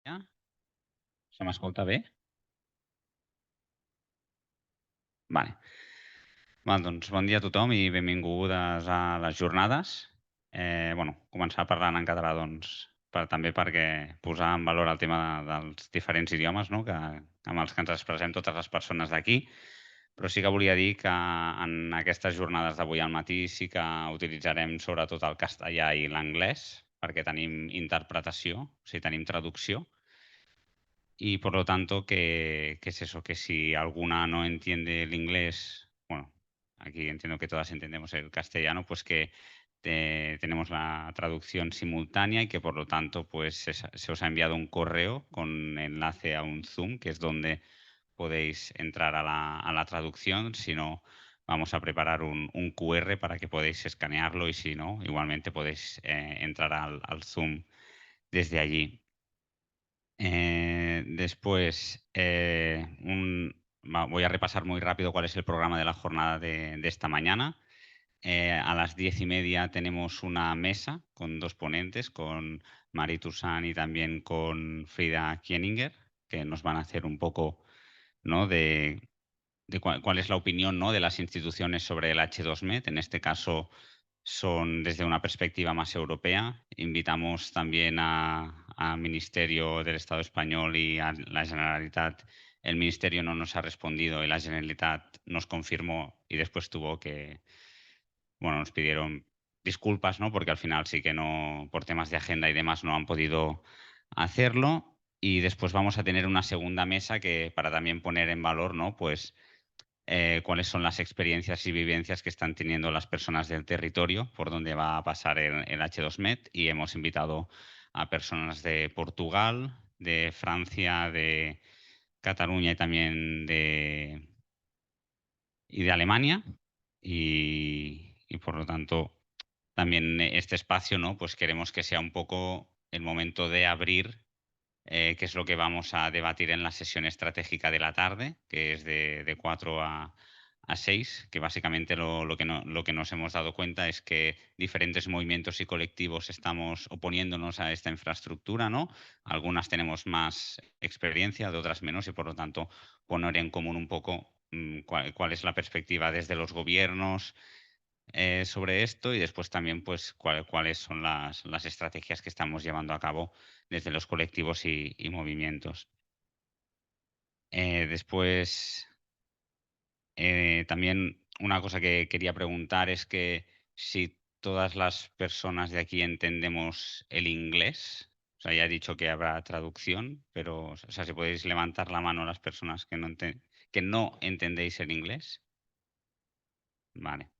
Se m'escolta bé? Vale. Val, doncs bon dia a tothom i benvingudes a les jornades. Començar parlant en català, doncs, també perquè posar en valor el tema dels diferents idiomes, no?, amb els que ens expressem totes les persones d'aquí. Però sí que volia dir que en aquestes jornades d'avui al matí sí que utilitzarem sobretot el castellà i l'anglès, perquè tenim interpretació, o sigui, tenim traducció. Y por lo tanto, que es eso, que si alguna no entiende el inglés, bueno, aquí entiendo que todas entendemos el castellano, pues que tenemos la traducción simultánea y que por lo tanto, pues se os ha enviado un correo con enlace a un Zoom, que es donde podéis entrar a la traducción. Si no, vamos a preparar un QR para que podáis escanearlo y si no, igualmente podéis entrar al Zoom desde allí. Después, voy a repasar muy rápido cuál es el programa de la jornada de esta mañana. A las 10:30 tenemos una mesa con dos ponentes, con Marie Toussaint y también con Frida Kieninger, que nos van a hacer un poco, ¿no?, de cuál es la opinión, ¿no?, de las instituciones sobre el H2MED. En este caso, son desde una perspectiva más europea. Invitamos también al Ministerio del Estado español y a la Generalitat. El Ministerio no nos ha respondido y la Generalitat nos confirmó y después nos pidieron disculpas, ¿no?, porque al final sí que no, por temas de agenda y demás, no han podido hacerlo. Y después vamos a tener una segunda mesa que para también poner en valor, ¿no?, pues cuáles son las experiencias y vivencias que están teniendo las personas del territorio por donde va a pasar el H2MED, y hemos invitado a personas de Portugal, de Francia, de Cataluña y también de Alemania, y por lo tanto también este espacio, ¿no?, pues queremos que sea un poco el momento de abrir qué es lo que vamos a debatir en la sesión estratégica de la tarde, que es de 4 a 6, que básicamente lo que nos hemos dado cuenta es que diferentes movimientos y colectivos estamos oponiéndonos a esta infraestructura, ¿no? Algunas tenemos más experiencia, de otras menos, y por lo tanto poner en común un poco cuál es la perspectiva desde los gobiernos sobre esto, y después también pues cuáles son las estrategias que estamos llevando a cabo desde los colectivos y movimientos. Después, también una cosa que quería preguntar es que si todas las personas de aquí entendemos el inglés. O sea, ya he dicho que habrá traducción, pero, o sea, si podéis levantar la mano las personas que no entendéis el inglés. Vale.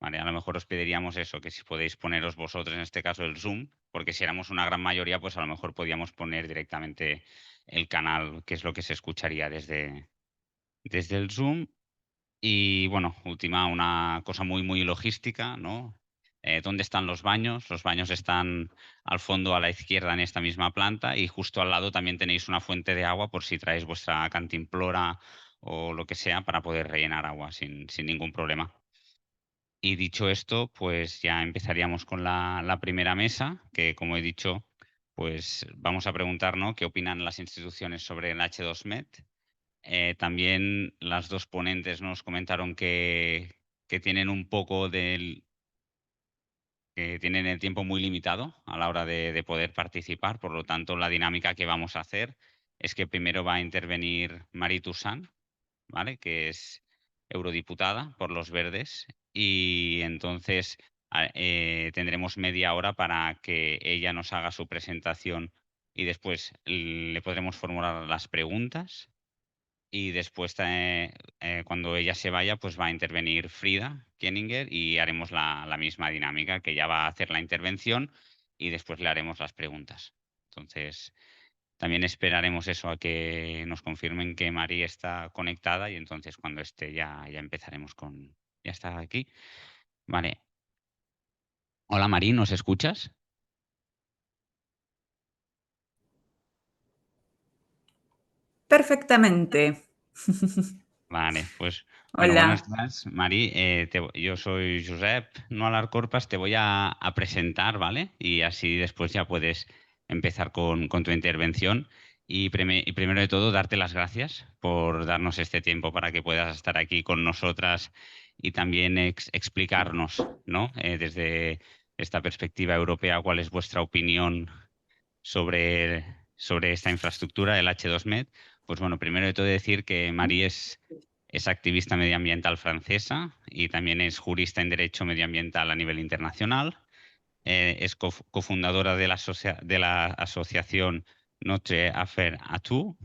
Vale, a lo mejor os pediríamos eso, que si podéis poneros vosotros, en este caso el Zoom, porque si éramos una gran mayoría, pues a lo mejor podíamos poner directamente el canal, que es lo que se escucharía desde el Zoom. Y bueno, última, una cosa muy, muy logística, ¿no? ¿Dónde están los baños? Los baños están al fondo a la izquierda en esta misma planta, y justo al lado también tenéis una fuente de agua por si traéis vuestra cantimplora o lo que sea para poder rellenar agua sin ningún problema. Y dicho esto, pues ya empezaríamos con la primera mesa, que como he dicho, pues vamos a preguntar, ¿no?, qué opinan las instituciones sobre el H2MED. También las dos ponentes nos comentaron que tienen un poco que tienen el tiempo muy limitado a la hora de poder participar. Por lo tanto, la dinámica que vamos a hacer es que primero va a intervenir Marie Toussaint, ¿vale?, que es eurodiputada por los Verdes, y entonces tendremos media hora para que ella nos haga su presentación y después le podremos formular las preguntas, y después cuando ella se vaya, pues va a intervenir Frida Kieninger y haremos la misma dinámica, que ella va a hacer la intervención y después le haremos las preguntas. Entonces, también esperaremos eso, a que nos confirmen que Marie está conectada, y entonces cuando esté ya empezaremos con... Ya está aquí. Vale. Hola Marie, ¿nos escuchas? Perfectamente. Vale, pues bueno, buenos Hola. días, Marie. Yo soy Josep, no Alarcorpas, te voy a presentar, ¿vale? Y así después ya puedes empezar con tu intervención y primero de todo darte las gracias por darnos este tiempo para que puedas estar aquí con nosotras y también explicarnos, ¿no? Desde esta perspectiva europea, cuál es vuestra opinión sobre esta infraestructura, el H2MED. Pues bueno, primero de todo decir que Marie es activista medioambiental francesa y también es jurista en derecho medioambiental a nivel internacional. Es cofundadora de la asociación Notre Affaire à Tout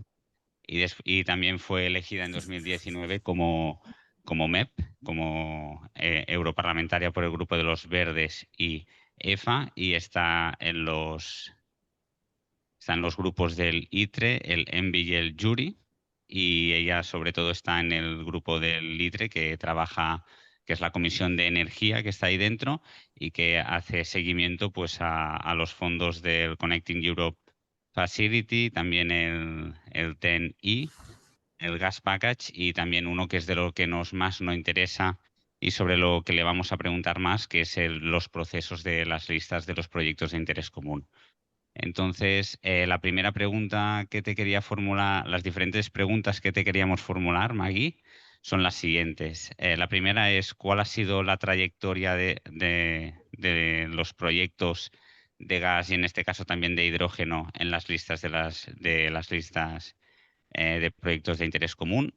y también fue elegida en 2019 como MEP, como europarlamentaria por el Grupo de los Verdes y EFA, y está en los grupos del ITRE, el ENVI y el JURI, y ella sobre todo está en el grupo del ITRE que trabaja, que es la Comisión de Energía que está ahí dentro y que hace seguimiento pues a los fondos del Connecting Europe Facility, también el TEN-I, el Gas Package y también uno que es de lo que más nos interesa y sobre lo que le vamos a preguntar más, que es los procesos de las listas de los proyectos de interés común. Entonces, la primera pregunta que te quería formular, las diferentes preguntas que te queríamos formular, Maggie, son las siguientes. La primera es, ¿cuál ha sido la trayectoria de los proyectos de gas y en este caso también de hidrógeno en las listas de las listas de proyectos de interés común?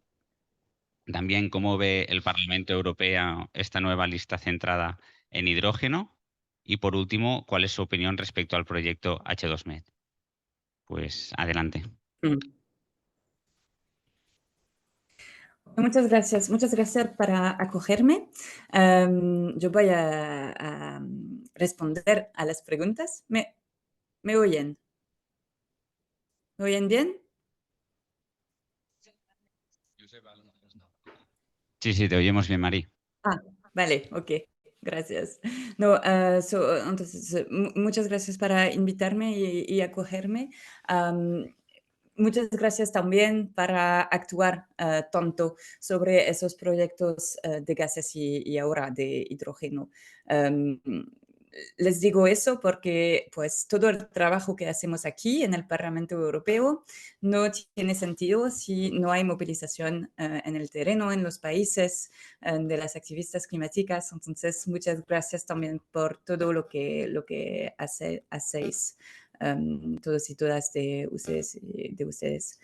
También, ¿cómo ve el Parlamento Europeo esta nueva lista centrada en hidrógeno? Y por último, ¿cuál es su opinión respecto al proyecto H2MED? Pues adelante. Muchas gracias para acogerme. Yo voy a responder a las preguntas. ¿Me oyen? ¿Me oyen bien? Sí, sí, te oímos bien, Marie. Vale, ok, gracias. No, entonces, muchas gracias para invitarme y acogerme. Muchas gracias también para actuar tanto sobre esos proyectos de gases y ahora de hidrógeno. Um, Les digo eso porque pues todo el trabajo que hacemos aquí en el Parlamento Europeo no tiene sentido si no hay movilización en el terreno, en los países de las activistas climáticas. Entonces, muchas gracias también por todo lo que hacéis. Todos y todas de ustedes.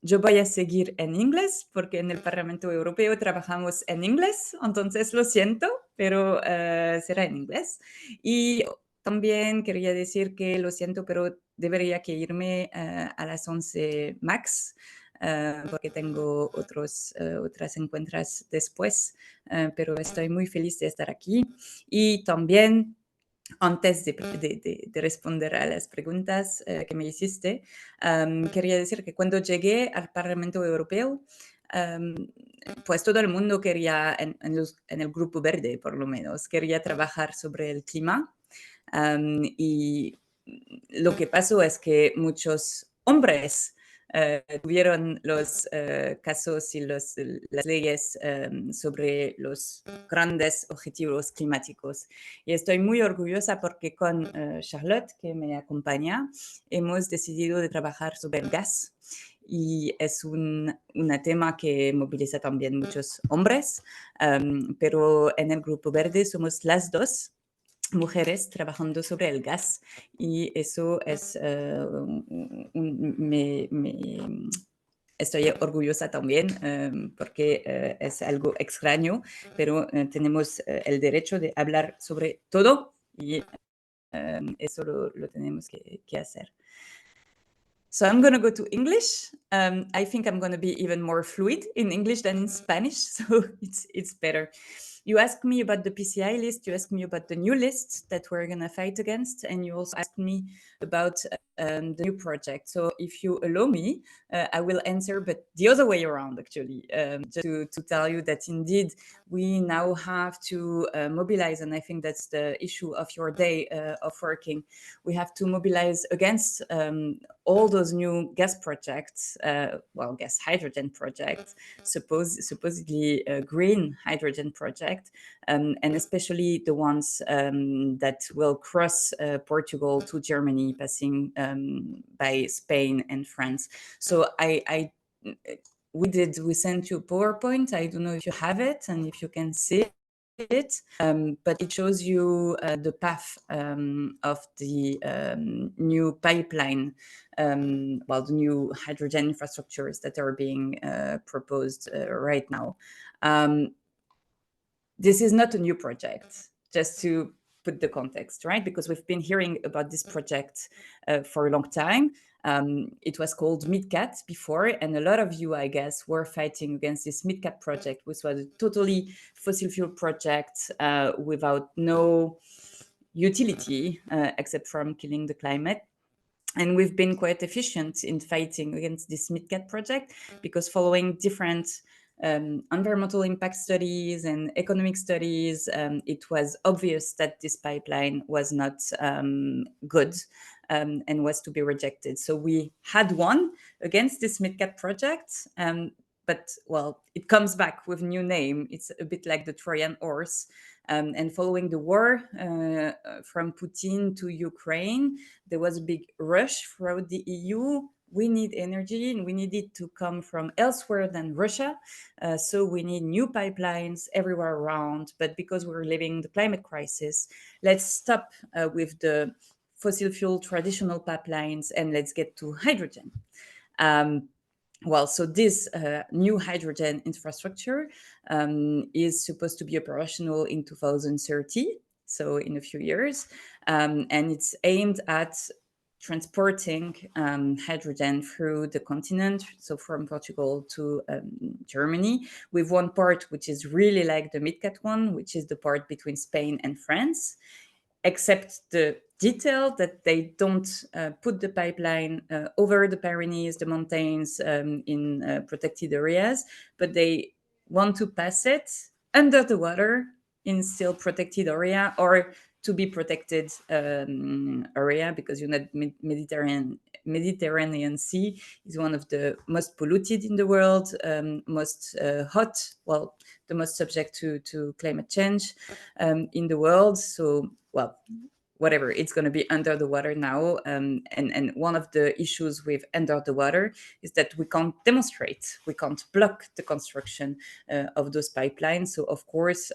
Yo voy a seguir en inglés porque en el Parlamento Europeo trabajamos en inglés, entonces lo siento, pero será en inglés. Y también quería decir que lo siento, pero debería que irme a las 11 max, porque tengo otras encuentras después, pero estoy muy feliz de estar aquí. Y también antes de responder a las preguntas que me hiciste, quería decir que cuando llegué al Parlamento Europeo, pues todo el mundo quería, en el Grupo Verde por lo menos, quería trabajar sobre el clima. Y lo que pasó es que muchos hombres tuvieron los casos y las leyes sobre los grandes objetivos climáticos. Y estoy muy orgullosa porque con Charlotte, que me acompaña, hemos decidido de trabajar sobre el gas. Y es un tema que moviliza también muchos hombres, pero en el Grupo Verde somos las dos mujeres trabajando sobre el gas y eso es, estoy orgullosa también porque es algo extraño, pero tenemos el derecho de hablar sobre todo y eso lo tenemos que hacer. So I'm going to go to English. I think I'm going to be even more fluid in English than in Spanish, so it's better. You asked me about the PCI list, you asked me about the new list that we're going to fight against, and you also asked me about the new project. So if you allow me, I will answer, but the other way around, actually, just to tell you that indeed we now have to mobilize, and I think that's the issue of your day of working. We have to mobilize against all those new gas projects, gas hydrogen projects, supposedly green hydrogen project, and especially the ones that will cross Portugal to Germany, passing by Spain and France. So we sent you a PowerPoint. I don't know if you have it and if you can see it, but it shows you the path of the new pipeline, the new hydrogen infrastructures that are being proposed right now. This is not a new project, just to put the context, right? Because we've been hearing about this project for a long time. It was called MidCat before, and a lot of you, I guess, were fighting against this MidCat project, which was a totally fossil fuel project without no utility except from killing the climate. And we've been quite efficient in fighting against this MidCat project, because following different environmental impact studies and economic studies, it was obvious that this pipeline was not good and was to be rejected. So we had won against this MidCat project, but it comes back with a new name. It's a bit like the Trojan horse. And following the war from Putin to Ukraine, there was a big rush throughout the EU. We need energy, and we need it to come from elsewhere than Russia. So we need new pipelines everywhere around. But because we're living the climate crisis, let's stop with the fossil fuel traditional pipelines and let's get to hydrogen. So this new hydrogen infrastructure is supposed to be operational in 2030, so in a few years, and it's aimed at transporting hydrogen through the continent, so from Portugal to Germany, with one part which is really like the MidCat one, which is the part between Spain and France, except the detail that they don't put the pipeline over the Pyrenees, the mountains in protected areas, but they want to pass it under the water in still protected area or to be protected area, because Mediterranean Sea is one of the most polluted in the world, most hot, the most subject to climate change in the world. So, whatever, it's going to be under the water now. And one of the issues with under the water is that we can't demonstrate, we can't block the construction of those pipelines. So of course,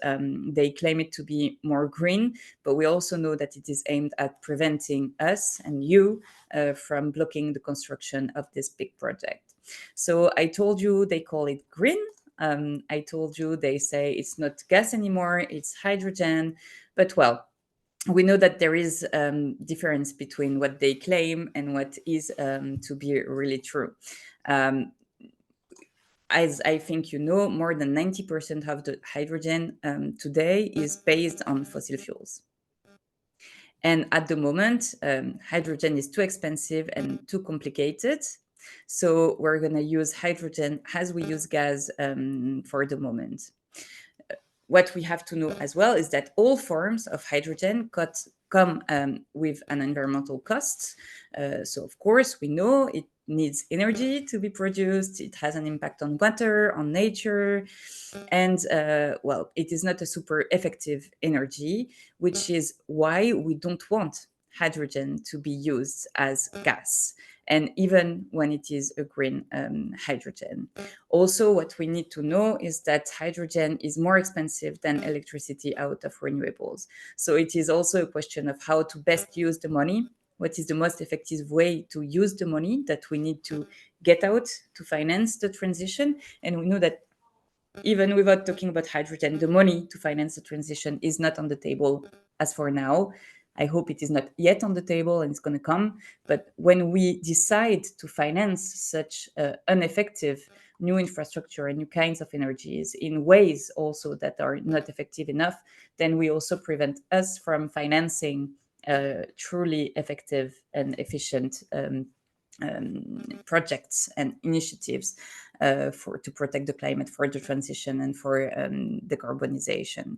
they claim it to be more green, but we also know that it is aimed at preventing us and you from blocking the construction of this big project. So I told you they call it green. I told you they say it's not gas anymore, it's hydrogen. But we know that there is difference between what they claim and what is to be really true. As I think you know, more than 90% of the hydrogen today is based on fossil fuels. And at the moment, hydrogen is too expensive and too complicated. So we're going to use hydrogen as we use gas for the moment. What we have to know as well is that all forms of hydrogen come with an environmental cost. So of course, we know it needs energy to be produced. It has an impact on water, on nature. And it is not a super effective energy, which is why we don't want hydrogen to be used as gas, and even when it is a green hydrogen. Also, what we need to know is that hydrogen is more expensive than electricity out of renewables. So it is also a question of how to best use the money. What is the most effective way to use the money that we need to get out to finance the transition? And we know that even without talking about hydrogen, the money to finance the transition is not on the table as for now. I hope it is not yet on the table and it's going to come. But when we decide to finance such ineffective new infrastructure and new kinds of energies in ways also that are not effective enough, then we also prevent us from financing truly effective and efficient projects and initiatives to protect the climate, for the transition, and for decarbonization.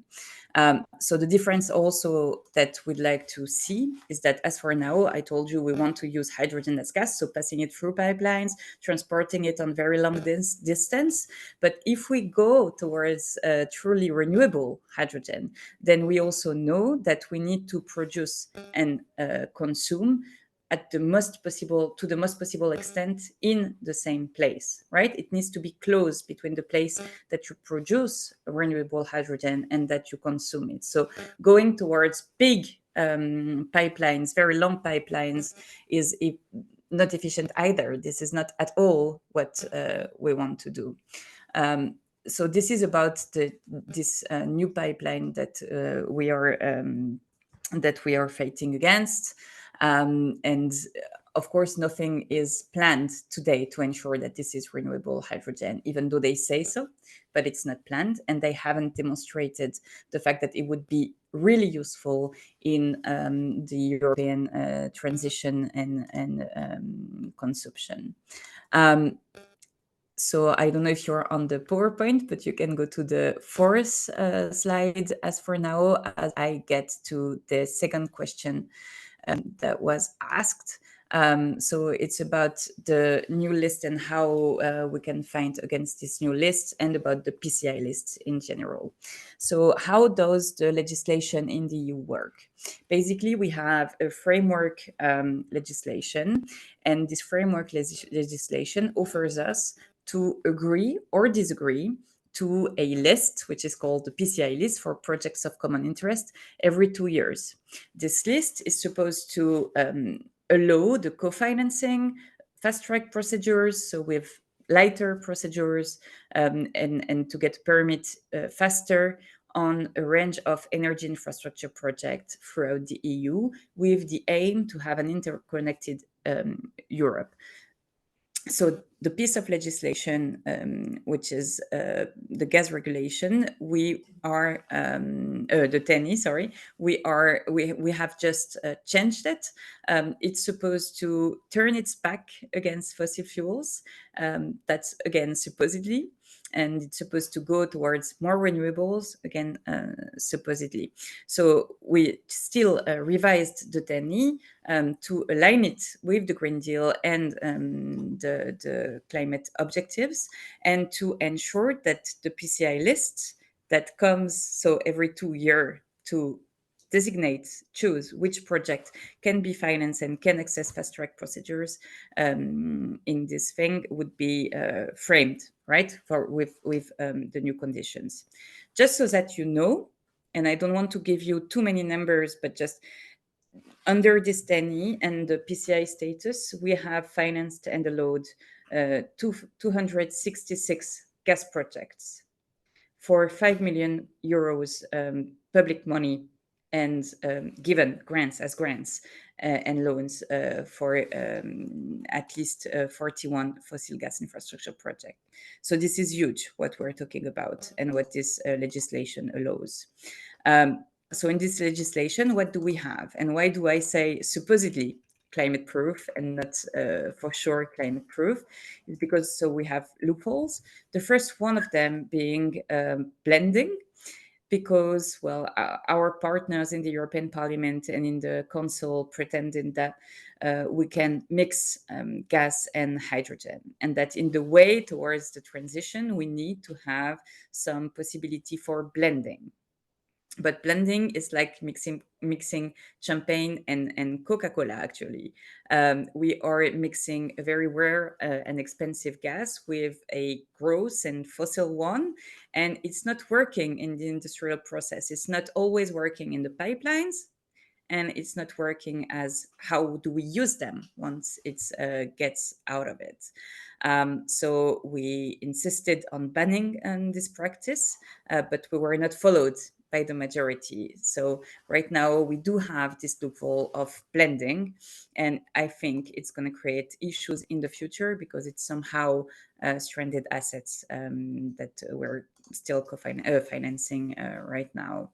So the difference also that we'd like to see is that, as for now, I told you we want to use hydrogen as gas, so passing it through pipelines, transporting it on very long distance. But if we go towards truly renewable hydrogen, then we also know that we need to produce and consume at the most possible extent in the same place, right? It needs to be close between the place that you produce renewable hydrogen and that you consume it. So going towards big pipelines, very long pipelines, is not efficient either. This is not at all what we want to do. So this is about this new pipeline that we are fighting against. And of course, nothing is planned today to ensure that this is renewable hydrogen, even though they say so, but it's not planned. And they haven't demonstrated the fact that it would be really useful in the European transition and consumption. So I don't know if you're on the PowerPoint, but you can go to the fourth slide as for now, as I get to the second question that was asked. So it's about the new list and how we can fight against this new list, and about the PCI list in general. So how does the legislation in the EU work? Basically, we have a framework legislation, and this framework legislation offers us to agree or disagree to a list, which is called the PCI list for projects of common interest, every 2 years. This list is supposed to allow the co-financing, fast-track procedures, so with lighter procedures, and to get permit faster on a range of energy infrastructure projects throughout the EU, with the aim to have an interconnected Europe. So the piece of legislation, which is the gas regulation, we are the TENI, sorry, we have just changed it. It's supposed to turn its back against fossil fuels. That's again supposedly, and it's supposed to go towards more renewables again, supposedly. So we still revised the TENI to align it with the Green Deal and the climate objectives, and to ensure that the PCI list that comes so every 2 years to choose which project can be financed and can access fast-track procedures in this thing would be framed, right, with the new conditions. Just so that you know, and I don't want to give you too many numbers, but just under this TENI and the PCI status, we have financed and allowed 266 gas projects for 5 million euros public money, and given grants and loans for at least 41 fossil gas infrastructure projects. So this is huge, what we're talking about and what this legislation allows. So in this legislation, what do we have? And why do I say supposedly climate proof and not for sure climate proof? Is because so we have loopholes. The first one of them being blending, because, well, our partners in the European Parliament and in the Council pretending that we can mix gas and hydrogen, and that in the way towards the transition, we need to have some possibility for blending. But blending is like mixing champagne and Coca-Cola, actually. We are mixing a very rare and expensive gas with a gross and fossil one, and it's not working in the industrial process. It's not always working in the pipelines, and it's not working as how do we use them once it gets out of it. So we insisted on banning this practice, but we were not followed by the majority. So right now we do have this loophole of blending, and I think it's going to create issues in the future because it's somehow stranded assets that we're still financing right now.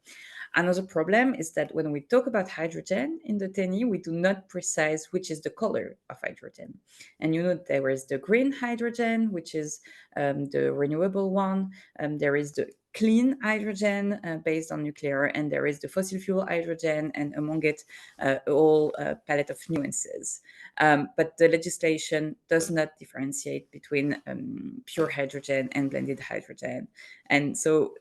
Another problem is that when we talk about hydrogen in the TENI, we do not precise which is the color of hydrogen. And you know, there is the green hydrogen, which is the renewable one. There is the clean hydrogen based on nuclear, and there is the fossil fuel hydrogen, and among it, a whole palette of nuances. But the legislation does not differentiate between pure hydrogen and blended hydrogen. And so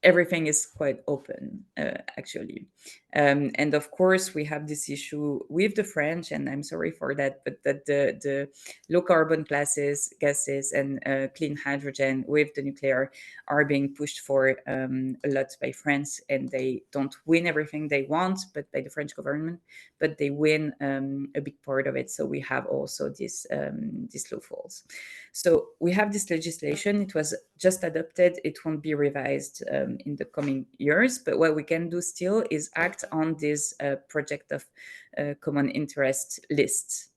everything is quite open, actually. And of course, we have this issue with the French, and I'm sorry for that, but that the low carbon gases, and clean hydrogen with the nuclear are being pushed for a lot by France, and they don't win everything they want, but by the French government, but they win a big part of it. So we have also these loopholes. So we have this legislation. It was just adopted. It won't be revised in the coming years. But what we can do still is act on this project of common interest lists.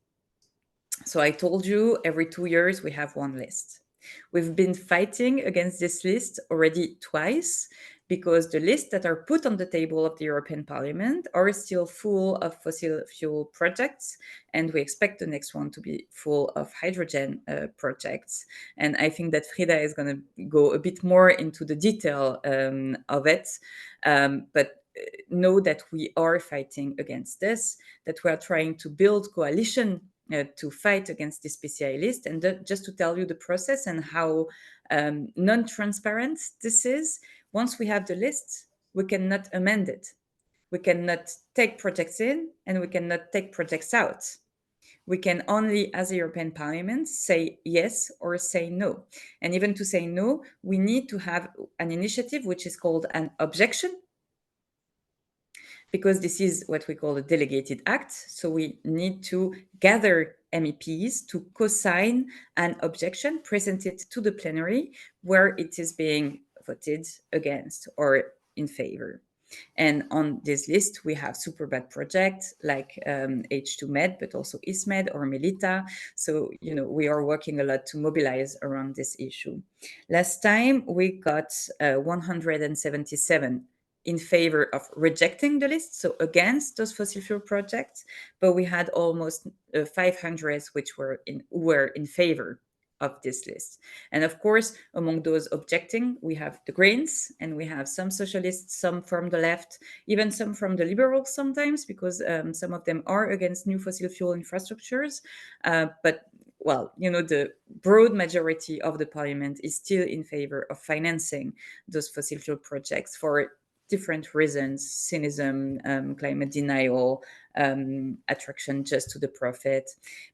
So I told you every 2 years we have one list. We've been fighting against this list already twice, because the lists that are put on the table of the European Parliament are still full of fossil fuel projects, and we expect the next one to be full of hydrogen projects. And I think that Frida is going to go a bit more into the detail of it, but know that we are fighting against this, that we are trying to build coalition to fight against this PCI list. And just to tell you the process and how non-transparent this is, once we have the list, we cannot amend it. We cannot take projects in, and we cannot take projects out. We can only, as a European Parliament, say yes or say no. And even to say no, we need to have an initiative which is called an objection, because this is what we call a delegated act. So we need to gather MEPs to co-sign an objection, present it to the plenary, where it is being voted against or in favor. And on this list, we have super bad projects like H2MED, but also ISMED or Melita. So, you know, we are working a lot to mobilize around this issue. Last time, we got 177 in favor of rejecting the list, so against those fossil fuel projects, but we had almost 500 which were in favor of this list. And of course, among those objecting, we have the Greens, and we have some socialists, some from the left, even some from the liberals sometimes, because some of them are against new fossil fuel infrastructures. But well, you know, the broad majority of the parliament is still in favor of financing those fossil fuel projects for different reasons: cynicism, climate denial, attraction just to the profit.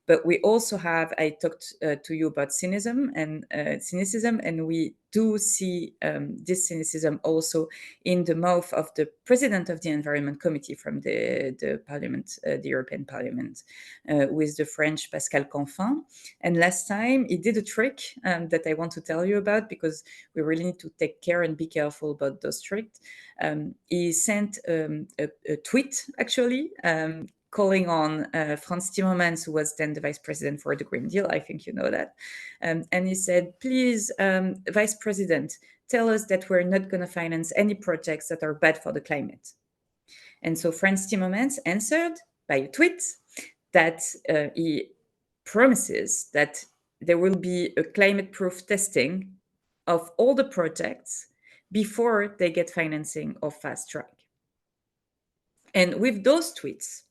But we also have, I talked to you about cynicism, and we do see this cynicism also in the mouth of the president of the Environment Committee from the Parliament, the European Parliament, with the French Pascal Canfin. And last time he did a trick that I want to tell you about, because we really need to take care and be careful about those tricks. He sent a tweet, actually, calling on Frans Timmermans, who was then the vice president for the Green Deal. I think you know that. And he said, please, Vice President, tell us that we're not going to finance any projects that are bad for the climate. And so Frans Timmermans answered by a tweet that he promises that there will be a climate-proof testing of all the projects before they get financing or fast track. And with those tweets,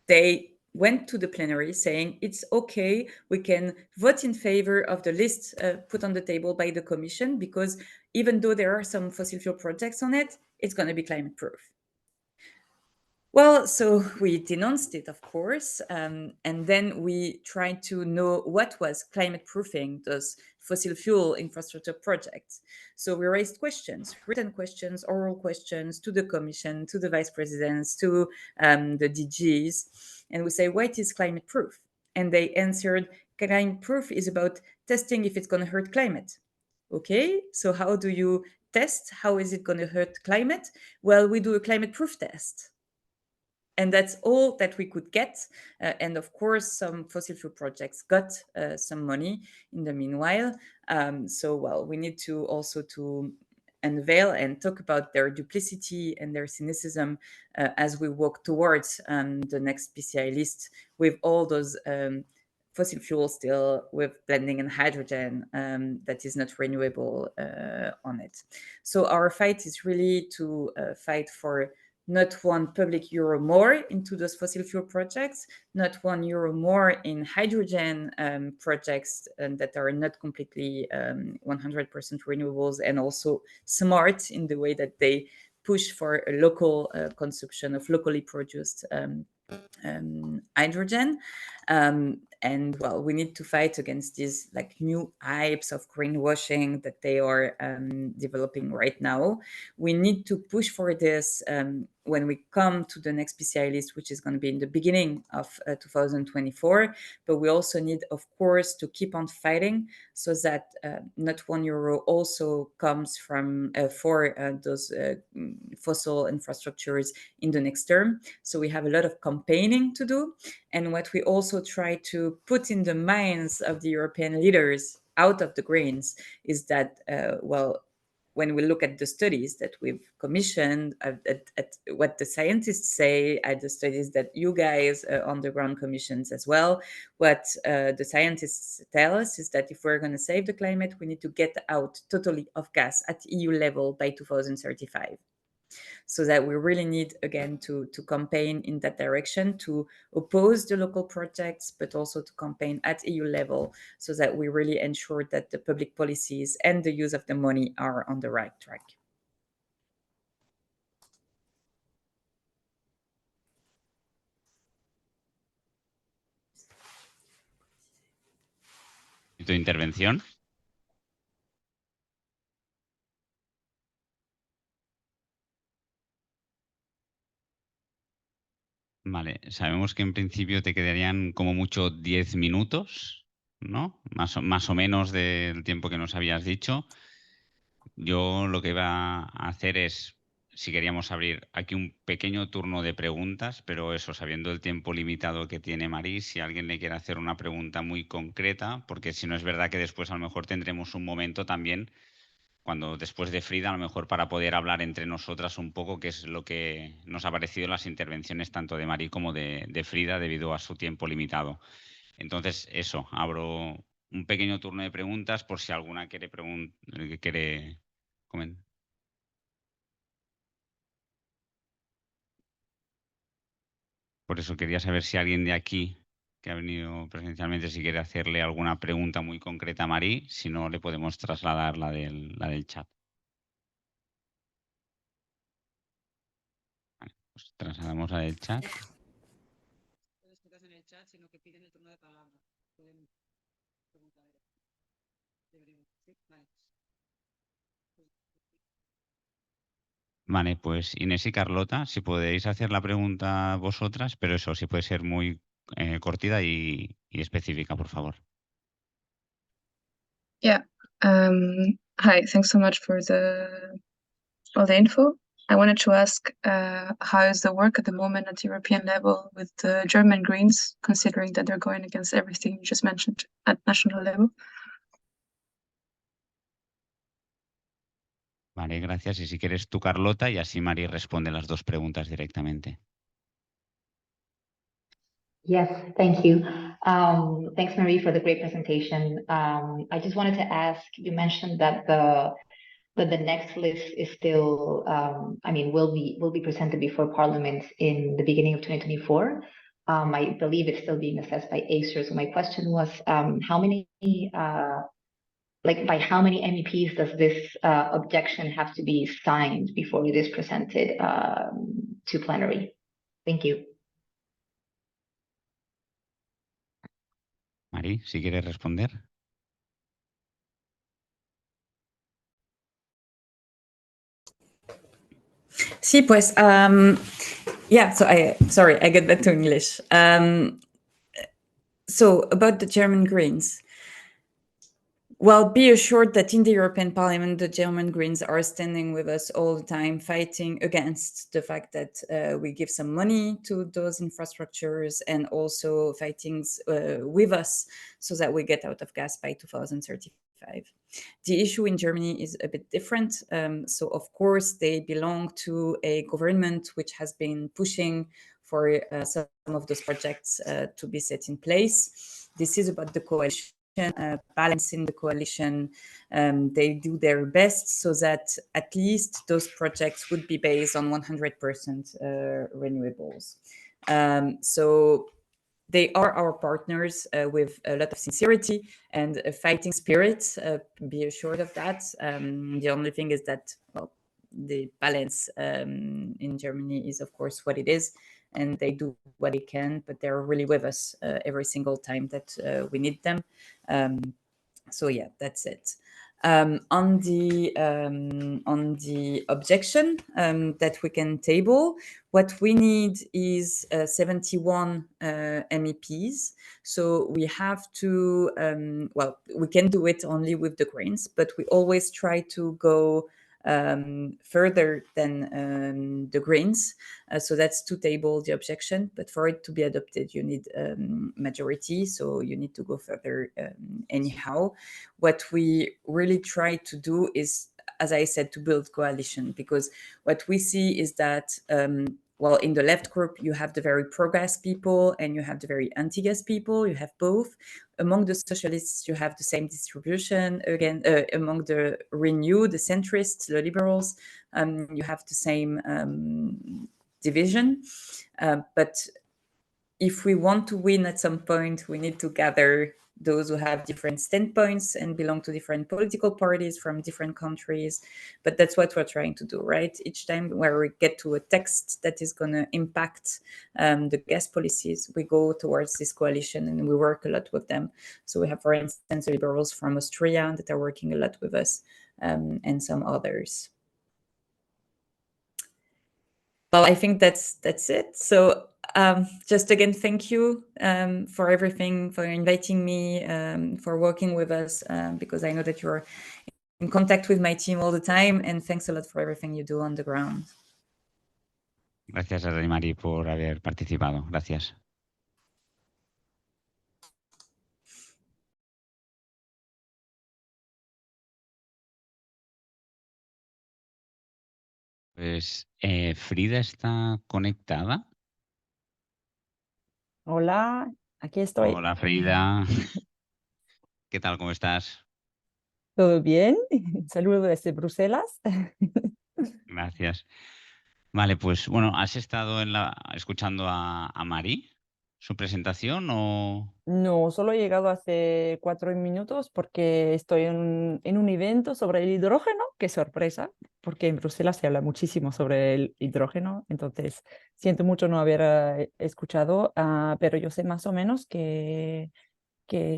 they went to the plenary saying it's okay, we can vote in favor of the list put on the table by the Commission, because even though there are some fossil fuel projects on it, it's going to be climate proof. Well, so we denounced it, of course, and then we tried to know what was climate proofing those fossil fuel infrastructure projects. So we raised questions, written questions, oral questions to the Commission, to the vice presidents, to the DGs, and we say, what is climate proof? And they answered, climate proof is about testing if it's going to hurt climate. Okay, so how do you test? How is it going to hurt climate? Well, we do a climate proof test. And that's all that we could get. And of course, some fossil fuel projects got some money in the meanwhile. So, well, we need to also to unveil and talk about their duplicity and their cynicism as we walk towards the next PCI list with all those fossil fuels still, with blending in hydrogen that is not renewable on it. So our fight is really to fight for not €1 public more into those fossil fuel projects, not €1 more in hydrogen projects that are not completely 100% renewables, and also smart in the way that they push for a local consumption of locally produced hydrogen. And well, we need to fight against these like new hypes of greenwashing that they are developing right now. We need to push for this when we come to the next PCI list, which is going to be in the beginning of 2024. But we also need, of course, to keep on fighting so that not €1 also comes from for those fossil infrastructures in the next term. So we have a lot of campaigning to do. And what we also try to put in the minds of the European leaders out of the Greens is that, well, when we look at the studies that we've commissioned, at what the scientists say, at the studies that you guys on the ground commissions as well, what the scientists tell us is that if we're going to save the climate, we need to get out totally of gas at EU level by 2035. So that we really need, again, to campaign in that direction, to oppose the local projects, but also to campaign at EU level so that we really ensure that the public policies and the use of the money are on the right track. ¿Tu intervención? Vale, sabemos que en principio te quedarían como mucho 10 minutos, ¿no? Más o menos del tiempo que nos habías dicho. Yo lo que iba a hacer es, si queríamos abrir aquí un pequeño turno de preguntas, pero eso, sabiendo el tiempo limitado que tiene Marie, si alguien le quiere hacer una pregunta muy concreta, porque si no es verdad que después a lo mejor tendremos un momento también cuando después de Frida, a lo mejor para poder hablar entre nosotras un poco qué es lo que nos ha parecido las intervenciones tanto de Marie como de Frida debido a su tiempo limitado. Entonces, eso, abro un pequeño turno de preguntas por si alguna quiere comentar. Por eso quería saber si alguien de aquí que ha venido presencialmente, si quiere hacerle alguna pregunta muy concreta a Marie, si no le podemos trasladar la del chat. Vale, pues trasladamos la del chat. En el chat, sino que piden el turno de palabra. Pueden preguntar. Vale, pues Inés y Carlota, si podéis hacer la pregunta vosotras, pero eso sí puede ser muy cortita y específica, por favor. Yeah. Hi, thanks so much for all the info. I wanted to ask how is the work at the moment at European level with the German Greens, considering that they're going against everything you just mentioned at national level? Vale, gracias. Y si quieres tú, Carlota, y así Marie responde las dos preguntas directamente. Yes, thank you. Thanks, Marie, for the great presentation. I just wanted to ask, you mentioned that the next list is still, will be presented before Parliament in the beginning of 2024. I believe it's still being assessed by ACER. So my question was, how many, by how many MEPs does this objection have to be signed before it is presented to plenary? Thank you. Marie, si quieres responder. Sí, pues, yeah, so I get back to English. So about the German Greens, well, be assured that in the European Parliament, the German Greens are standing with us all the time, fighting against the fact that we give some money to those infrastructures, and also fighting with us so that we get out of gas by 2035. 2025. The issue in Germany is a bit different. So of course, they belong to a government which has been pushing for some of those projects to be set in place. This is about the coalition, balancing the coalition. They do their best so that at least those projects would be based on 100% renewables. So they are our partners with a lot of sincerity and a fighting spirit, be assured of that. The only thing is that, well, the balance in Germany is, of course, what it is, and they do what they can, but they're really with us every single time that we need them. So yeah, that's it. On the objection that we can table, what we need is 71 MEPs. So we have to, well, we can do it only with the Greens, but we always try to go further than the Greens. So that's to table the objection, but for it to be adopted, you need majority. So you need to go further anyhow. What we really try to do is, as I said, to build coalition, because what we see is that, well, in the left group, you have the very pro-gas people and you have the very anti-gas people. You have both. Among the socialists, you have the same distribution. Again, among the Renew, the centrists, the liberals, you have the same division. But if we want to win at some point, we need to gather those who have different standpoints and belong to different political parties from different countries. But that's what we're trying to do, right? Each time where we get to a text that is going to impact the gas policies, we go towards this coalition and we work a lot with them. So we have, for instance, the liberals from Austria that are working a lot with us, and some others. Well, I think that's it. So just again, thank you for everything, for inviting me, for working with us, because I know that you're in contact with my team all the time, and thanks a lot for everything you do on the ground. Gracias a ti, Marie, por haber participado. Gracias. Pues Frida está conectada. Hola, aquí estoy. Hola, Frida. ¿Qué tal? ¿Cómo estás? ¿Todo bien? Saludo desde Bruselas. Gracias. Vale, pues bueno, ¿has estado escuchando a Marie, su presentación o...? No, solo he llegado hace 4 minutos porque estoy en un evento sobre el hidrógeno. Qué sorpresa, porque en Bruselas se habla muchísimo sobre el hidrógeno, entonces siento mucho no haber escuchado, pero yo sé más o menos que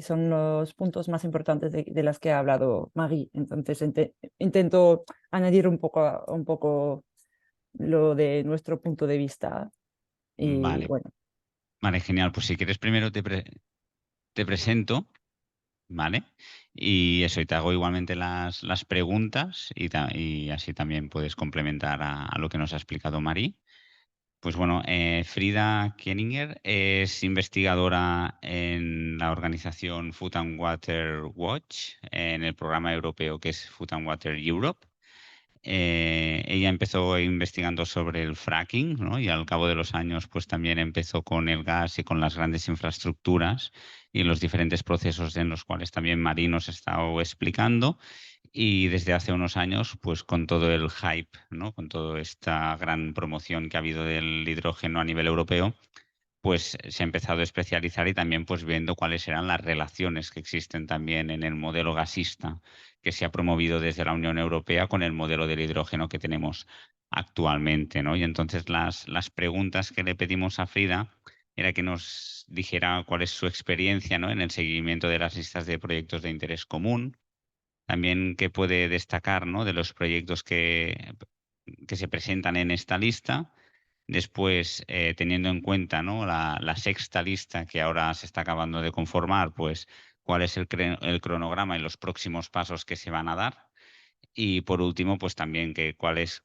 son los puntos más importantes de las que ha hablado Marie. Entonces intento añadir un poco lo de nuestro punto de vista. Y Vale. bueno. Vale, genial. Pues si quieres primero te presento, ¿vale? Y eso, y te hago igualmente las preguntas y así también puedes complementar a lo que nos ha explicado Marie. Pues bueno, Frida Kenninger es investigadora en la organización Food and Water Watch, en el programa europeo que es Food and Water Europe. Ella empezó investigando sobre el fracking, ¿no? Y al cabo de los años pues también empezó con el gas y con las grandes infraestructuras y los diferentes procesos en los cuales también Marie nos ha estado explicando. Y desde hace unos años, pues con todo el hype, ¿no? Con toda esta gran promoción que ha habido del hidrógeno a nivel europeo, pues se ha empezado a especializar y también pues viendo cuáles eran las relaciones que existen también en el modelo gasista que se ha promovido desde la Unión Europea con el modelo del hidrógeno que tenemos actualmente, ¿no? Y entonces las preguntas que le pedimos a Frida era que nos dijera cuál es su experiencia, ¿no? En el seguimiento de las listas de proyectos de interés común, también qué puede destacar, ¿no? De los proyectos que se presentan en esta lista. Después, teniendo en cuenta, ¿no? la sexta lista que ahora se está acabando de conformar, pues cuál es el cronograma y los próximos pasos que se van a dar. Y por último, pues también cuáles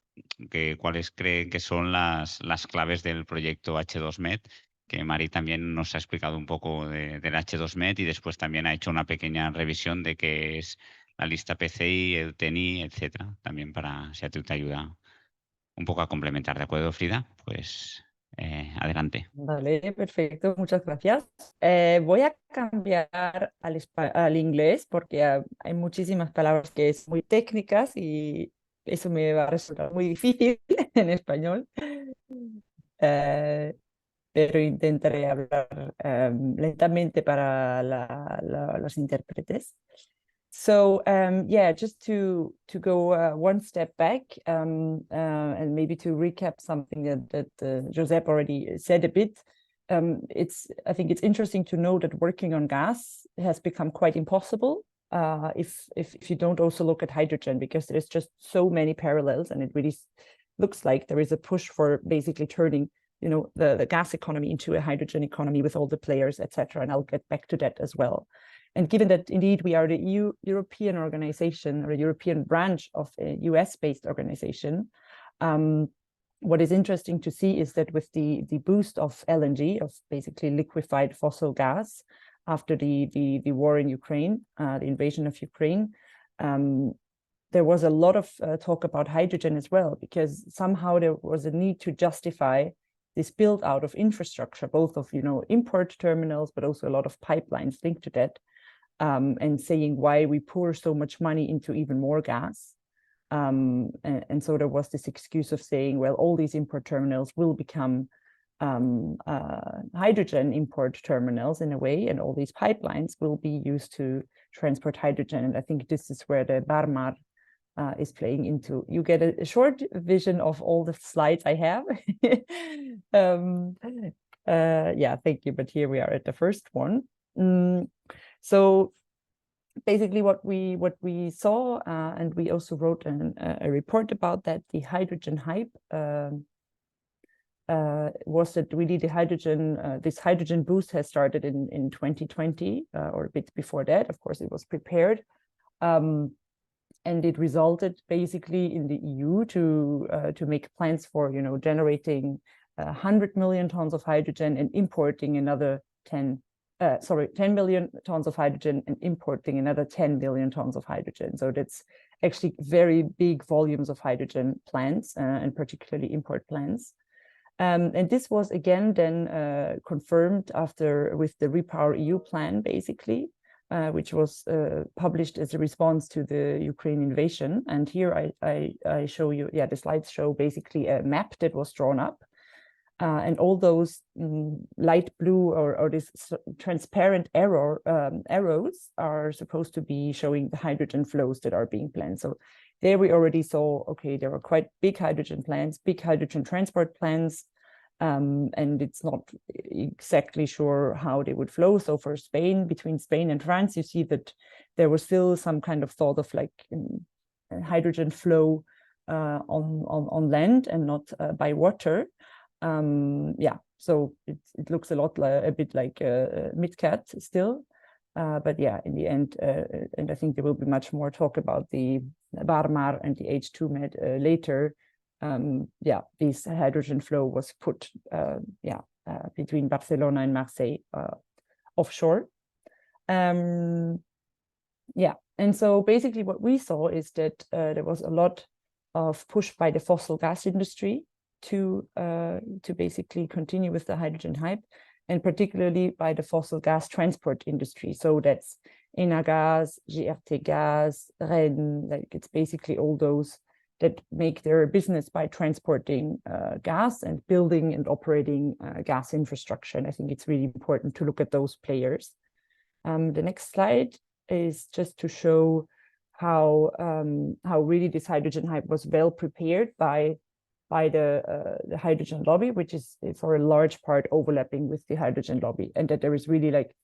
creen que son las claves del proyecto H2MED, que Marie también nos ha explicado un poco del H2MED y después también ha hecho una pequeña revisión de qué es la lista PCI, el TNI, etcétera, también para si te ayuda un poco a complementar. ¿De acuerdo, Frida? Pues adelante. Vale, perfecto, muchas gracias. Voy a cambiar al inglés porque hay muchísimas palabras que son muy técnicas y eso me va a resultar muy difícil en español. Pero intentaré hablar lentamente para los intérpretes. So yeah, just to go one step back and maybe to recap something that Josep already said a bit. I think it's interesting to know that working on gas has become quite impossible if you don't also look at hydrogen, because there's just so many parallels, and it really looks like there is a push for basically turning the gas economy into a hydrogen economy with all the players, etc. And I'll get back to that as well. And given that indeed we are the European organization, or a European branch of a US-based organization, what is interesting to see is that with the boost of LNG, of basically liquefied fossil gas, after the war in Ukraine, the invasion of Ukraine, there was a lot of talk about hydrogen as well, because somehow there was a need to justify this build out of infrastructure, both of import terminals, but also a lot of pipelines linked to that. And saying why we pour so much money into even more gas. And so there was this excuse of saying, well, all these import terminals will become hydrogen import terminals in a way, and all these pipelines will be used to transport hydrogen. And I think this is where the Barmar is playing into. You get a short vision of all the slides I have. Yeah, thank you. But here we are at the first one. So basically what we saw, and we also wrote a report about that, the hydrogen hype was that really the hydrogen, this hydrogen boost has started in 2020 or a bit before that. Of course, it was prepared. And it resulted basically in the EU to make plans for generating 100 million tons of hydrogen and importing another 10 million tons of hydrogen and importing another 10 million tons of hydrogen. So that's actually very big volumes of hydrogen plants, and particularly import plants. And this was again then confirmed with the REPowerEU plan, basically, which was published as a response to the Ukraine invasion. And here I show you, the slides show basically a map that was drawn up. And all those light blue or this transparent arrows are supposed to be showing the hydrogen flows that are being planned. So there we already saw, okay, there were quite big hydrogen plants, big hydrogen transport plans, and it's not exactly sure how they would flow. So for Spain, between Spain and France, you see that there was still some kind of thought of like hydrogen flow on land and not by water. So it looks a bit like MidCat still, but yeah, in the end, and I think there will be much more talk about the Barmar and the H2MED later. This hydrogen flow was put between Barcelona and Marseille offshore. And so basically what we saw is that there was a lot of push by the fossil gas industry to basically continue with the hydrogen hype, and particularly by the fossil gas transport industry. So that's Enagás, GRT Gas, REN, like it's basically all those that make their business by transporting gas and building and operating gas infrastructure. And I think it's really important to look at those players. The next slide is just to show how really this hydrogen hype was well prepared by the hydrogen lobby, which is for a large part overlapping with the hydrogen lobby, and that there is really like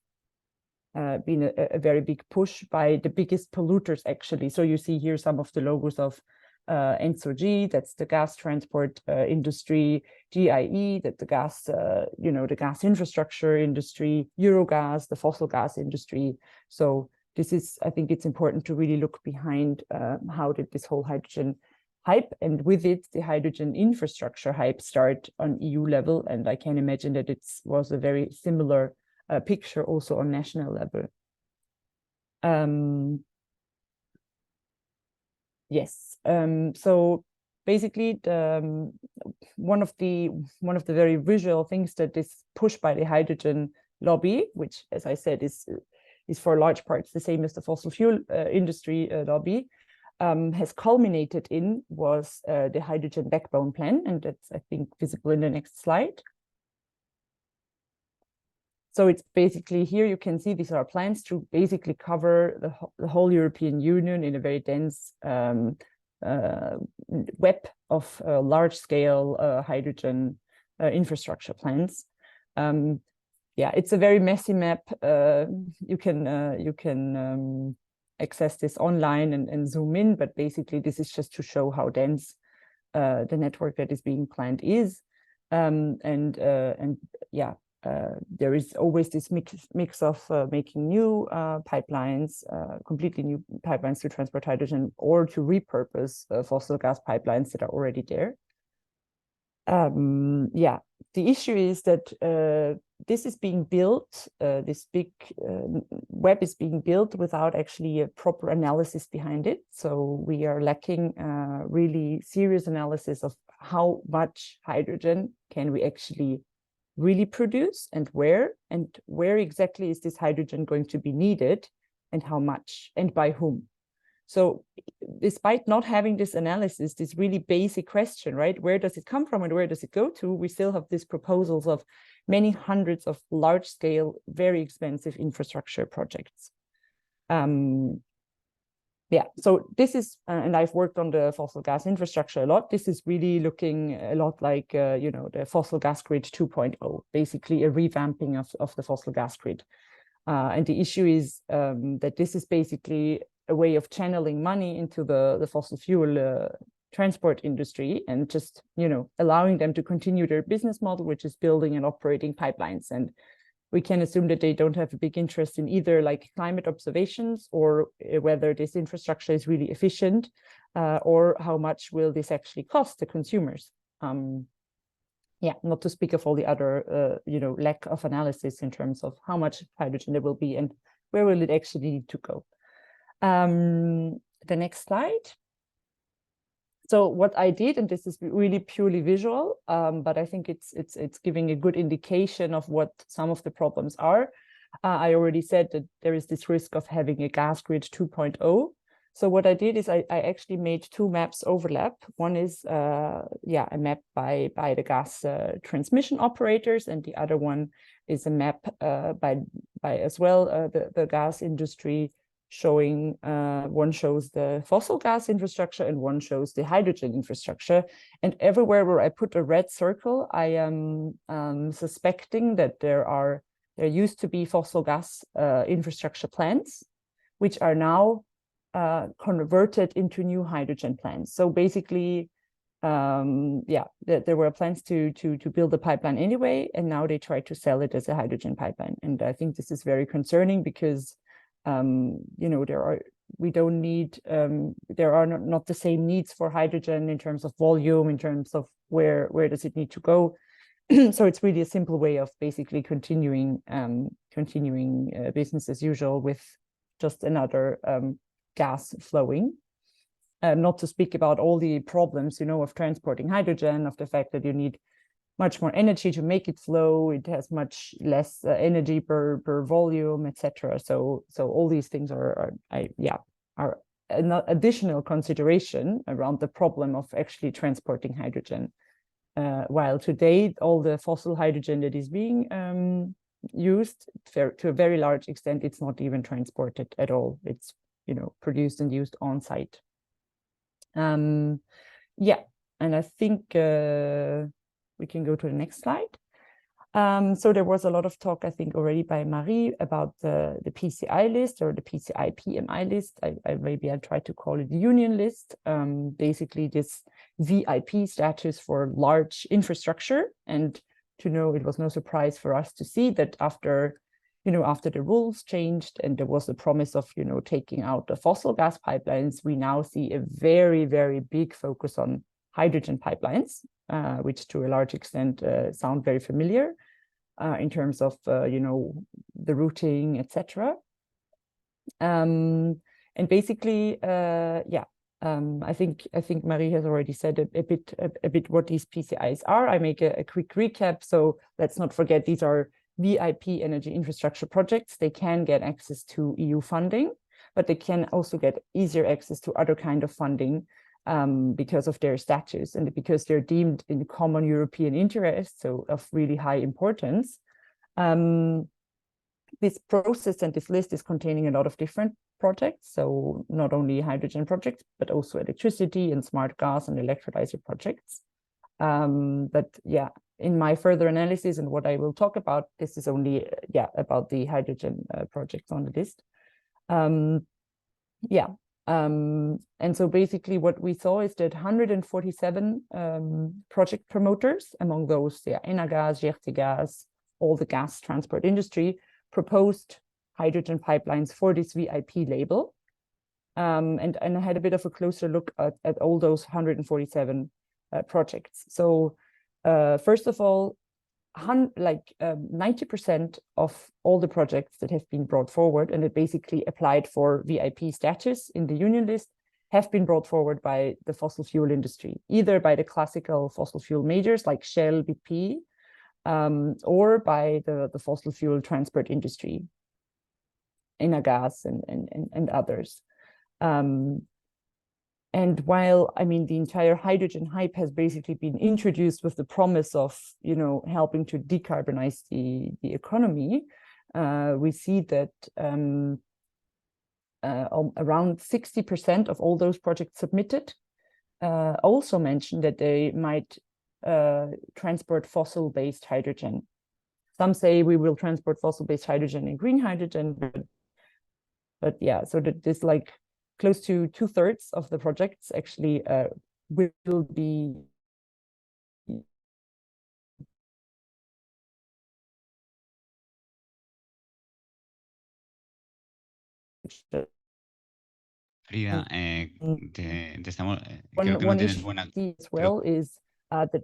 been a very big push by the biggest polluters actually. So you see here some of the logos of Ensogi, that's the gas transport industry, GIE, that the gas, the gas infrastructure industry, Eurogas, the fossil gas industry. So this is, I think it's important to really look behind how did this whole hydrogen hype, and with it, the hydrogen infrastructure hype start on EU level. And I can imagine that it was a very similar picture also on national level. Yes. So basically, one of the very visual things that is pushed by the hydrogen lobby, which, as I said, is for large parts the same as the fossil fuel industry lobby, has culminated in was the hydrogen backbone plan, and that's, I think, visible in the next slide. So it's basically, here you can see these are plans to basically cover the whole European Union in a very dense web of large-scale hydrogen infrastructure plans. Yeah, it's a very messy map. You can access this online and zoom in, but basically this is just to show how dense the network that is being planned is. Yeah. There is always this mix of making new pipelines, completely new pipelines to transport hydrogen, or to repurpose fossil gas pipelines that are already there. Yeah, the issue is that this is being built, this big web is being built without actually a proper analysis behind it. So we are lacking really serious analysis of how much hydrogen can we actually really produce, and where exactly is this hydrogen going to be needed, and how much, and by whom. So despite not having this analysis, this really basic question, right, where does it come from and where does it go to, we still have these proposals of many hundreds of large-scale, very expensive infrastructure projects. Yeah, so this is, and I've worked on the fossil gas infrastructure a lot. This is really looking a lot like, you know, the fossil gas grid 2.0, basically a revamping of the fossil gas grid. And the issue is that this is basically a way of channeling money into the fossil fuel transport industry, and just, you know, allowing them to continue their business model, which is building and operating pipelines. And we can assume that they don't have a big interest in either like climate observations, or whether this infrastructure is really efficient, or how much will this actually cost the consumers. Yeah, not to speak of all the other, you know, lack of analysis in terms of how much hydrogen there will be and where will it actually need to go. The next slide. So what I did, and this is really purely visual, but I think it's giving a good indication of what some of the problems are. I already said that there is this risk of having a gas grid 2.0. So what I did is I actually made two maps overlap. One is yeah, a map by the gas transmission operators, and the other one is a map by as well the gas industry, showing one shows the fossil gas infrastructure and one shows the hydrogen infrastructure. And everywhere where I put a red circle, I am suspecting that there used to be fossil gas infrastructure plants, which are now converted into new hydrogen plants. So basically, yeah, there were plans to build a pipeline anyway, and now they try to sell it as a hydrogen pipeline. And I think this is very concerning, because you know, we don't need, there are not the same needs for hydrogen in terms of volume, in terms of where does it need to go. So it's really a simple way of basically continuing business as usual with just another gas flowing. Not to speak about all the problems, you know, of transporting hydrogen, of the fact that you need much more energy to make it flow. It has much less energy per volume, etc. So all these things are an additional consideration around the problem of actually transporting hydrogen. While today all the fossil hydrogen that is being used to a very large extent, it's not even transported at all. It's, you know, produced and used on site. Yeah, and I think we can go to the next slide. So there was a lot of talk, I think, already by Marie about the PCI list, or the PCI PMI list. Maybe I'll try to call it the union list. Basically this VIP status for large infrastructure. And to know, it was no surprise for us to see that after the rules changed and there was a promise of, you know, taking out the fossil gas pipelines, we now see a very, very big focus on hydrogen pipelines, which to a large extent sound very familiar in terms of, you know, the routing, etc. And basically, yeah, I think Marie has already said a bit what these PCIs are. I make a quick recap. So let's not forget these are VIP energy infrastructure projects. They can get access to EU funding, but they can also get easier access to other kind of funding because of their status and because they're deemed in common European interest, so of really high importance. This process and this list is containing a lot of different projects, so not only hydrogen projects, but also electricity and smart gas and electrolyzer projects. But yeah, in my further analysis and what I will talk about, this is only about the hydrogen projects on the list. And so basically what we saw is that 147 project promoters, among those, Enagás, GRTgaz, all the gas transport industry, proposed hydrogen pipelines for this VIP label. And I had a bit of a closer look at all those 147 projects. So first of all, 90% of all the projects that have been brought forward and that basically applied for VIP status in the union list have been brought forward by the fossil fuel industry, either by the classical fossil fuel majors like Shell, BP, or by the fossil fuel transport industry, Enagás and others. And while, I mean, the entire hydrogen hype has basically been introduced with the promise of, helping to decarbonize the economy, we see that around 60% of all those projects submitted also mentioned that they might transport fossil-based hydrogen. Some say we will transport fossil-based hydrogen and green hydrogen, but yeah, so that this like close to 2/3 of the projects actually will be Frida, te estamos, creo que no one tienes issue buena... as well is that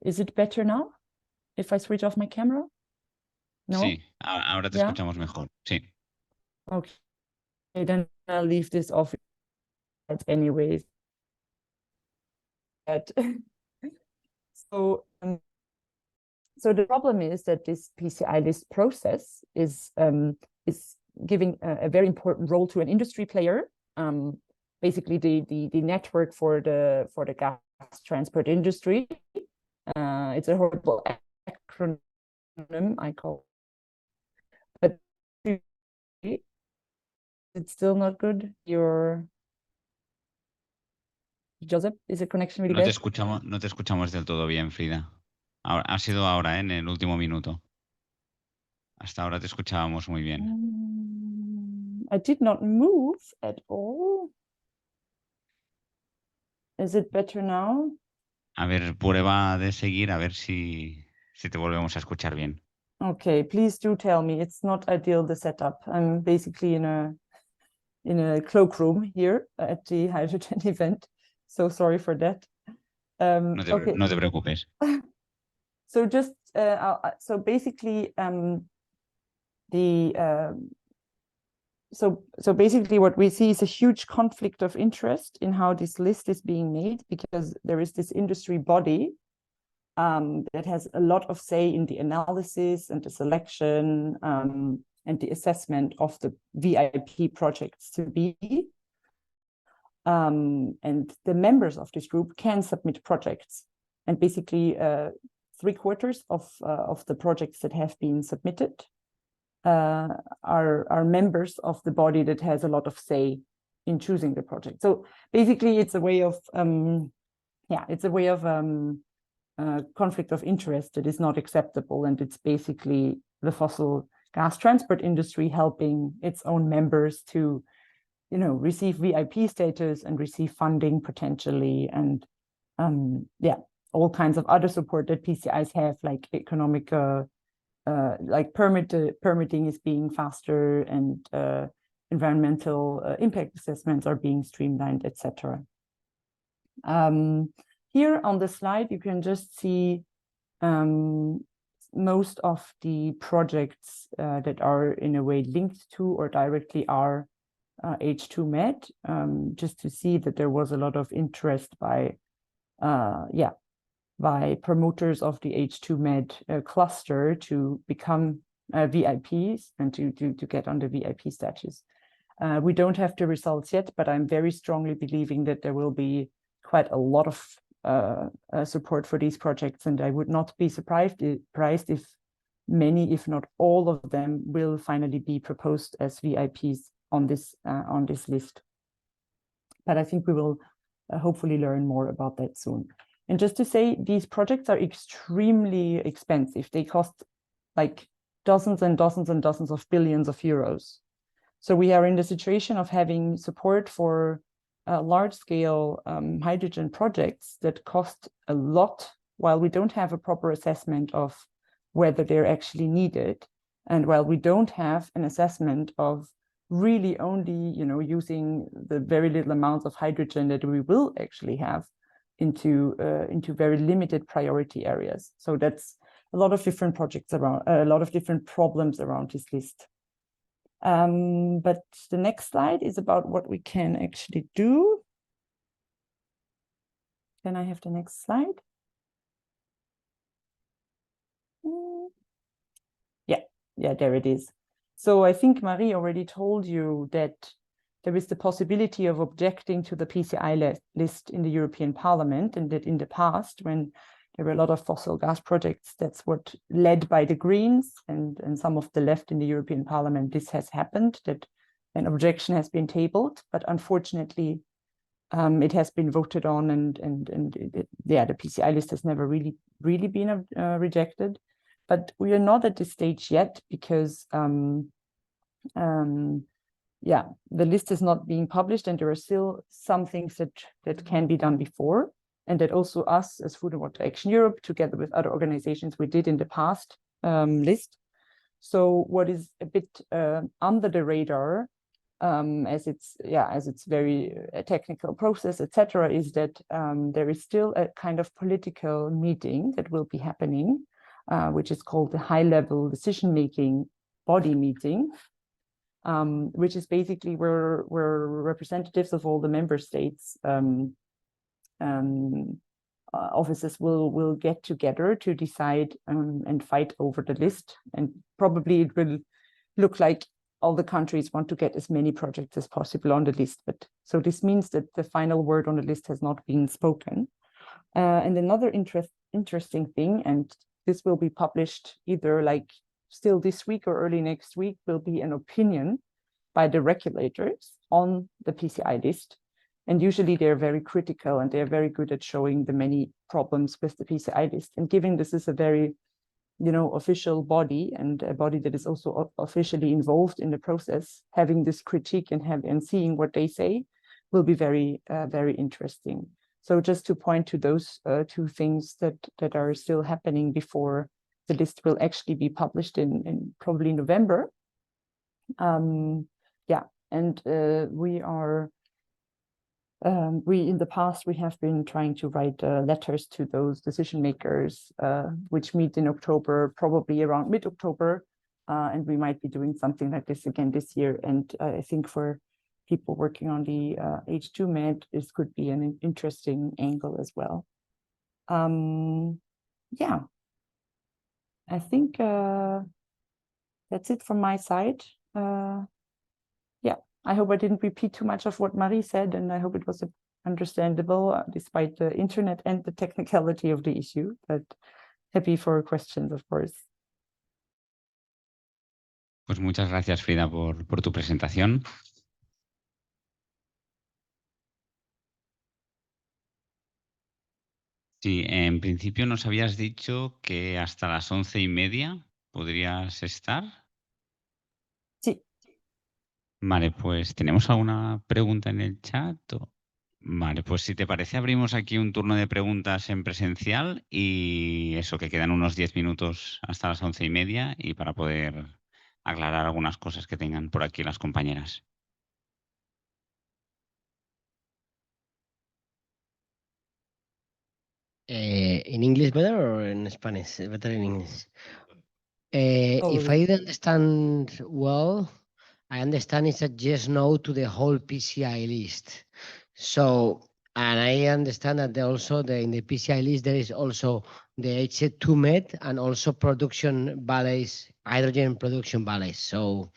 is it better now if I switch off my camera? No? Sí, ahora te escuchamos mejor, sí. Okay, then I'll leave this off anyways. So the problem is that this PCI list process is giving a very important role to an industry player, basically the network for the gas transport industry. It's a horrible acronym, I call, but it's still not good. Joseph, is the connection really bad? No te escuchamos del todo bien, Frida. Ahora, ha sido ahora, en el último minuto. Hasta ahora te escuchábamos muy bien. I did not move at all. Is it better now? A ver, prueba de seguir, a ver si te volvemos a escuchar bien. Okay, please do tell me. It's not ideal, the setup. I'm basically in a cloakroom here at the hydrogen event. So sorry for that. No te preocupes. So just so basically so basically what we see is a huge conflict of interest in how this list is being made, because there is this industry body that has a lot of say in the analysis and the selection and the assessment of the VIP projects to be. And the members of this group can submit projects, and basically 3/4 of the projects that have been submitted are members of the body that has a lot of say in choosing the project. So basically it's a way of conflict of interest that is not acceptable, and it's basically the fossil gas transport industry helping its own members to receive VIP status and receive funding potentially, and all kinds of other support that PCIs have, like economic like permitting is being faster, and environmental impact assessments are being streamlined, etc. Here on the slide, you can just see most of the projects that are in a way linked to or directly are H2MED, just to see that there was a lot of interest by promoters of the H2MED cluster to become VIPs and to get on the VIP status. We don't have the results yet, but I'm very strongly believing that there will be quite a lot of support for these projects, and I would not be surprised if many, if not all of them, will finally be proposed as VIPs on this list. But I think we will hopefully learn more about that soon. And just to say, these projects are extremely expensive. They cost like dozens and dozens and dozens of billions of euros. So we are in the situation of having support for large-scale hydrogen projects that cost a lot, while we don't have a proper assessment of whether they're actually needed, and while we don't have an assessment of really only, using the very little amounts of hydrogen that we will actually have into very limited priority areas. So that's a lot of different projects around, a lot of different problems around this list. But the next slide is about what we can actually do. Can I have the next slide? Yeah, there it is. So I think Marie already told you that there is the possibility of objecting to the PCI list in the European Parliament, and that in the past, when there were a lot of fossil gas projects, that's what led by the Greens and some of the left in the European Parliament, this has happened, that an objection has been tabled, but unfortunately it has been voted on, and the PCI list has never really been rejected. But we are not at this stage yet, because the list is not being published, and there are still some things that can be done before, and that also us as Food and Water Action Europe, together with other organizations, we did in the past list. So what is a bit under the radar, as it's very a technical process, etc., is that there is still a kind of political meeting that will be happening, which is called the high-level decision-making body meeting, which is basically where representatives of all the member states offices will get together to decide and fight over the list. And probably it will look like all the countries want to get as many projects as possible on the list. But so this means that the final word on the list has not been spoken. And another interesting thing, and this will be published either like still this week or early next week, will be an opinion by the regulators on the PCI list. And usually they're very critical, and they're very good at showing the many problems with the PCI list. And given this is a very, official body, and a body that is also officially involved in the process, having this critique and seeing what they say will be very, very interesting. So just to point to those two things that are still happening before the list will actually be published in probably November. We in the past, we have been trying to write letters to those decision makers, which meet in October, probably around mid-October, and we might be doing something like this again this year. And I think for people working on the H2MED, this could be an interesting angle as well. I think that's it from my side. I hope I didn't repeat too much of what Marie said, and I hope it was understandable despite the internet and the technicality of the issue, but happy for questions, of course. Pues muchas gracias, Frida, por tu presentación. Sí, en principio nos habías dicho que hasta las 11:30 podrías estar. Sí. Vale, pues ¿tenemos alguna pregunta en el chat? Vale, pues si te parece abrimos aquí un turno de preguntas en presencial, y eso, que quedan unos 10 minutos hasta las 11:30 y para poder aclarar algunas cosas que tengan por aquí las compañeras. In English better or in Spanish? Better in English. If I understand well, I understand it's a yes, no to the whole PCI list. So, and I understand that also in the PCI list, there is also the H2MED and also production valleys, hydrogen production valleys. So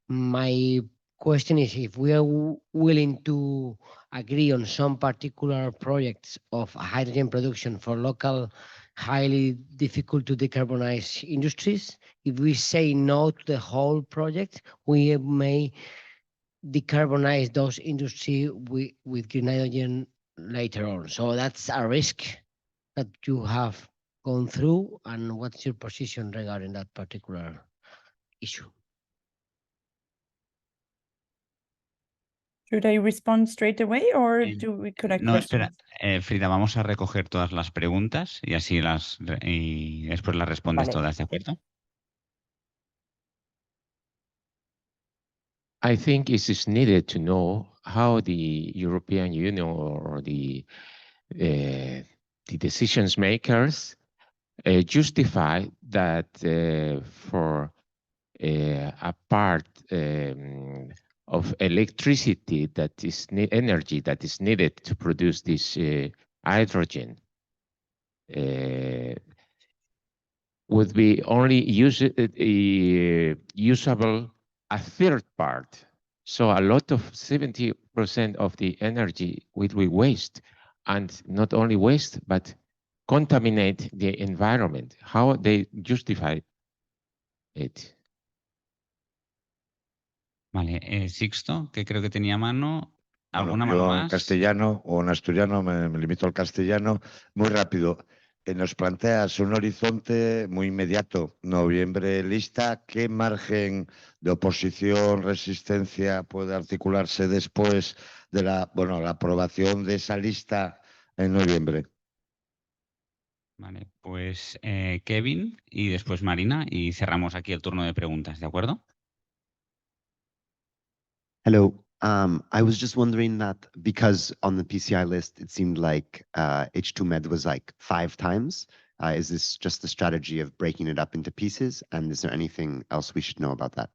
my question is if we are willing to agree on some particular projects of hydrogen production for local, highly difficult to decarbonize industries, if we say no to the whole project, we may decarbonize those industries with green hydrogen later on. So that's a risk that you have gone through, and what's your position regarding that particular issue? Should I respond straight away or do we connect No, questions? espera, Frida, vamos a recoger todas las preguntas y así y después las respondes Vale. todas, ¿de acuerdo? I think it is needed to know how the European Union or the decisions makers justify that for a part of electricity that is energy that is needed to produce this hydrogen would be only usable a third part. So a lot of 70% of the energy will be waste, and not only waste, but contaminate the environment. How they justify it? Vale, Sixto, que creo que tenía mano. ¿Alguna Bueno, mano yo en más? castellano o en asturiano, me limito al castellano, muy rápido. Nos planteas un horizonte muy inmediato, noviembre lista. ¿Qué margen de oposición, resistencia puede articularse después de la aprobación de esa lista en noviembre? Vale, pues Kevin y después Marina y cerramos aquí el turno de preguntas, ¿de acuerdo? Hello. I was just wondering that because on the PCI list, it seemed like H2MED was like 5 times. Is this just the strategy of breaking it up into pieces? And is there anything else we should know about that?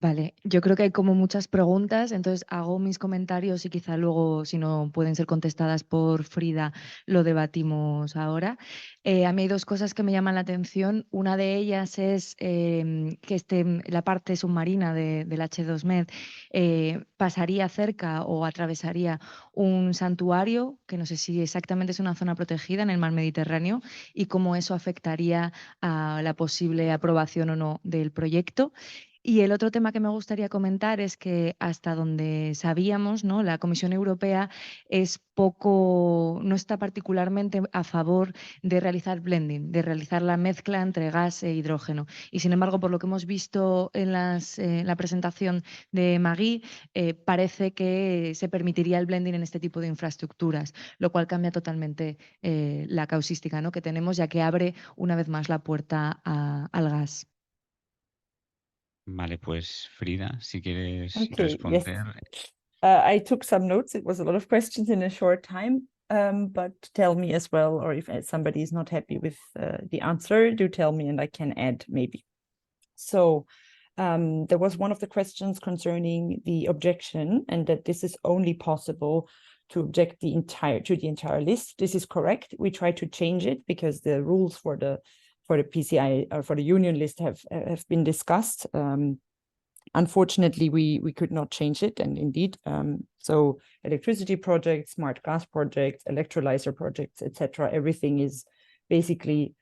Vale, yo creo que hay como muchas preguntas, entonces hago mis comentarios y quizá luego, si no pueden ser contestadas por Frida, lo debatimos ahora. A mí hay dos cosas que me llaman la atención. Una de ellas es que la parte submarina del H2MED pasaría cerca o atravesaría un santuario, que no sé si exactamente es una zona protegida en el mar Mediterráneo, y cómo eso afectaría a la posible aprobación o no del proyecto. Y el otro tema que me gustaría comentar es que hasta donde sabíamos, ¿no?, la Comisión Europea no está particularmente a favor de realizar blending, de realizar la mezcla entre gas e hidrógeno. Y sin embargo, por lo que hemos visto en la presentación de Marie, parece que se permitiría el blending en este tipo de infraestructuras, lo cual cambia totalmente la causística, ¿no?, que tenemos, ya que abre una vez más la puerta al gas. Vale, pues Frida, si quieres Okay, responder. yes. I took some notes. It was a lot of questions in a short time, but tell me as well, or if somebody is not happy with the answer, do tell me and I can add maybe. So there was one of the questions concerning the objection and that this is only possible to object to the entire list. This is correct. We try to change it because the rules for the PCI or for the union list have been discussed. Unfortunately, we could not change it, and indeed, so electricity projects, smart gas projects, electrolyzer projects, etc. Everything is basically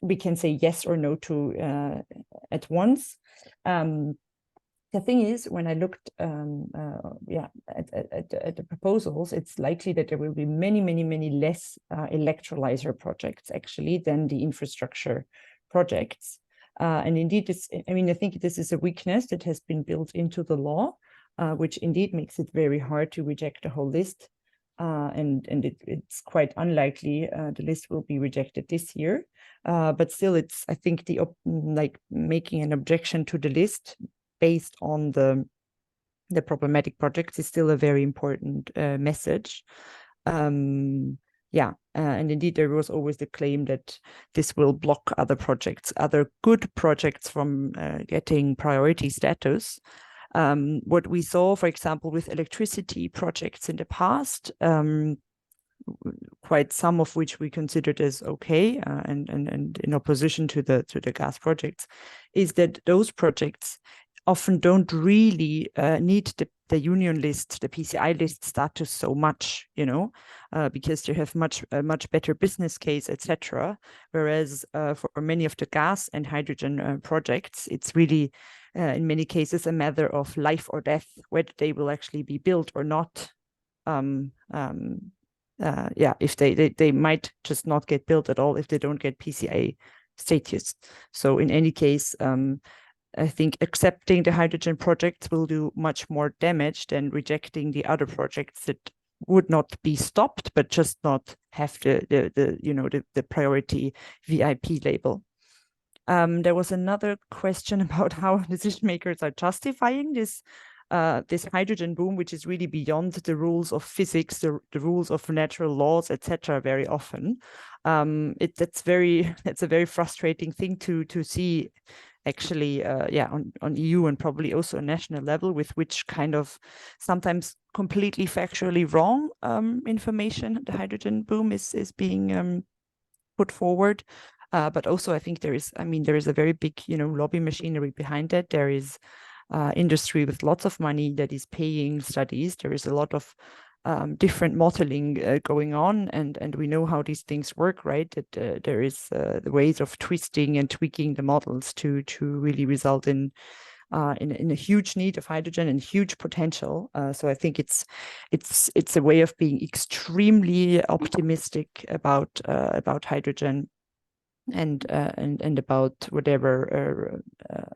we can say yes or no to at once. The thing is, when I looked at the proposals, it's likely that there will be many less electrolyzer projects actually than the infrastructure projects. And indeed, I think this is a weakness that has been built into the law, which indeed makes it very hard to reject the whole list. And it's quite unlikely the list will be rejected this year. But still, I think making an objection to the list based on the problematic projects is still a very important message. and indeed there was always the claim that this will block other projects, other good projects from getting priority status. What we saw, for example, with electricity projects in the past, quite some of which we considered as okay, and in opposition to the gas projects, is that those projects often don't really need the union list, the PCI list status so much, because they have much better business case, etc. Whereas for many of the gas and hydrogen projects, it's really in many cases a matter of life or death, whether they will actually be built or not. If they might just not get built at all if they don't get PCI status. So in any case, I think accepting the hydrogen projects will do much more damage than rejecting the other projects that would not be stopped, but just not have the priority VIP label. There was another question about how decision makers are justifying this hydrogen boom, which is really beyond the rules of physics, the rules of natural laws, etc. Very often, that's a very frustrating thing to see. Actually, on EU and probably also on national level, with which kind of sometimes completely factually wrong information the hydrogen boom is being put forward. But also, I think there is a very big lobby machinery behind it. There is industry with lots of money that is paying studies. There is a lot of different modeling going on, and we know how these things work, right? That there is the ways of twisting and tweaking the models to really result in a huge need of hydrogen and huge potential. So I think it's a way of being extremely optimistic about hydrogen and about whatever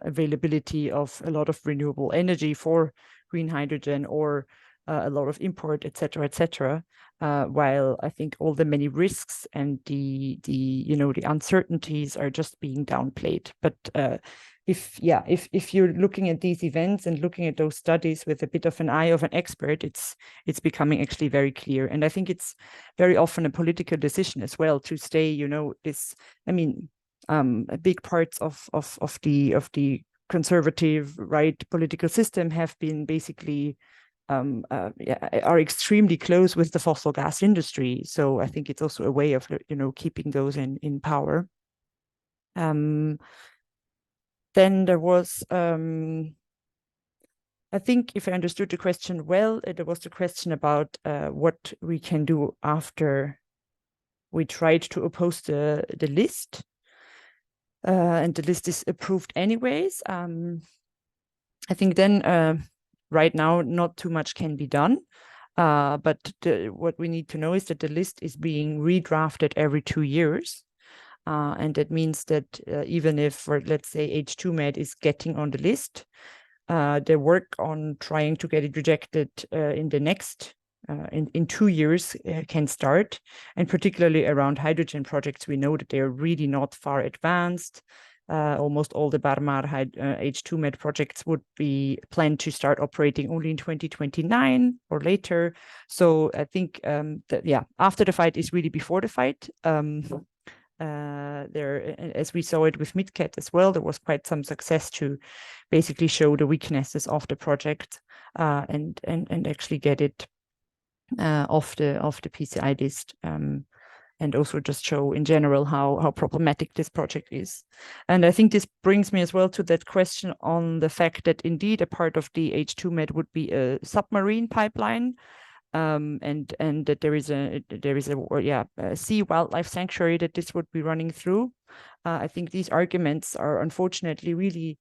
availability of a lot of renewable energy for green hydrogen or a lot of import, etc. While I think all the many risks and the uncertainties are just being downplayed. But if you're looking at these events and looking at those studies with a bit of an eye of an expert, it's becoming actually very clear. And I think it's very often a political decision as well to stay, big parts of the conservative right political system have been basically are extremely close with the fossil gas industry. So I think it's also a way of keeping those in power. Then there was, I think if I understood the question well, there was the question about what we can do after we tried to oppose the list, and the list is approved anyways. I think then right now not too much can be done, but what we need to know is that the list is being redrafted every 2 years. And that means that even if, let's say, H2MED is getting on the list, the work on trying to get it rejected in the next, in 2 years can start. And particularly around hydrogen projects, we know that they are really not far advanced. Almost all the Barmar H2MED projects would be planned to start operating only in 2029 or later. So I think after the fight is really before the fight. There, as we saw it with MidCat as well, there was quite some success to basically show the weaknesses of the project and actually get it off the PCI list, and also just show in general how problematic this project is. And I think this brings me as well to that question on the fact that indeed a part of the H2MED would be a submarine pipeline. And that there is a sea wildlife sanctuary that this would be running through. I think these arguments are unfortunately really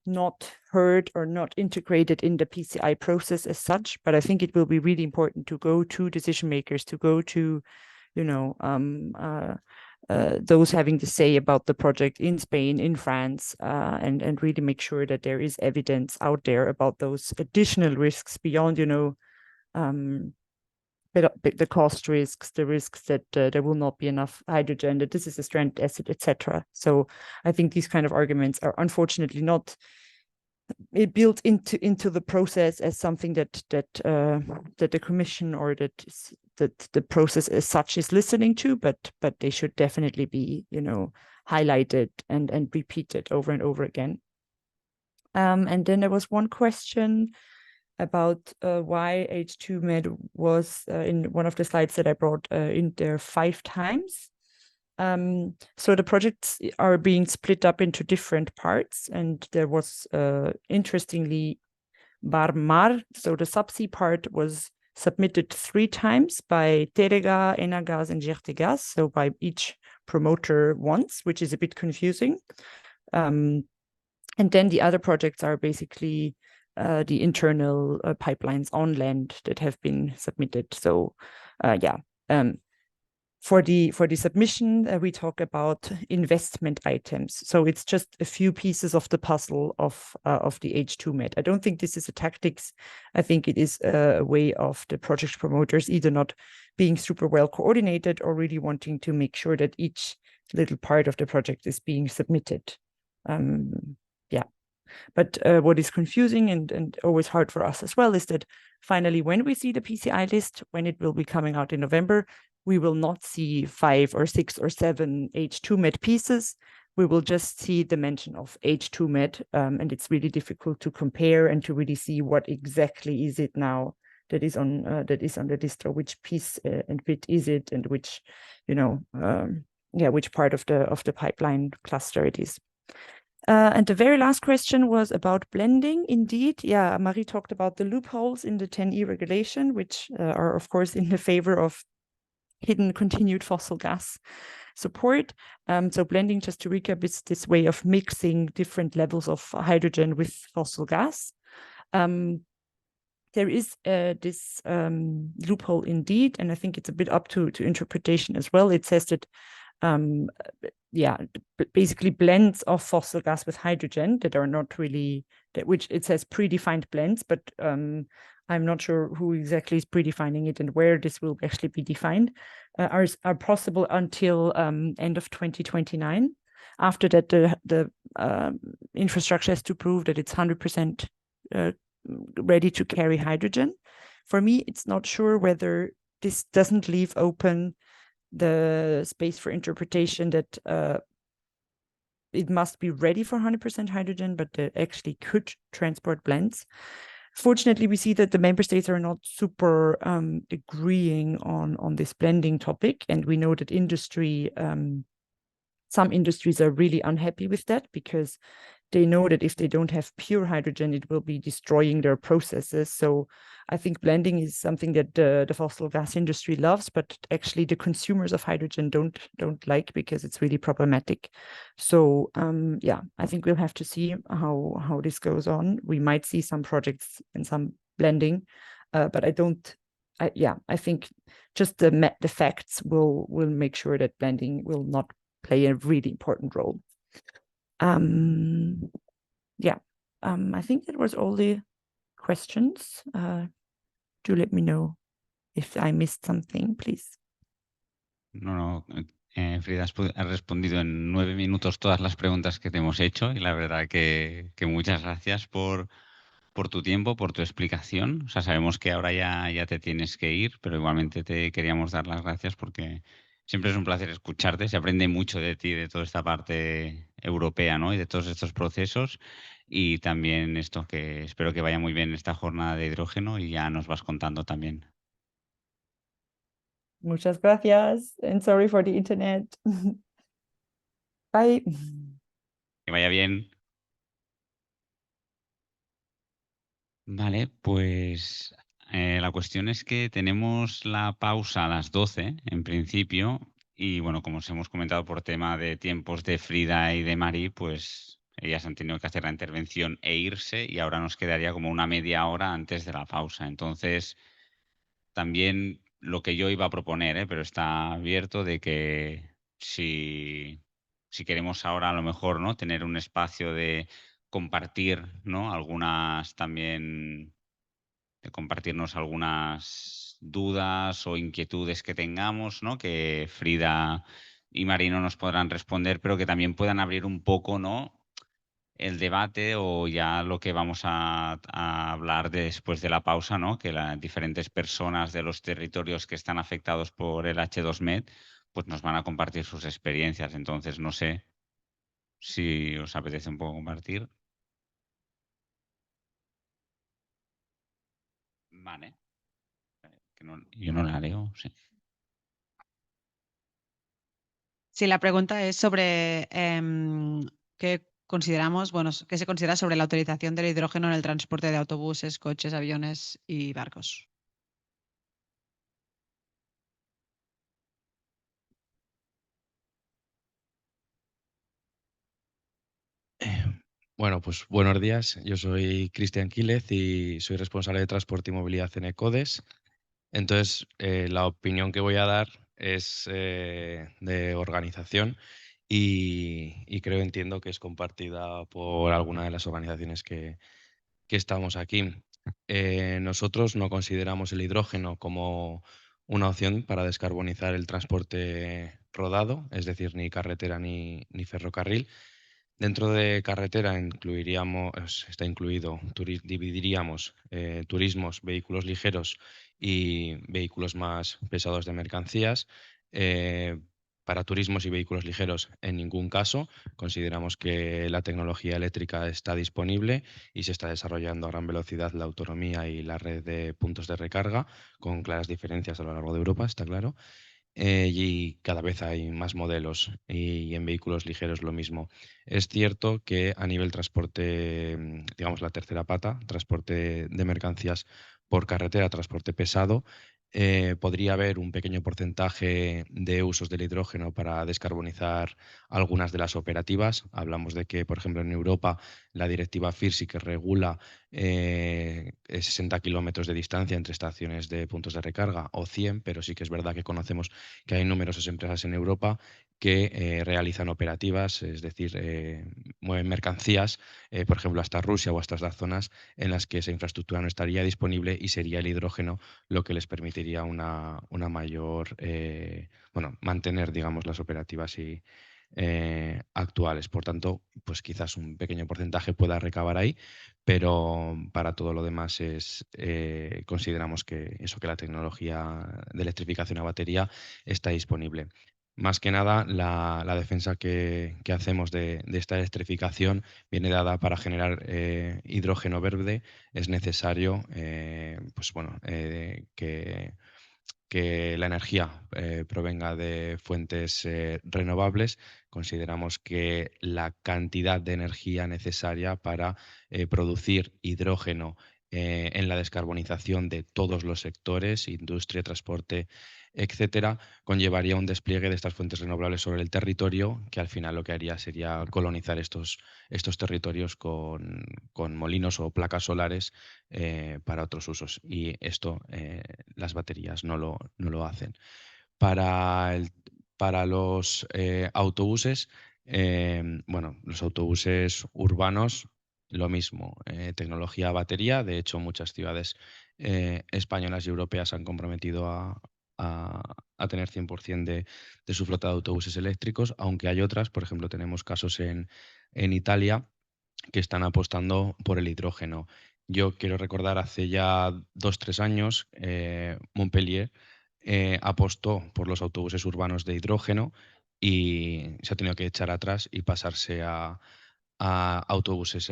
not heard or not integrated in the PCI process as such, but I think it will be really important to go to decision makers, to go to those having to say about the project in Spain, in France, and really make sure that there is evidence out there about those additional risks beyond the cost risks, the risks that there will not be enough hydrogen, that this is a stranded asset, etc. So I think these kind of arguments are unfortunately not it built into the process as something that the Commission or that the process as such is listening to, but they should definitely be, you know, highlighted and repeated over and over again. And then there was one question about why H2MED was in one of the slides that I brought in there 5 times. So the projects are being split up into different parts, and there was interestingly Barmar, so the subsea part was submitted 3 times by Terega, Enagas, and Gertegas, so by each promoter once, which is a bit confusing. And then the other projects are basically the internal pipelines on land that have been submitted. So for the submission, we talk about investment items. So it's just a few pieces of the puzzle of the H2MED. I don't think this is a tactics. I think it is a way of the project promoters either not being super well coordinated or really wanting to make sure that each little part of the project is being submitted. But what is confusing and always hard for us as well is that finally, when we see the PCI list, when it will be coming out in November, we will not see 5 or 6 or 7 H2MED pieces. We will just see the mention of H2MED, and it's really difficult to compare and to really see what exactly is it now that is on the list, or which piece and bit is it, and which, you know, which part of the pipeline cluster it is. And the very last question was about blending. Indeed, yeah, Marie talked about the loopholes in the 10E regulation, which are, of course, in the favor of hidden continued fossil gas support. So blending, just to recap, is this way of mixing different levels of hydrogen with fossil gas. There is this loophole indeed, and I think it's a bit up to interpretation as well. It says that basically blends of fossil gas with hydrogen that are not really, which it says predefined blends, but I'm not sure who exactly is predefining it and where this will actually be defined, are possible until end of 2029. After that, the infrastructure has to prove that it's 100% ready to carry hydrogen. For me, it's not sure whether this doesn't leave open the space for interpretation that it must be ready for 100% hydrogen, but that actually could transport blends. Fortunately, we see that the member states are not super agreeing on this blending topic, and we know that industry, some industries are really unhappy with that because they know that if they don't have pure hydrogen, it will be destroying their processes. So I think blending is something that the fossil gas industry loves, but actually the consumers of hydrogen don't like because it's really problematic. So I think we'll have to see how this goes on. We might see some projects and some blending, but I think just the facts will make sure that blending will not play a really important role. I think that was all the questions. Do let me know if I missed something, please. No, Frida, has respondido en 9 minutos todas las preguntas que te hemos hecho y la verdad que muchas gracias por tu tiempo, por tu explicación. O sea, sabemos que ahora ya te tienes que ir, pero igualmente te queríamos dar las gracias porque siempre es un placer escucharte. Se aprende mucho de ti, de toda esta parte europea, ¿no? Y de todos estos procesos. Y también esto, que espero que vaya muy bien esta jornada de hidrógeno y ya nos vas contando también. Muchas gracias. And sorry for the internet. Bye. Que vaya bien. Vale, pues la cuestión es que tenemos la pausa a las 12 en principio y bueno, como os hemos comentado por tema de tiempos de Frida y de Marie, pues ellas han tenido que hacer la intervención e irse y ahora nos quedaría como una media hora antes de la pausa. Entonces, también lo que yo iba a proponer, pero está abierto, de que si queremos ahora a lo mejor, ¿no?, tener un espacio de compartir, ¿no?, algunas también, de compartirnos algunas dudas o inquietudes que tengamos, ¿no?, que Frida y Marie no nos podrán responder, pero que también puedan abrir un poco, ¿no?, el debate o ya lo que vamos a hablar después de la pausa, ¿no? Que las diferentes personas de los territorios que están afectados por el H2MED pues nos van a compartir sus experiencias. Entonces, no sé si os apetece un poco compartir. Vale. Yo no la leo, sí. Sí, la pregunta es sobre qué consideramos, bueno, qué se considera sobre la utilización del hidrógeno en el transporte de autobuses, coches, aviones y barcos. Bueno, pues buenos días. Yo soy Cristian Quílez y soy responsable de transporte y movilidad en Ecodes. Entonces, la opinión que voy a dar es de organización y entiendo que es compartida por alguna de las organizaciones que estamos aquí. Nosotros no consideramos el hidrógeno como una opción para descarbonizar el transporte rodado, es decir, ni carretera ni ferrocarril. Dentro de carretera está incluido, dividiríamos turismos, vehículos ligeros y vehículos más pesados de mercancías. Eh, para turismos y vehículos ligeros, en ningún caso. Consideramos que la tecnología eléctrica está disponible y se está desarrollando a gran velocidad la autonomía y la red de puntos de recarga, con claras diferencias a lo largo de Europa, está claro. Y cada vez hay más modelos y en vehículos ligeros lo mismo. Es cierto que a nivel transporte, digamos la tercera pata, transporte de mercancías por carretera, transporte pesado, podría haber un pequeño porcentaje de usos del hidrógeno para descarbonizar algunas de las operativas. Hablamos de que, por ejemplo, en Europa la directiva FIR sí que regula 60 kilómetros de distancia entre estaciones de puntos de recarga o 100, pero sí que es verdad que conocemos que hay numerosas empresas en Europa que realizan operativas, es decir, mueven mercancías, por ejemplo, hasta Rusia o hasta estas zonas en las que esa infraestructura no estaría disponible y sería el hidrógeno lo que les permitiría una mayor, bueno, mantener, digamos, las operativas actuales. Por tanto, pues quizás un pequeño porcentaje pueda recabar ahí, pero para todo lo demás consideramos que que la tecnología de electrificación a batería está disponible. Más que nada, la defensa que hacemos de esta electrificación viene dada para generar hidrógeno verde. Es necesario pues bueno, que la energía provenga de fuentes renovables. Consideramos que la cantidad de energía necesaria para producir hidrógeno en la descarbonización de todos los sectores, industria, transporte, etcétera, conllevaría un despliegue de estas fuentes renovables sobre el territorio, que al final lo que haría sería colonizar estos territorios con molinos o placas solares para otros usos. Y esto las baterías no lo hacen. Para los autobuses, bueno, los autobuses urbanos, lo mismo, tecnología batería. De hecho, muchas ciudades españolas y europeas han comprometido a tener 100% de su flota de autobuses eléctricos, aunque hay otras, por ejemplo, tenemos casos en Italia que están apostando por el hidrógeno. Yo quiero recordar hace ya 2-3 años, Montpellier apostó por los autobuses urbanos de hidrógeno y se ha tenido que echar atrás y pasarse a autobuses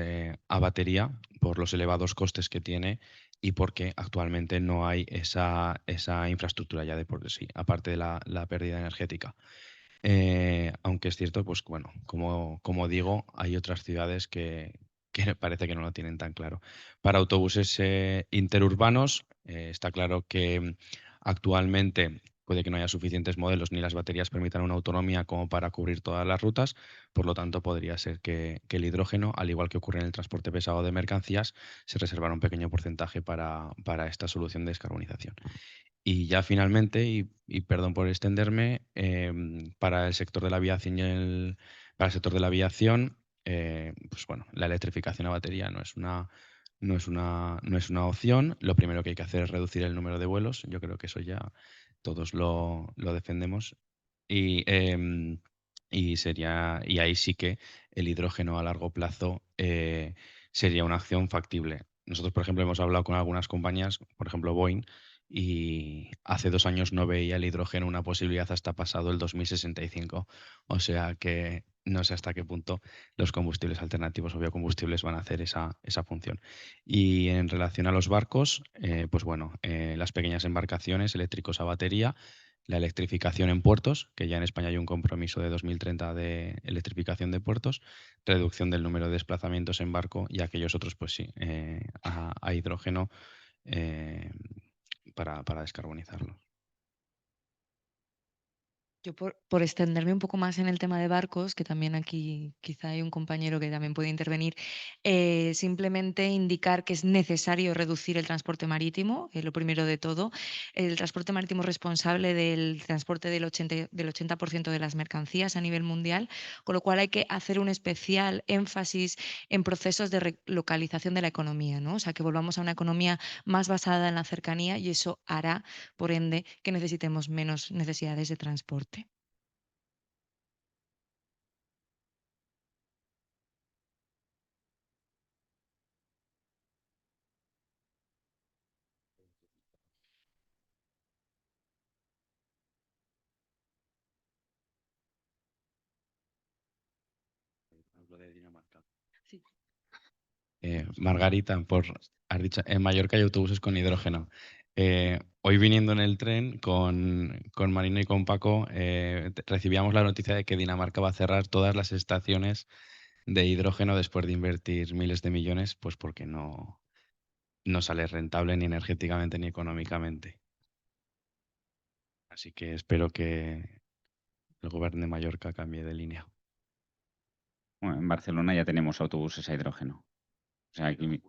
a batería por los elevados costes que tiene y porque actualmente no hay esa infraestructura ya de por sí, aparte de la pérdida energética. Aunque es cierto, pues bueno, como digo, hay otras ciudades que parece que no lo tienen tan claro. Para autobuses interurbanos, está claro que actualmente puede que no haya suficientes modelos ni las baterías permitan una autonomía como para cubrir todas las rutas, por lo tanto podría ser que el hidrógeno, al igual que ocurre en el transporte pesado de mercancías, se reservara un pequeño porcentaje para esta solución de descarbonización. Y ya finalmente, y perdón por extenderme, para el sector de la aviación para el sector de la aviación, pues bueno, la electrificación a batería no es una opción. Lo primero que hay que hacer es reducir el número de vuelos. Yo creo que eso ya todos lo defendemos. Y y ahí sí que el hidrógeno a largo plazo sería una acción factible. Nosotros, por ejemplo, hemos hablado con algunas compañías, por ejemplo Boeing, y hace 2 años no veía el hidrógeno una posibilidad hasta pasado el 2065. O sea que no sé hasta qué punto los combustibles alternativos o biocombustibles van a hacer esa función. Y en relación a los barcos, pues bueno, las pequeñas embarcaciones eléctricos a batería, la electrificación en puertos, que ya en España hay un compromiso de 2030 de electrificación de puertos, reducción del número de desplazamientos en barco y aquellos otros, pues sí, a hidrógeno para descarbonizarlo. Yo por extenderme un poco más en el tema de barcos, que también aquí quizá hay un compañero que también puede intervenir, simplemente indicar que es necesario reducir el transporte marítimo, lo primero de todo. El transporte marítimo es responsable del transporte del 80% de las mercancías a nivel mundial, con lo cual hay que hacer un especial énfasis en procesos de relocalización de la economía, ¿no? O sea, que volvamos a una economía más basada en la cercanía y eso hará, por ende, que necesitemos menos necesidades de transporte. Sí. Margarita, has dicho, en Mallorca hay autobuses con hidrógeno. Hoy viniendo en el tren con Marino y con Paco, recibíamos la noticia de que Dinamarca va a cerrar todas las estaciones de hidrógeno después de invertir miles de millones, pues porque no sale rentable ni energéticamente ni económicamente. Así que espero que el gobierno de Mallorca cambie de línea. Bueno, en Barcelona ya tenemos autobuses a hidrógeno. O sea, aquí,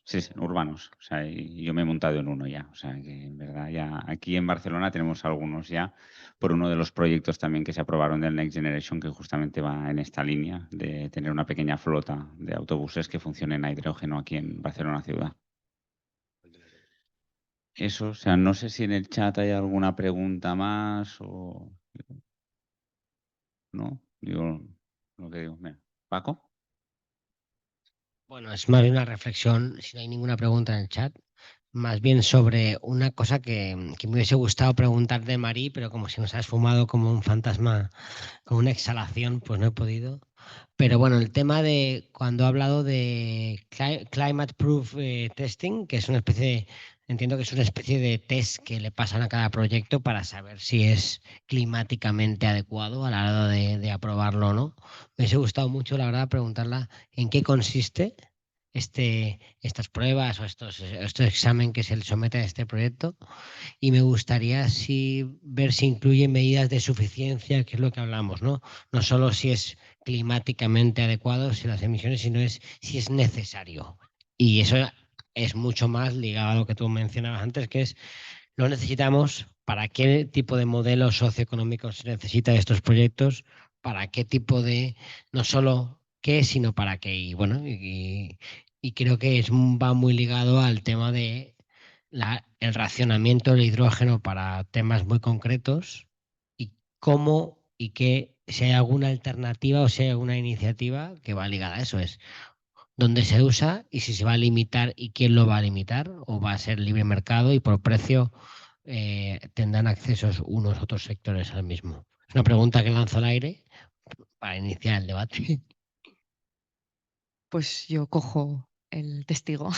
sí, urbanos. O sea, y yo me he montado en uno ya. O sea, que en verdad ya aquí en Barcelona tenemos algunos ya por uno de los proyectos también que se aprobaron del Next Generation, que justamente va en esta línea de tener una pequeña flota de autobuses que funcionen a hidrógeno aquí en Barcelona ciudad. Eso, o sea, no sé si en el chat hay alguna pregunta más o... ¿No? Digo, lo que digo. Mira, ¿Paco? Bueno, es más bien una reflexión, si no hay ninguna pregunta en el chat, más bien sobre una cosa que me hubiese gustado preguntar de Marie, pero como si nos has fumado como un fantasma, como una exhalación, pues no he podido. Pero bueno, el tema de cuando ha hablado de climate proof testing, que es una especie de, entiendo que es una especie de test que le pasan a cada proyecto para saber si es climáticamente adecuado a la hora de aprobarlo o no. Me hubiese gustado mucho, la verdad, preguntarla en qué consiste estas pruebas o estos examen que se le somete a este proyecto, y me gustaría ver si incluye medidas de suficiencia, que es lo que hablamos, ¿no? No solo si es climáticamente adecuado, si las emisiones, sino si es necesario. Y eso es mucho más ligado a lo que tú mencionabas antes, que es lo necesitamos, para qué tipo de modelo socioeconómico se necesita de estos proyectos, para qué tipo de, no solo qué, sino para qué. Y bueno, y creo que va muy ligado al tema de el racionamiento del hidrógeno para temas muy concretos y cómo y qué, si hay alguna alternativa o si hay alguna iniciativa que va ligada a eso, es dónde se usa y si se va a limitar y quién lo va a limitar, o va a ser libre mercado y por precio tendrán accesos unos u otros sectores al mismo. Es una pregunta que lanzo al aire para iniciar el debate. Pues yo cojo el testigo.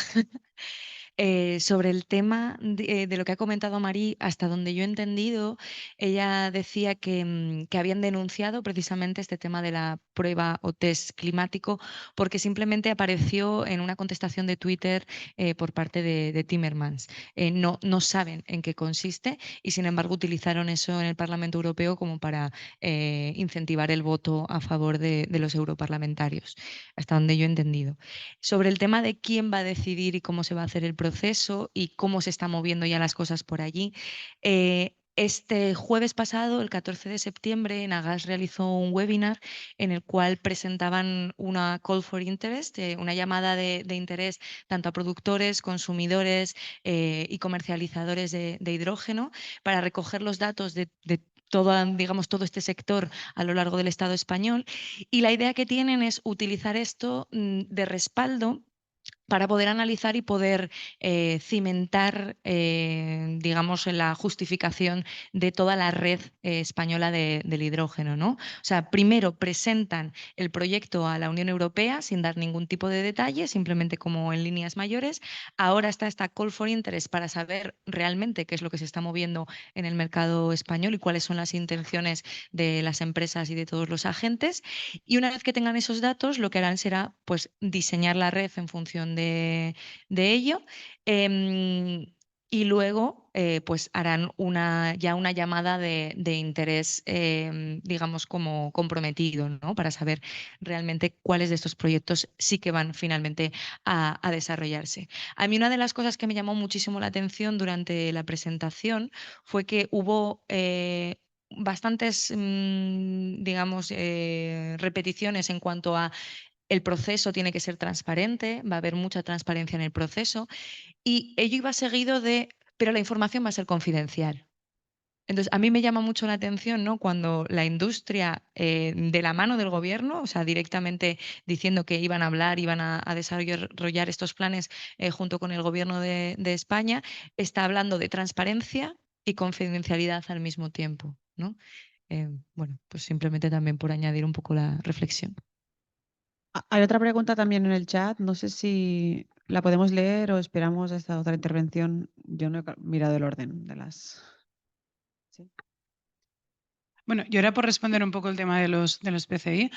Sobre el tema de lo que ha comentado Marie, hasta donde yo he entendido, ella decía que habían denunciado precisamente este tema de la prueba o test climático porque simplemente apareció en una contestación de Twitter por parte de Timmermans. No saben en qué consiste y sin embargo utilizaron eso en el Parlamento Europeo como para incentivar el voto a favor de los europarlamentarios, hasta donde yo he entendido. Sobre el tema de quién va a decidir y cómo se va a hacer el proceso y cómo se están moviendo ya las cosas por allí. Este jueves pasado, el 14 de septiembre, Nagas realizó un webinar en el cual presentaban una call for interest, una llamada de interés tanto a productores, consumidores y comercializadores de hidrógeno para recoger los datos de digamos, todo este sector a lo largo del Estado español. Y la idea que tienen es utilizar esto de respaldo para poder analizar y poder cimentar, digamos, en la justificación de toda la red española del hidrógeno, ¿no? O sea, primero presentan el proyecto a la Unión Europea sin dar ningún tipo de detalle, simplemente como en líneas mayores. Ahora está esta call for interest para saber realmente qué es lo que se está moviendo en el mercado español y cuáles son las intenciones de las empresas y de todos los agentes. Y una vez que tengan esos datos, lo que harán será, pues, diseñar la red en función de ello. Y luego pues harán ya una llamada de interés, digamos, como comprometido, ¿no? Para saber realmente cuáles de estos proyectos sí que van finalmente a desarrollarse. A mí una de las cosas que me llamó muchísimo la atención durante la presentación fue que hubo bastantes, digamos, repeticiones en cuanto a el proceso tiene que ser transparente, va a haber mucha transparencia en el proceso, y ello iba seguido de, pero la información va a ser confidencial. Entonces, a mí me llama mucho la atención, ¿no? Cuando la industria, de la mano del gobierno, o sea, directamente diciendo que iban a hablar, iban a desarrollar estos planes junto con el gobierno de España, está hablando de transparencia y confidencialidad al mismo tiempo, ¿no? Bueno, pues simplemente también por añadir un poco la reflexión. Hay otra pregunta también en el chat, no sé si la podemos leer o esperamos a esta otra intervención. Yo no he mirado el orden de las... ¿Sí? Bueno, yo era por responder un poco el tema de los PCI.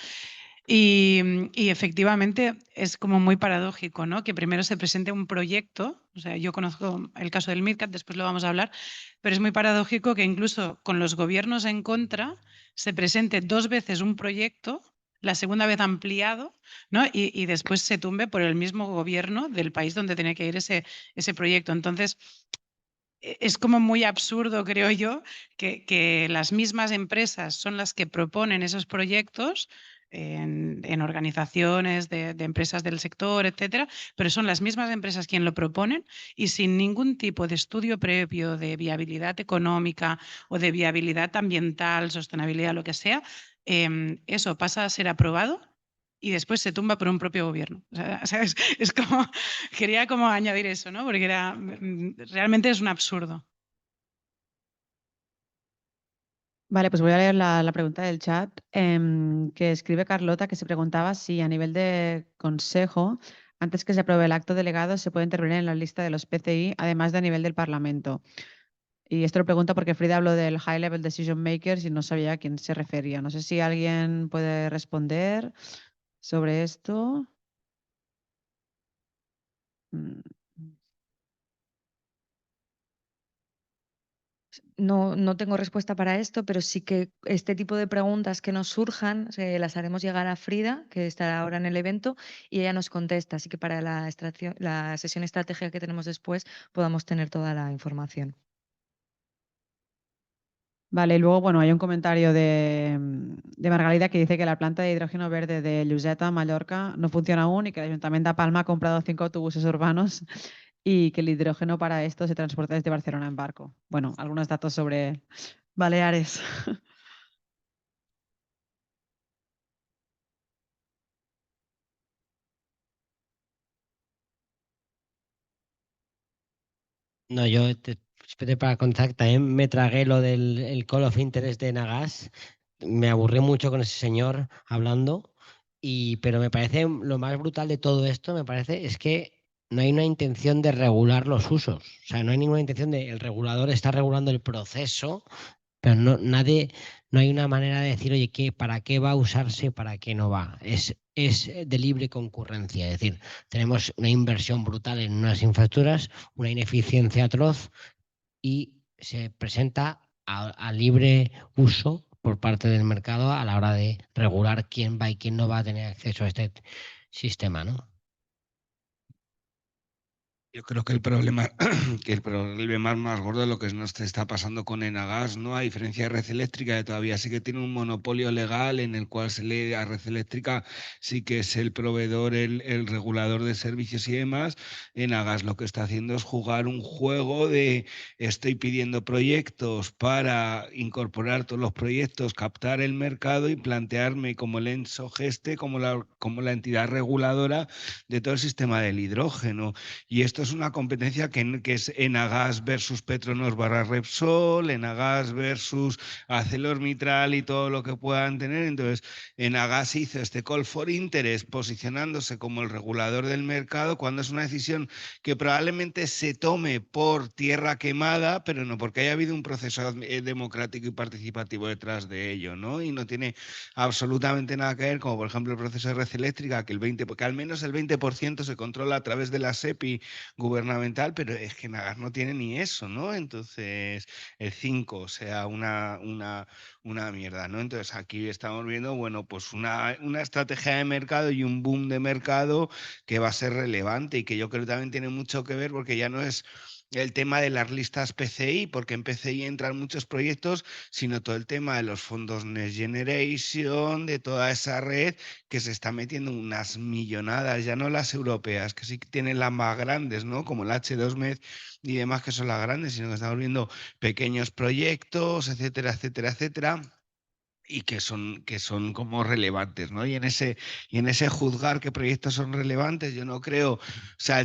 Y efectivamente es como muy paradójico, ¿no? Que primero se presente un proyecto, o sea, yo conozco el caso del MidCat, después lo vamos a hablar, pero es muy paradójico que incluso con los gobiernos en contra se presente 2 veces un proyecto, la segunda vez ampliado, ¿no? Y después se tumbe por el mismo gobierno del país donde tenía que ir ese proyecto. Entonces, es como muy absurdo, creo yo, que las mismas empresas son las que proponen esos proyectos en organizaciones de empresas del sector, etcétera, pero son las mismas empresas quienes lo proponen y sin ningún tipo de estudio previo de viabilidad económica o de viabilidad ambiental, sostenibilidad, lo que sea, eso pasa a ser aprobado y después se tumba por un propio gobierno. O sea, ¿sabes? Es como, quería como añadir eso, ¿no? Porque realmente es un absurdo. Vale, pues voy a leer la pregunta del chat que escribe Carlota, que se preguntaba si a nivel de consejo, antes que se apruebe el acto delegado, se puede intervenir en la lista de los PCI, además de a nivel del Parlamento. Y esto lo pregunta porque Frida habló del High Level Decision Makers y no sabía a quién se refería. No sé si alguien puede responder sobre esto. No tengo respuesta para esto, pero sí que este tipo de preguntas que nos surjan las haremos llegar a Frida, que estará ahora en el evento, y ella nos contesta. Así que para la sesión estratégica que tenemos después podamos tener toda la información. Vale, y luego, bueno, hay un comentario de Margalida que dice que la planta de hidrógeno verde de Lloseta, Mallorca, no funciona aún y que el Ayuntamiento de Palma ha comprado 5 autobuses urbanos y que el hidrógeno para esto se transporta desde Barcelona en barco. Bueno, algunos datos sobre Baleares. No, yo para contar, también me tragué lo del el Call of Interest de Nagas. Me aburrí mucho con ese señor hablando, pero me parece lo más brutal de todo esto, me parece, es que no hay una intención de regular los usos. O sea, no hay ninguna intención de el regulador está regulando el proceso, pero no hay una manera de decir, oye, ¿para qué va a usarse, para qué no va? Es de libre concurrencia. Es decir, tenemos una inversión brutal en unas infraestructuras, una ineficiencia atroz y se presenta a libre uso por parte del mercado a la hora de regular quién va y quién no va a tener acceso a este sistema, ¿no? Yo creo que el problema, más gordo de lo que nos está pasando con Enagas, ¿no? A diferencia de Red Eléctrica, que todavía sí que tiene un monopolio legal en el cual se lee a Red Eléctrica, sí que es el proveedor, el regulador de servicios y demás. Enagas lo que está haciendo es jugar un juego de estoy pidiendo proyectos para incorporar todos los proyectos, captar el mercado y plantearme como el ensogeste, como la entidad reguladora de todo el sistema del hidrógeno. Y esto es una competencia que es Enagas versus Petronor barra Repsol, Enagas versus ArcelorMittal y todo lo que puedan tener. Entonces, Enagas hizo este call for interest posicionándose como el regulador del mercado cuando es una decisión que probablemente se tome por tierra quemada, pero no porque haya habido un proceso democrático y participativo detrás de ello, ¿no? Y no tiene absolutamente nada que ver, como por ejemplo el proceso de red eléctrica, porque al menos el 20% se controla a través de la SEPI gubernamental, pero es que Nagas no tiene ni eso, ¿no? Entonces, el 5, o sea, una mierda, ¿no? Entonces, aquí estamos viendo, bueno, pues una estrategia de mercado y un boom de mercado que va a ser relevante y que yo creo que también tiene mucho que ver porque ya no es el tema de las listas PCI, porque en PCI entran muchos proyectos, sino todo el tema de los fondos Next Generation, de toda esa red que se está metiendo unas millonadas, ya no las europeas, que sí que tienen las más grandes, ¿no? Como el H2MED y demás, que son las grandes, sino que estamos viendo pequeños proyectos, etcétera, etcétera, etcétera. Y que son como relevantes, ¿no? Y en ese juzgar qué proyectos son relevantes, yo no creo, o sea,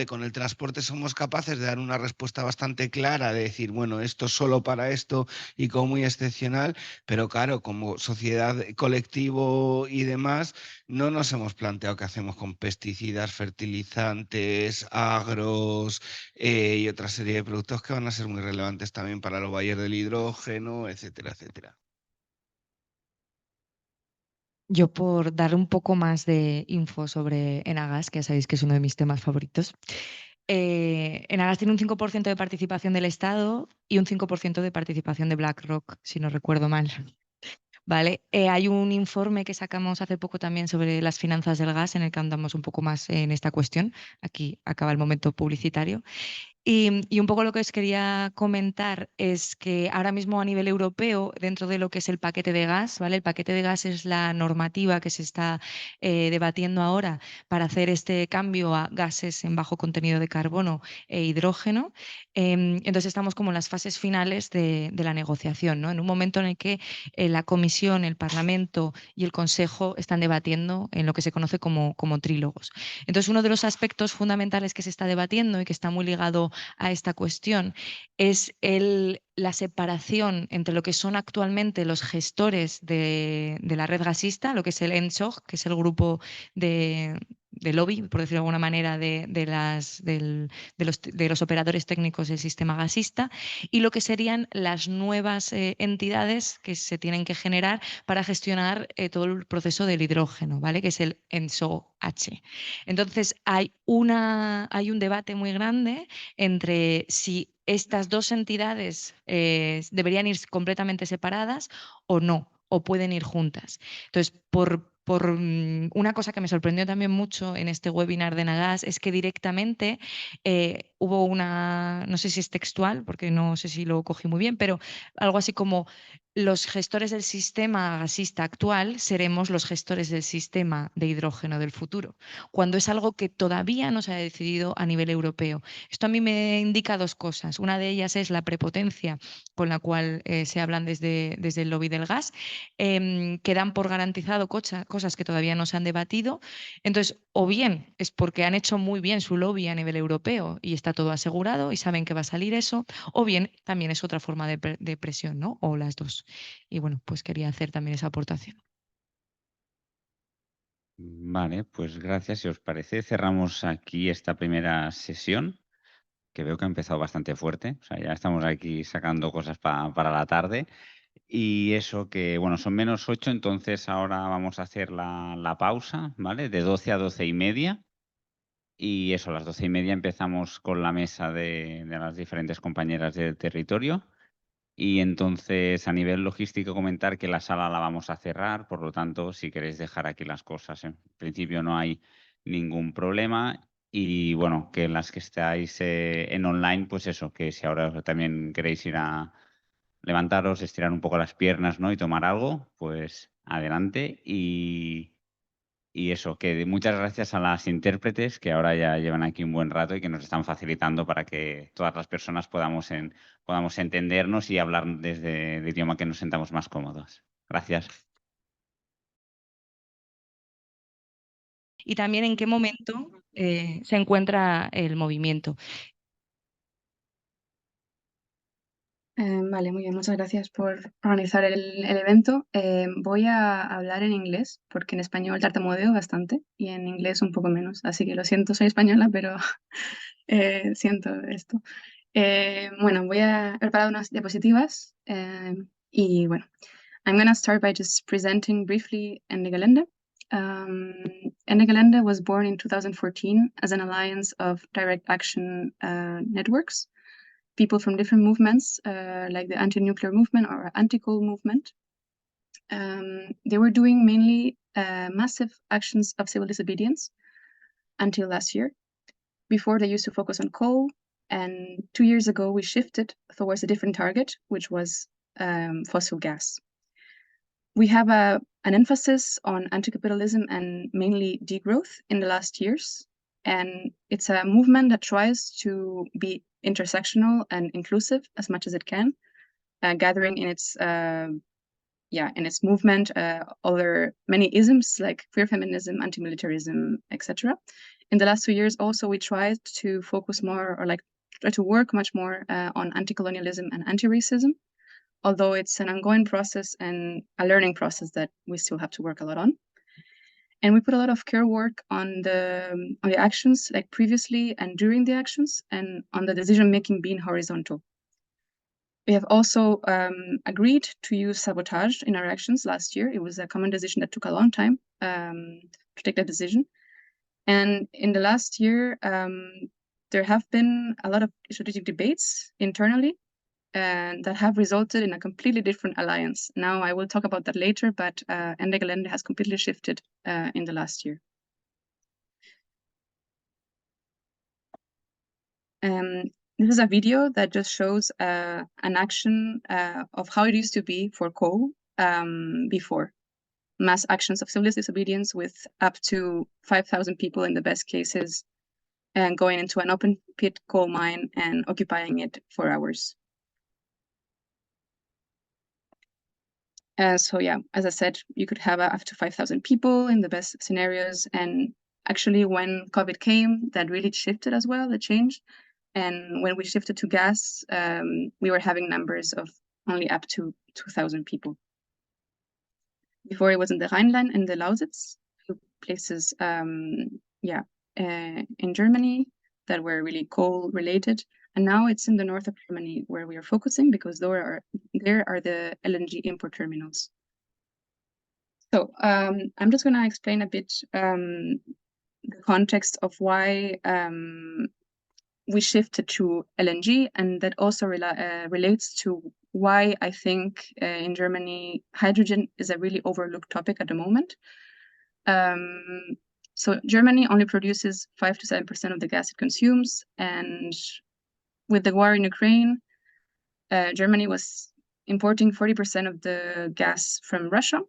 con el transporte somos capaces de dar una respuesta bastante clara, de decir, bueno, esto solo para esto y como muy excepcional, pero claro, como sociedad, colectivo y demás, no nos hemos planteado qué hacemos con pesticidas, fertilizantes, agros y otra serie de productos que van a ser muy relevantes también para los valles del hidrógeno, etcétera, etcétera. Yo por dar un poco más de info sobre Enagas, que ya sabéis que es uno de mis temas favoritos. Enagas tiene un 5% de participación del Estado y un 5% de participación de BlackRock, si no recuerdo mal. Vale, hay un informe que sacamos hace poco también sobre las finanzas del gas en el que andamos un poco más en esta cuestión. Aquí acaba el momento publicitario. Y un poco lo que os quería comentar es que ahora mismo a nivel europeo, dentro de lo que es el paquete de gas, ¿vale? El paquete de gas es la normativa que se está debatiendo ahora para hacer este cambio a gases en bajo contenido de carbono e hidrógeno. Entonces estamos como en las fases finales de la negociación, ¿no? En un momento en el que la Comisión, el Parlamento y el Consejo están debatiendo en lo que se conoce como trílogos. Entonces, uno de los aspectos fundamentales que se está debatiendo y que está muy ligado a esta cuestión es la separación entre lo que son actualmente los gestores de la red gasista, lo que es el ENSOG, que es el grupo de lobby, por decirlo de alguna manera, de los operadores técnicos del sistema gasista, y lo que serían las nuevas entidades que se tienen que generar para gestionar todo el proceso del hidrógeno, ¿vale? Que es el ENSOH. Entonces, hay un debate muy grande entre si estas dos entidades deberían ir completamente separadas o no, o pueden ir juntas. Entonces, por una cosa que me sorprendió también mucho en este webinar de Nagas es que directamente hubo una, no sé si es textual, porque no sé si lo cogí muy bien, pero algo así como los gestores del sistema gasista actual seremos los gestores del sistema de hidrógeno del futuro, cuando es algo que todavía no se ha decidido a nivel europeo. Esto a mí me indica dos cosas. Una de ellas es la prepotencia con la cual se hablan desde el lobby del gas, que dan por garantizado cosas que todavía no se han debatido. Entonces, o bien es porque han hecho muy bien su lobby a nivel europeo y está todo asegurado y saben que va a salir eso, o bien también es otra forma de presión, ¿no? O las dos. Y bueno, pues quería hacer también esa aportación. Vale, pues gracias. Si os parece, cerramos aquí esta primera sesión, que veo que ha empezado bastante fuerte. O sea, ya estamos aquí sacando cosas para la tarde. Y eso que, bueno, son -8, entonces ahora vamos a hacer la pausa, ¿vale? De 12 a 12:30. Y eso, a las 12:30 empezamos con la mesa de las diferentes compañeras del territorio. Y entonces, a nivel logístico, comentar que la sala la vamos a cerrar, por lo tanto, si queréis dejar aquí las cosas, en principio no hay ningún problema. Y bueno, que en las que estáis en online, pues eso, que si ahora también queréis ir a levantaros, estirar un poco las piernas, ¿no? Y tomar algo, pues adelante. Y eso, que muchas gracias a las intérpretes que ahora ya llevan aquí un buen rato y que nos están facilitando para que todas las personas podamos entendernos y hablar desde el idioma que nos sentamos más cómodos. Gracias. Y también en qué momento se encuentra el movimiento. Vale, muy bien, muchas gracias por organizar el evento. Voy a hablar en inglés porque en español tartamudeo bastante y en inglés un poco menos, así que lo siento, soy española, pero siento esto. Bueno, he preparado unas diapositivas y bueno, I'm going to start by just presenting briefly Ende Gelande. Ende Gelande was born in 2014 as an alliance of direct action networks. People from different movements, like the anti-nuclear movement or anti-coal movement. They were doing mainly massive actions of civil disobedience until last year. Before, they used to focus on coal, and 2 years ago, we shifted towards a different target, which was fossil gas. We have an emphasis on anti-capitalism and mainly degrowth in the last years, and it's a movement that tries to be intersectional and inclusive as much as it can, gathering in its movement other many isms like queer feminism, anti-militarism, etc. In the last 2 years, also we tried to focus more, or try to work much more on anti-colonialism and anti-racism, although it's an ongoing process and a learning process that we still have to work a lot on. And we put a lot of care work on the actions, like previously and during the actions, and on the decision-making being horizontal. We have also agreed to use sabotage in our actions last year. It was a common decision that took a long time to take that decision. And in the last year, there have been a lot of strategic debates internally and that have resulted in a completely different alliance. Now, I will talk about that later, but Ende Gelande has completely shifted in the last year. This is a video that just shows an action of how it used to be for coal before. Mass actions of civil disobedience with up to 5,000 people in the best cases, and going into an open pit coal mine and occupying it for hours. So yeah, as I said, you could have up to 5,000 people in the best scenarios. And actually when COVID came, that really shifted as well, the change. And when we shifted to gas, we were having numbers of only up to 2,000 people. Before it was in the Rhineland and the Lausitz, places, in Germany that were really coal related. And now it's in the north of Germany where we are focusing because there are the LNG import terminals. So I'm just going to explain a bit the context of why we shifted to LNG, and that also relates to why I think in Germany hydrogen is a really overlooked topic at the moment. So Germany only produces 5 to 7% of the gas it consumes, and with the war in Ukraine, Germany was importing 40% of the gas from Russia.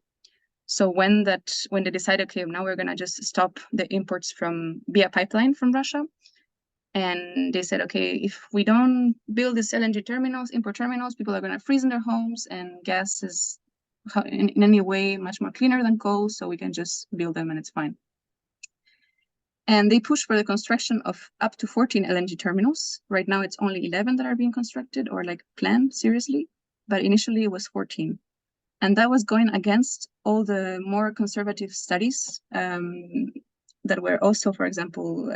So when they decided, okay, now we're gonna just stop the imports via pipeline from Russia, and they said, okay, if we don't build these LNG terminals, import terminals, people are gonna freeze in their homes, and gas is in any way much more cleaner than coal, so we can just build them and it's fine. And they pushed for the construction of up to 14 LNG terminals. Right now, it's only 11 that are being constructed or planned seriously, but initially it was 14. And that was going against all the more conservative studies that were also, for example,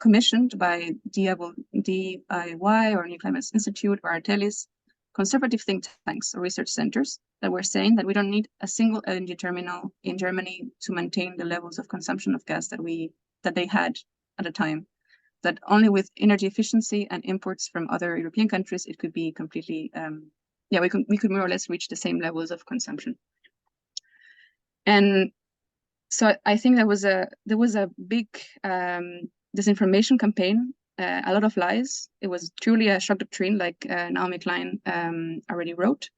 commissioned by DIY or New Climate Institute or Artelis, conservative think tanks or research centers that were saying that we don't need a single LNG terminal in Germany to maintain the levels of consumption of gas that they had at the time. That only with energy efficiency and imports from other European countries, it could be completely, we could more or less reach the same levels of consumption. And so I think there was a big disinformation campaign, a lot of lies. It was truly a shock doctrine, like Naomi Klein already wrote.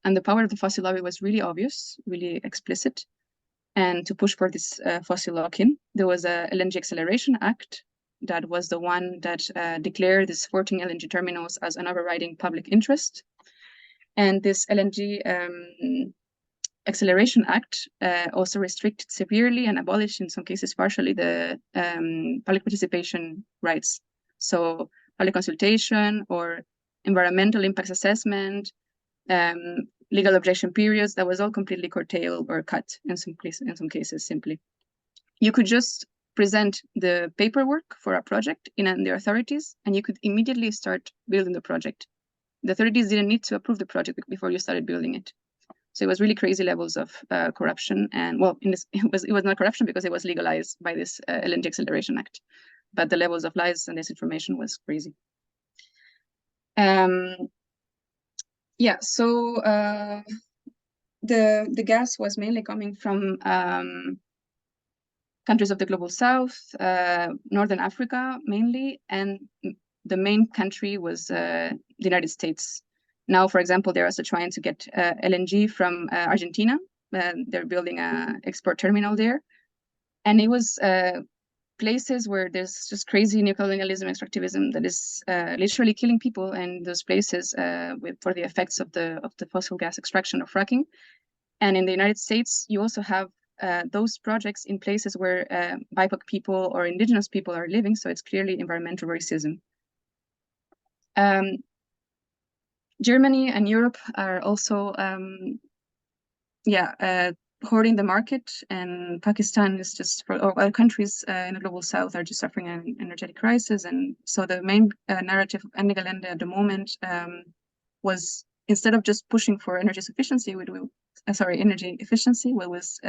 And the power of the fossil lobby was really obvious, really explicit. And to push for this fossil lock-in, there was a LNG Acceleration Act that was the one that declared these 14 LNG terminals as an overriding public interest. And this LNG Acceleration Act also restricted severely and abolished, in some cases partially, the public participation rights. So public consultation or environmental impacts assessment, legal objection periods, that was all completely curtailed or cut in some cases simply. You could just present the paperwork for a project in the authorities, and you could immediately start building the project. The authorities didn't need to approve the project before you started building it. So it was really crazy levels of corruption. And well, it was not corruption because it was legalized by this LNG Acceleration Act. But the levels of lies and disinformation was crazy. Yeah, so the gas was mainly coming from countries of the Global South, Northern Africa mainly, and the main country was the United States. Now, for example, they're also trying to get LNG from Argentina. They're building an export terminal there. And it was places where there's just crazy neocolonialism, extractivism that is literally killing people in those places for the effects of the fossil gas extraction or fracking. And in the United States, you also have those projects in places where BIPOC people or indigenous people are living. So it's clearly environmental racism. Germany and Europe are also, hoarding the market, and Pakistan is just, or other countries in the Global South are just suffering an energetic crisis. And so the main narrative of Ende Gelande at the moment was, instead of just pushing for energy efficiency, energy efficiency, what was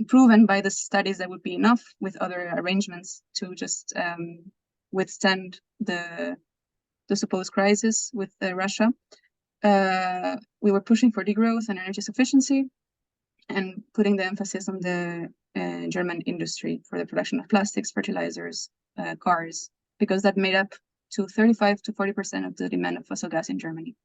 proven by the studies that would be enough with other arrangements to just withstand the supposed crisis with Russia. We were pushing for degrowth and energy sufficiency and putting the emphasis on the German industry for the production of plastics, fertilizers, cars, because that made up to 35 to 40% of the demand of fossil gas in Germany.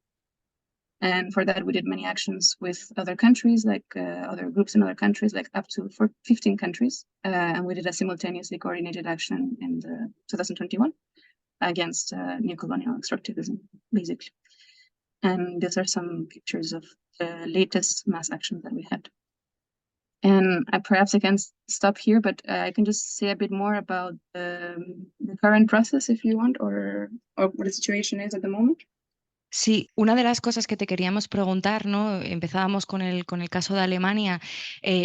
And for that, we did many actions with other countries, like other groups in other countries, like up to 15 countries. And we did a simultaneously coordinated action in 2021 against neocolonial extractivism, basically. And these are some pictures of the latest mass actions that we had. And perhaps I can stop here, but I can just say a bit more about the current process if you want, or what the situation is at the moment. Sí, una de las cosas que te queríamos preguntar, ¿no? Empezábamos con el caso de Alemania,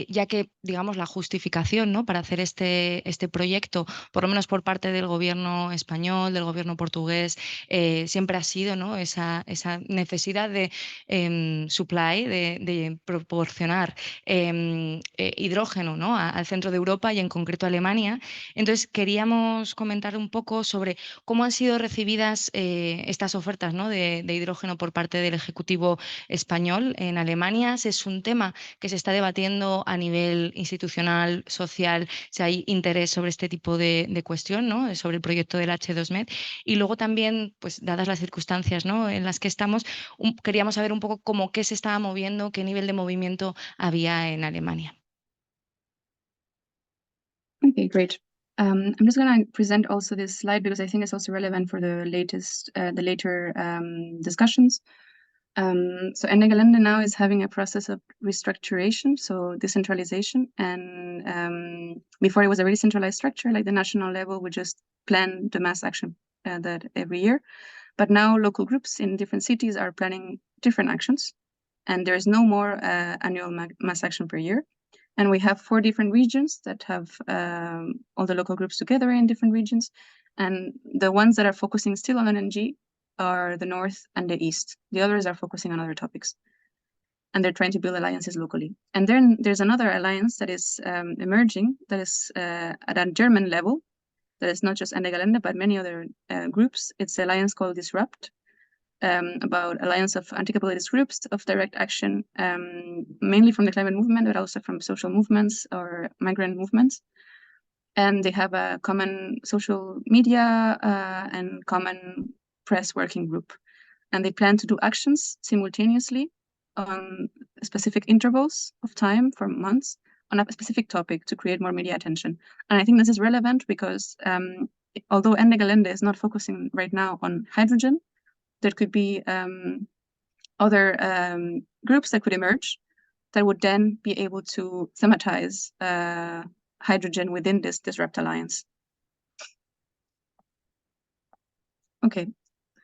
ya que, digamos, la justificación, ¿no? Para hacer este proyecto, por lo menos por parte del gobierno español, del gobierno portugués, siempre ha sido, ¿no? esa necesidad de supply, de proporcionar hidrógeno, ¿no? al centro de Europa y en concreto a Alemania. Entonces, queríamos comentar un poco sobre cómo han sido recibidas estas ofertas, ¿no? de hidrógeno por parte del Ejecutivo español en Alemania. Es un tema que se está debatiendo a nivel institucional, social, si hay interés sobre este tipo de cuestión, ¿no? Sobre el proyecto del H2MED. Y luego también, pues dadas las circunstancias, ¿no? en las que estamos, queríamos saber un poco cómo qué se estaba moviendo, qué nivel de movimiento había en Alemania. Okay, great. I'm just going to present also this slide because I think it's also relevant for the later discussions. So Ende Gelande now is having a process of restructuration, so decentralization. And before it was a really centralized structure, like the national level would just plan the mass action that every year. But now local groups in different cities are planning different actions. And there's no more annual mass action per year. And we have 4 different regions that have all the local groups together in different regions. And the ones that are focusing still on LNG are the North and the East. The others are focusing on other topics. And they're trying to build alliances locally. And then there's another alliance that is emerging, that is at a German level, that is not just Ende Gelande, but many other groups. It's the alliance called Disrupt, about alliance of anti-capitalist groups of direct action, mainly from the climate movement, but also from social movements or migrant movements. and they have a common social media and common press working group. And they plan to do actions simultaneously on specific intervals of time for months on a specific topic to create more media attention. And I think this is relevant because although Ende Gelande is not focusing right now on hydrogen, there could be other groups that could emerge that would then be able to thematize hydrogen within this Disrupt Alliance. Okay,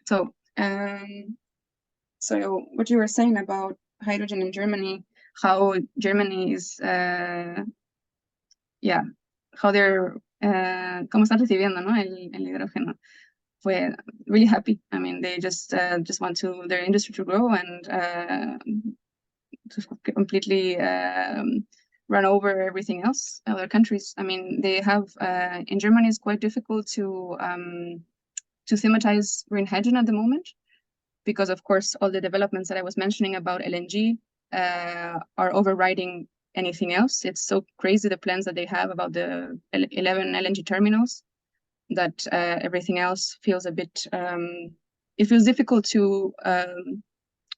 so what you were saying about hydrogen in Germany, how Germany is, how they're, cómo están recibiendo, ¿no? el hidrógeno. Fue really happy. I mean, they just want their industry to grow and to completely run over everything else, other countries. I mean, they have in Germany it's quite difficult to thematize green hydrogen at the moment, because of course all the developments that I was mentioning about LNG are overriding anything else. It's so crazy the plans that they have about the 11 LNG terminals that everything else feels a bit, it feels difficult to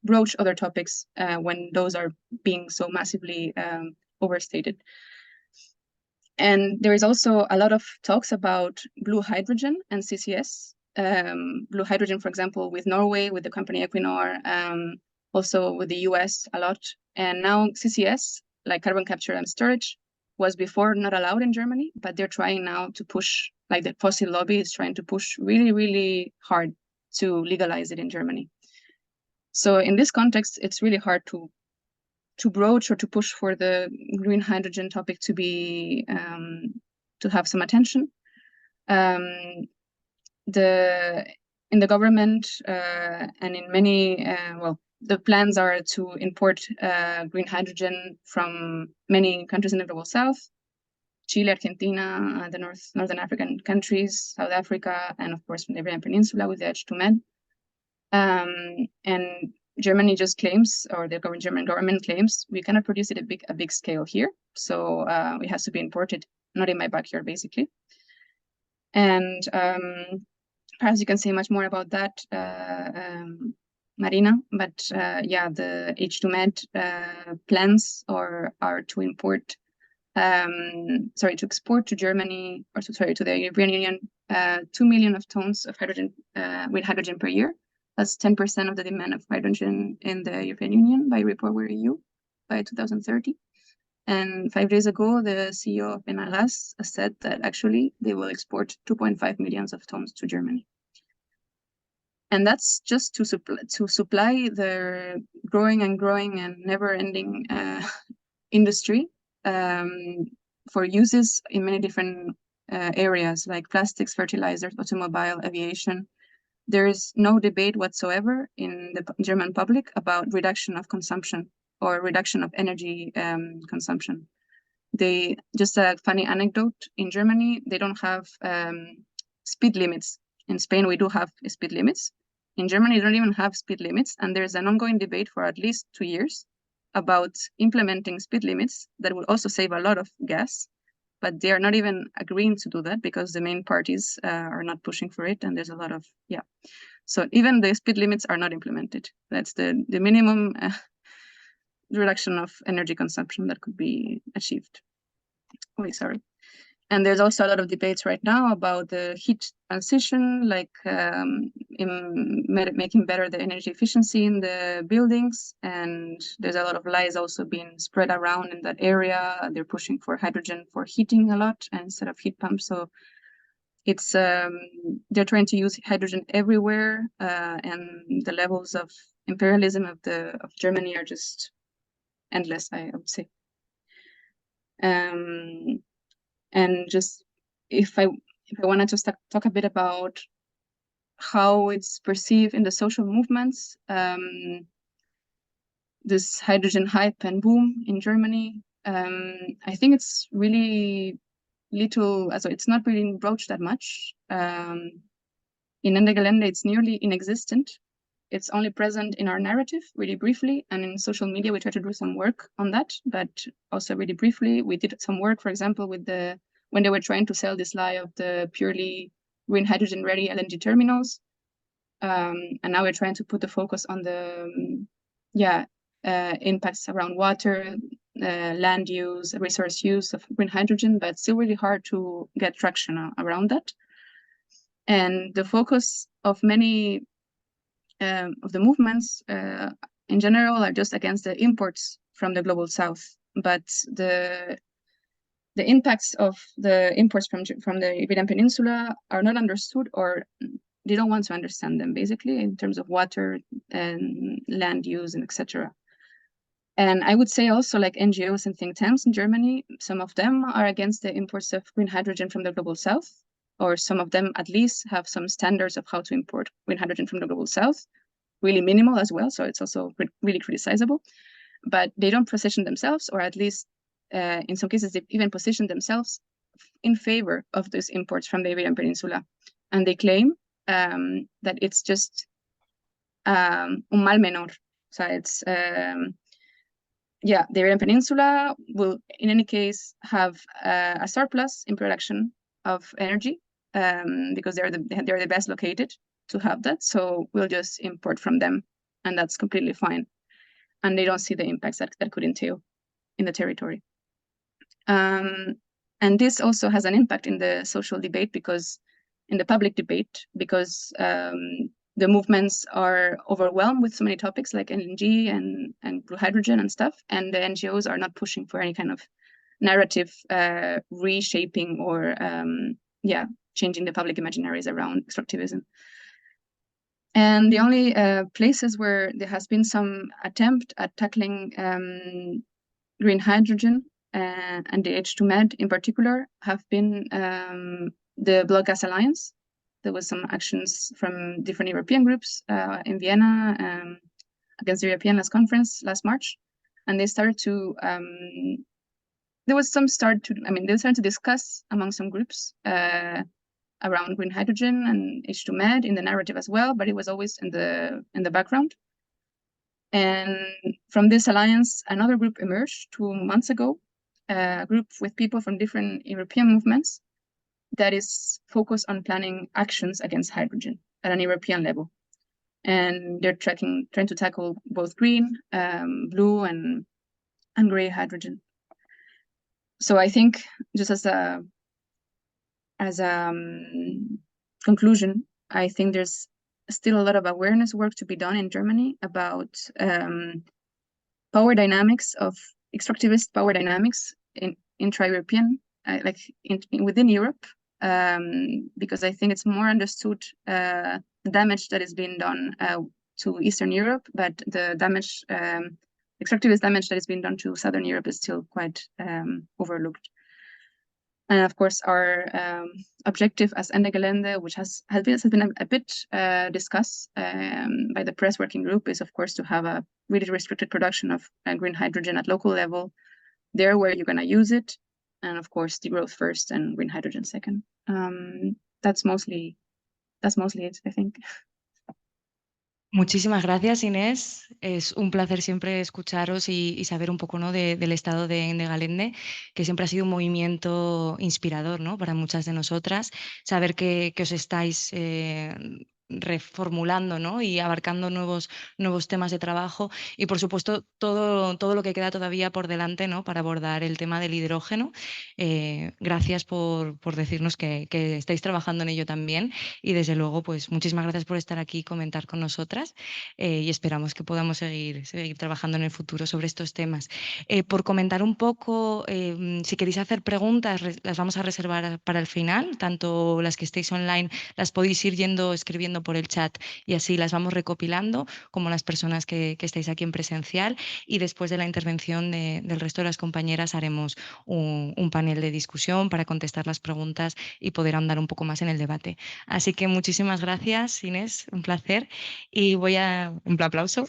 broach other topics when those are being so massively overstated. And there is also a lot of talks about blue hydrogen and CCS. Blue hydrogen, for example, with Norway, with the company Equinor, also with the US a lot. And now CCS, like carbon capture and storage, was before not allowed in Germany, but they're trying now to push, like the fossil lobby is trying to push really, really hard to legalize it in Germany. So in this context, it's really hard to broach or to push for the green hydrogen topic to be to have some attention. In the government and in many the plans are to import green hydrogen from many countries in the global south, Chile, Argentina, the Northern African countries, South Africa, and of course from the Iberian Peninsula with the H2MED. And Germany just claims, or the German government claims, we cannot produce it at a big scale here, so it has to be imported, not in my backyard, basically. And perhaps you can say much more about that, Marina, but the H2MED plans are to import, to export to Germany, or to the European Union, 2 million of tons of hydrogen, with hydrogen per year. That's 10% of the demand of hydrogen in the European Union by REPowerEU by 2030. And 5 days ago, the CEO of Enagás said that actually they will export 2.5 million of tons to Germany. And that's just to supply their growing and never-ending industry for uses in many different areas like plastics, fertilizers, automobile, aviation. There is no debate whatsoever in the German public about reduction of consumption or reduction of energy consumption. Just a funny anecdote, in Germany, they don't have speed limits. In Spain, we do have speed limits. In Germany, they don't even have speed limits. And there's an ongoing debate for at least 2 years about implementing speed limits that would also save a lot of gas. But they are not even agreeing to do that because the main parties are not pushing for it. And there's a lot of, So even the speed limits are not implemented. That's the minimum reduction of energy consumption that could be achieved. And there's also a lot of debates right now about the heat transition, like in making better the energy efficiency in the buildings. And there's a lot of lies also being spread around in that area. They're pushing for hydrogen for heating a lot instead of heat pumps. So it's they're trying to use hydrogen everywhere, and the levels of imperialism of Germany are just endless, I would say. And just if I wanted to talk a bit about how it's perceived in the social movements, this hydrogen hype and boom in Germany, I think it's really little, so it's not really broached that much. In Ende Gelande, it's nearly inexistent. It's only present in our narrative, really briefly, and in social media, we try to do some work on that, but also really briefly. We did some work, for example, with the when they were trying to sell this lie of the purely green hydrogen ready LNG terminals. And now we're trying to put the focus on the impacts around water, land use, resource use of green hydrogen, but still really hard to get traction around that. And the focus of many of the movements in general are just against the imports from the global south, but the impacts of the imports from the Iberian Peninsula are not understood, or they don't want to understand them, basically, in terms of water and land use and etc. And I would say also, like NGOs and think tanks in Germany, some of them are against the imports of green hydrogen from the global south, or some of them at least have some standards of how to import green hydrogen from the global south, really minimal as well, so it's also really criticizable. But they don't position themselves, or at least in some cases they've even positioned themselves in favor of these imports from the Iberian Peninsula. And they claim that it's just un mal menor. So it's, the Iberian Peninsula will in any case have a surplus in production of energy because they're the best located to have that. So we'll just import from them, and that's completely fine. And they don't see the impacts that could entail in the territory. And this also has an impact in the social debate, because in the public debate, because the movements are overwhelmed with so many topics like LNG and blue hydrogen and stuff, and the NGOs are not pushing for any kind of narrative reshaping or changing the public imaginaries around extractivism. And the only places where there has been some attempt at tackling green hydrogen and the H2MED in particular have been the Blood Gas Alliance. There was some actions from different European groups in Vienna against the European last conference last March, and they started to they started to discuss among some groups around green hydrogen and H2MED in the narrative as well, but it was always in the background. And from this alliance, another group emerged 2 months ago, a group with people from different European movements that is focused on planning actions against hydrogen at an European level. And they're trying to tackle both green, blue, and gray hydrogen. So I think, just as a conclusion, I think there's still a lot of awareness work to be done in Germany about power dynamics, of extractivist power dynamics in intra-European, within Europe, because I think it's more understood the damage that is being done to Eastern Europe, but the damage, extractivist damage that is being done to Southern Europe is still quite overlooked. And of course, our objective as Ende Gelande, which has been a bit discussed by the press working group, is of course to have a really restricted production of green hydrogen at local level, there where you're going to use it, and of course the growth first and green hydrogen second. That's mostly it, I think. Muchísimas gracias, Inés. Es un placer siempre escucharos y saber un poco, ¿no?, del estado de Ende Gelande, que siempre ha sido un movimiento inspirador, ¿no?, para muchas de nosotras. Saber que os estáis reformulando, ¿no?, y abarcando nuevos temas de trabajo, y por supuesto todo lo que queda todavía por delante, ¿no?, para abordar el tema del hidrógeno. Gracias por decirnos que estáis trabajando en ello también, y desde luego pues muchísimas gracias por estar aquí y comentar con nosotras, y esperamos que podamos seguir trabajando en el futuro sobre estos temas. Por comentar un poco, si queréis hacer preguntas, las vamos a reservar para el final, tanto las que estéis online las podéis ir escribiendo por el chat, y así las vamos recopilando, como las personas que estáis aquí en presencial, y después de la intervención del resto de las compañeras haremos un panel de discusión para contestar las preguntas y poder ahondar un poco más en el debate. Así que muchísimas gracias, Inés, un placer, y un aplauso.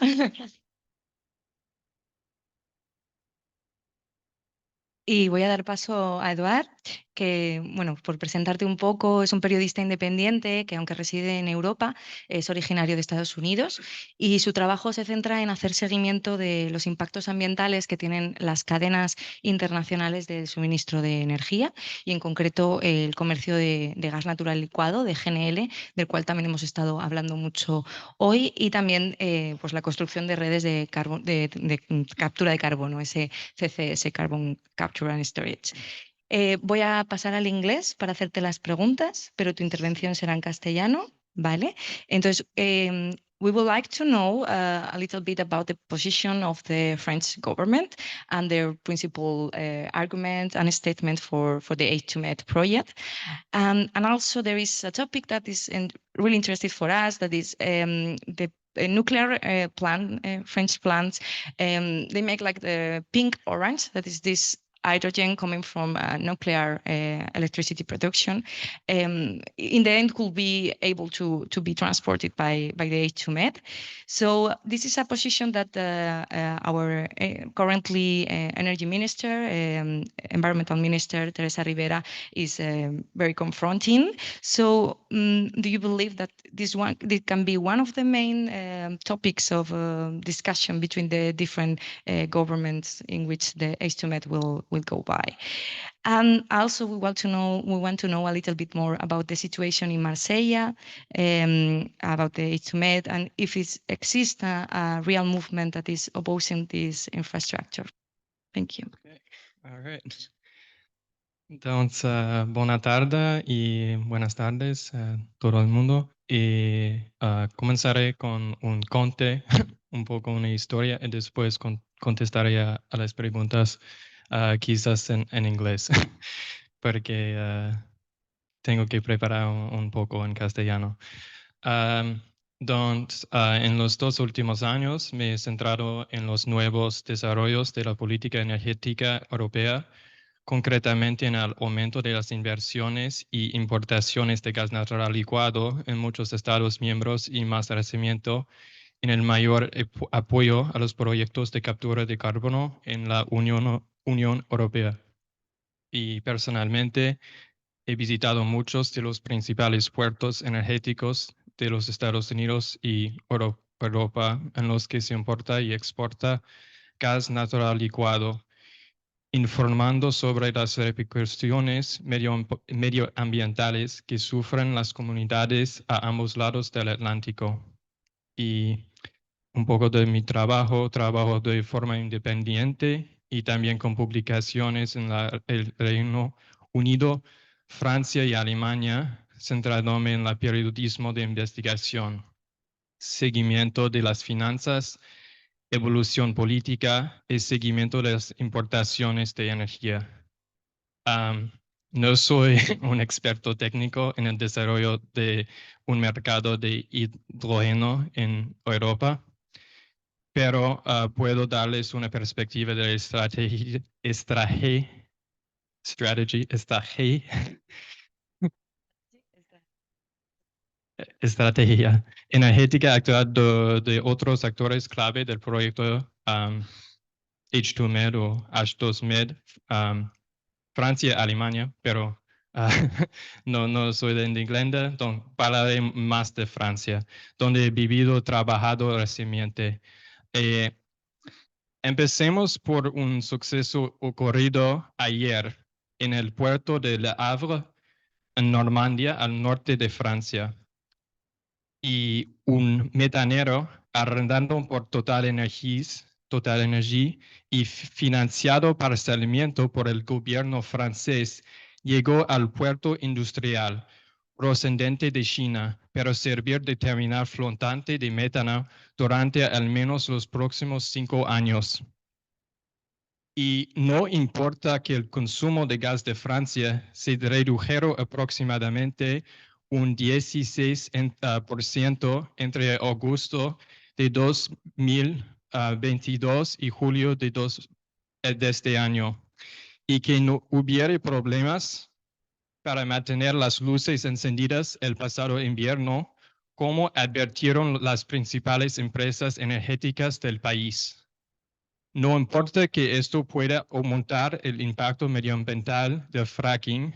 Y voy a dar paso a Eduard, que, bueno, por presentarte un poco, es un periodista independiente que, aunque reside en Europa, es originario de Estados Unidos y su trabajo se centra en hacer seguimiento de los impactos ambientales que tienen las cadenas internacionales de suministro de energía y, en concreto, el comercio de gas natural licuado, de GNL, del cual también hemos estado hablando mucho hoy, y también pues la construcción de redes de captura de carbono, ese CCS, Carbon Capture and Storage. Voy a pasar al inglés para hacerte las preguntas, pero tu intervención será en castellano, ¿vale? Entonces, we would like to know a little bit about the position of the French government and their principal argument and statement for the H2MED project. And also there is a topic that is really interesting for us, that is the nuclear plant, French plants. They make like the pink orange, that is this hydrogen coming from nuclear electricity production. In the end could be able to be transported by the H2MED. So this is a position that our currently energy minister, environmental minister, Teresa Rivera, is very confronting. So do you believe that this can be one of the main topics of discussion between the different governments in which the H2MED will go by? And also we want to know a little bit more about the situation in Marseille, about the H2MED, and if it exists a real movement that is opposing this infrastructure. Thank you. Okay. All right. Entonces, buena tarde y buenas tardes a todo el mundo. Y comenzaré con un conte, un poco una historia, y después contestaré a las preguntas quizás en inglés, porque tengo que preparar un poco en castellano. Entonces, en los 2 últimos años me he centrado en los nuevos desarrollos de la política energética europea, concretamente en el aumento de las inversiones y importaciones de gas natural licuado en muchos Estados miembros y más recientemente en el mayor apoyo a los proyectos de captura de carbono en la Unión Europea. Y personalmente he visitado muchos de los principales puertos energéticos de los Estados Unidos y Europa en los que se importa y exporta gas natural licuado, informando sobre las repercusiones medioambientales que sufren las comunidades a ambos lados del Atlántico. Y un poco de mi trabajo de forma independiente y también con publicaciones en el Reino Unido, Francia y Alemania, centrándome en el periodismo de investigación, seguimiento de las finanzas, evolución política y seguimiento de las importaciones de energía. No soy un experto técnico en el desarrollo de un mercado de hidrógeno en Europa, pero puedo darles una perspectiva de estrategia energética actual de otros actores clave del proyecto H2MED o H2MED, Francia, Alemania, pero no soy de Irlanda, entonces hablaré más de Francia, donde he vivido, trabajado recientemente. Empecemos por un suceso ocurrido ayer en el puerto de Le Havre, en Normandía, al norte de Francia. Y un metanero arrendado por Total Energy y financiado parcialmente por el gobierno francés, llegó al puerto industrial procedente de China para servir de terminal flotante de metano durante al menos los próximos 5 años. Y no importa que el consumo de gas de Francia se redujera aproximadamente un 16% entre agosto de 2022 y julio de este año, y que no hubiera problemas para mantener las luces encendidas el pasado invierno, como advirtieron las principales empresas energéticas del país. No importa que esto pueda aumentar el impacto medioambiental del fracking,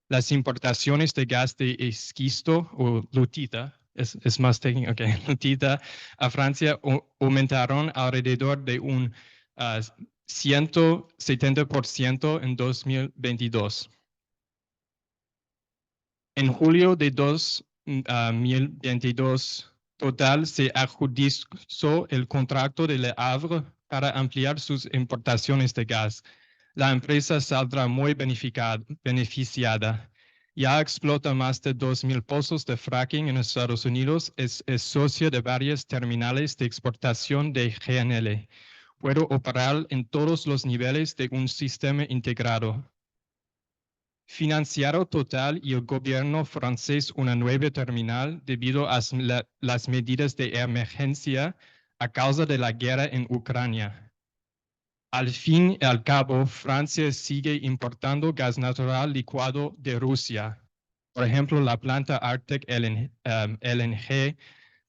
las importaciones de gas de esquisto o lutita, es más técnico, okay, lutita, a Francia aumentaron alrededor de un 170% en 2022. En julio de 2022, Total se adjudicó el contrato de Le Havre para ampliar sus importaciones de gas. La empresa saldrá muy beneficiada. Ya explota más de 2.000 pozos de fracking en Estados Unidos. Es socio de varias terminales de exportación de GNL. Puede operar en todos los niveles de un sistema integrado. Financiaron Total y el gobierno francés una nueva terminal debido a las medidas de emergencia a causa de la guerra en Ucrania. Al fin y al cabo, Francia sigue importando gas natural licuado de Rusia. Por ejemplo, la planta Arctic LNG,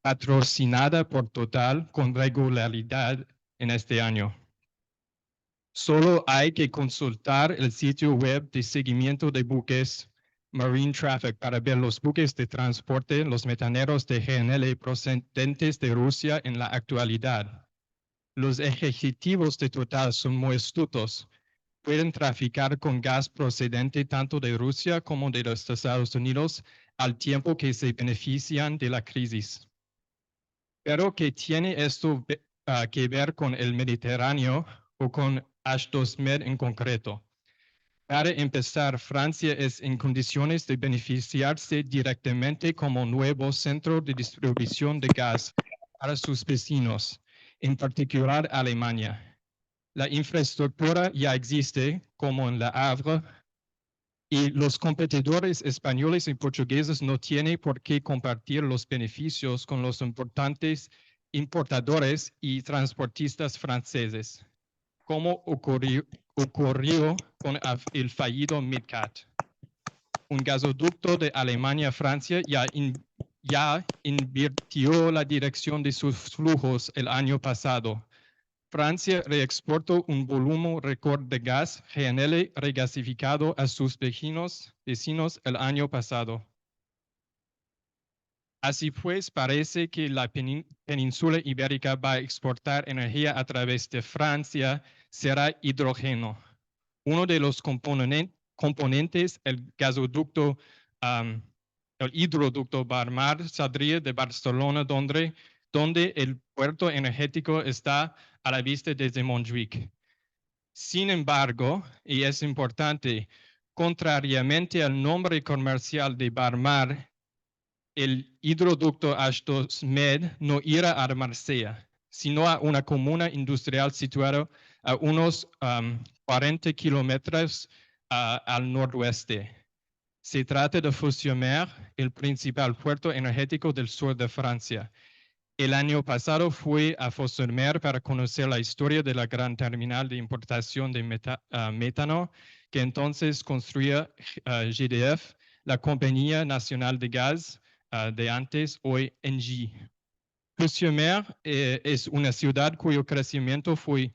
patrocinada por Total con regularidad en este año. Solo hay que consultar el sitio web de seguimiento de buques Marine Traffic para ver los buques de transporte, los metaneros de GNL procedentes de Rusia en la actualidad. Los ejecutivos de Total son muy astutos. Pueden traficar con gas procedente tanto de Rusia como de los Estados Unidos al tiempo que se benefician de la crisis. Pero ¿qué tiene esto que ver con el Mediterráneo o con H2MED en concreto? Para empezar, Francia es en condiciones de beneficiarse directamente como nuevo centro de distribución de gas para sus vecinos, en particular Alemania. La infraestructura ya existe, como en Le Havre, y los competidores españoles y portugueses no tienen por qué compartir los beneficios con los importantes importadores y transportistas franceses, como ocurrió con el fallido MidCat. Un gasoducto de Alemania a Francia ya invirtió la dirección de sus flujos el año pasado. Francia reexportó un volumen récord de gas GNL regasificado a sus vecinos el año pasado. Así pues, parece que la península ibérica va a exportar energía a través de Francia, será hidrógeno. Uno de los componentes, el gasoducto, el hidroducto Barmar, saldría de Barcelona, donde el puerto energético está a la vista desde Montjuic. Sin embargo, y es importante, contrariamente al nombre comercial de Barmar, el hidroducto H2MED no irá a Marsella, sino a una comuna industrial situada a unos 40 kilómetros al noroeste. Se trata de Fos-sur-Mer, el principal puerto energético del sur de Francia. El año pasado fui a Fos-sur-Mer para conocer la historia de la gran terminal de importación de metano que entonces construía GDF, la Compañía Nacional de Gas de antes, hoy Engie. Fos-sur-Mer es una ciudad cuyo crecimiento fue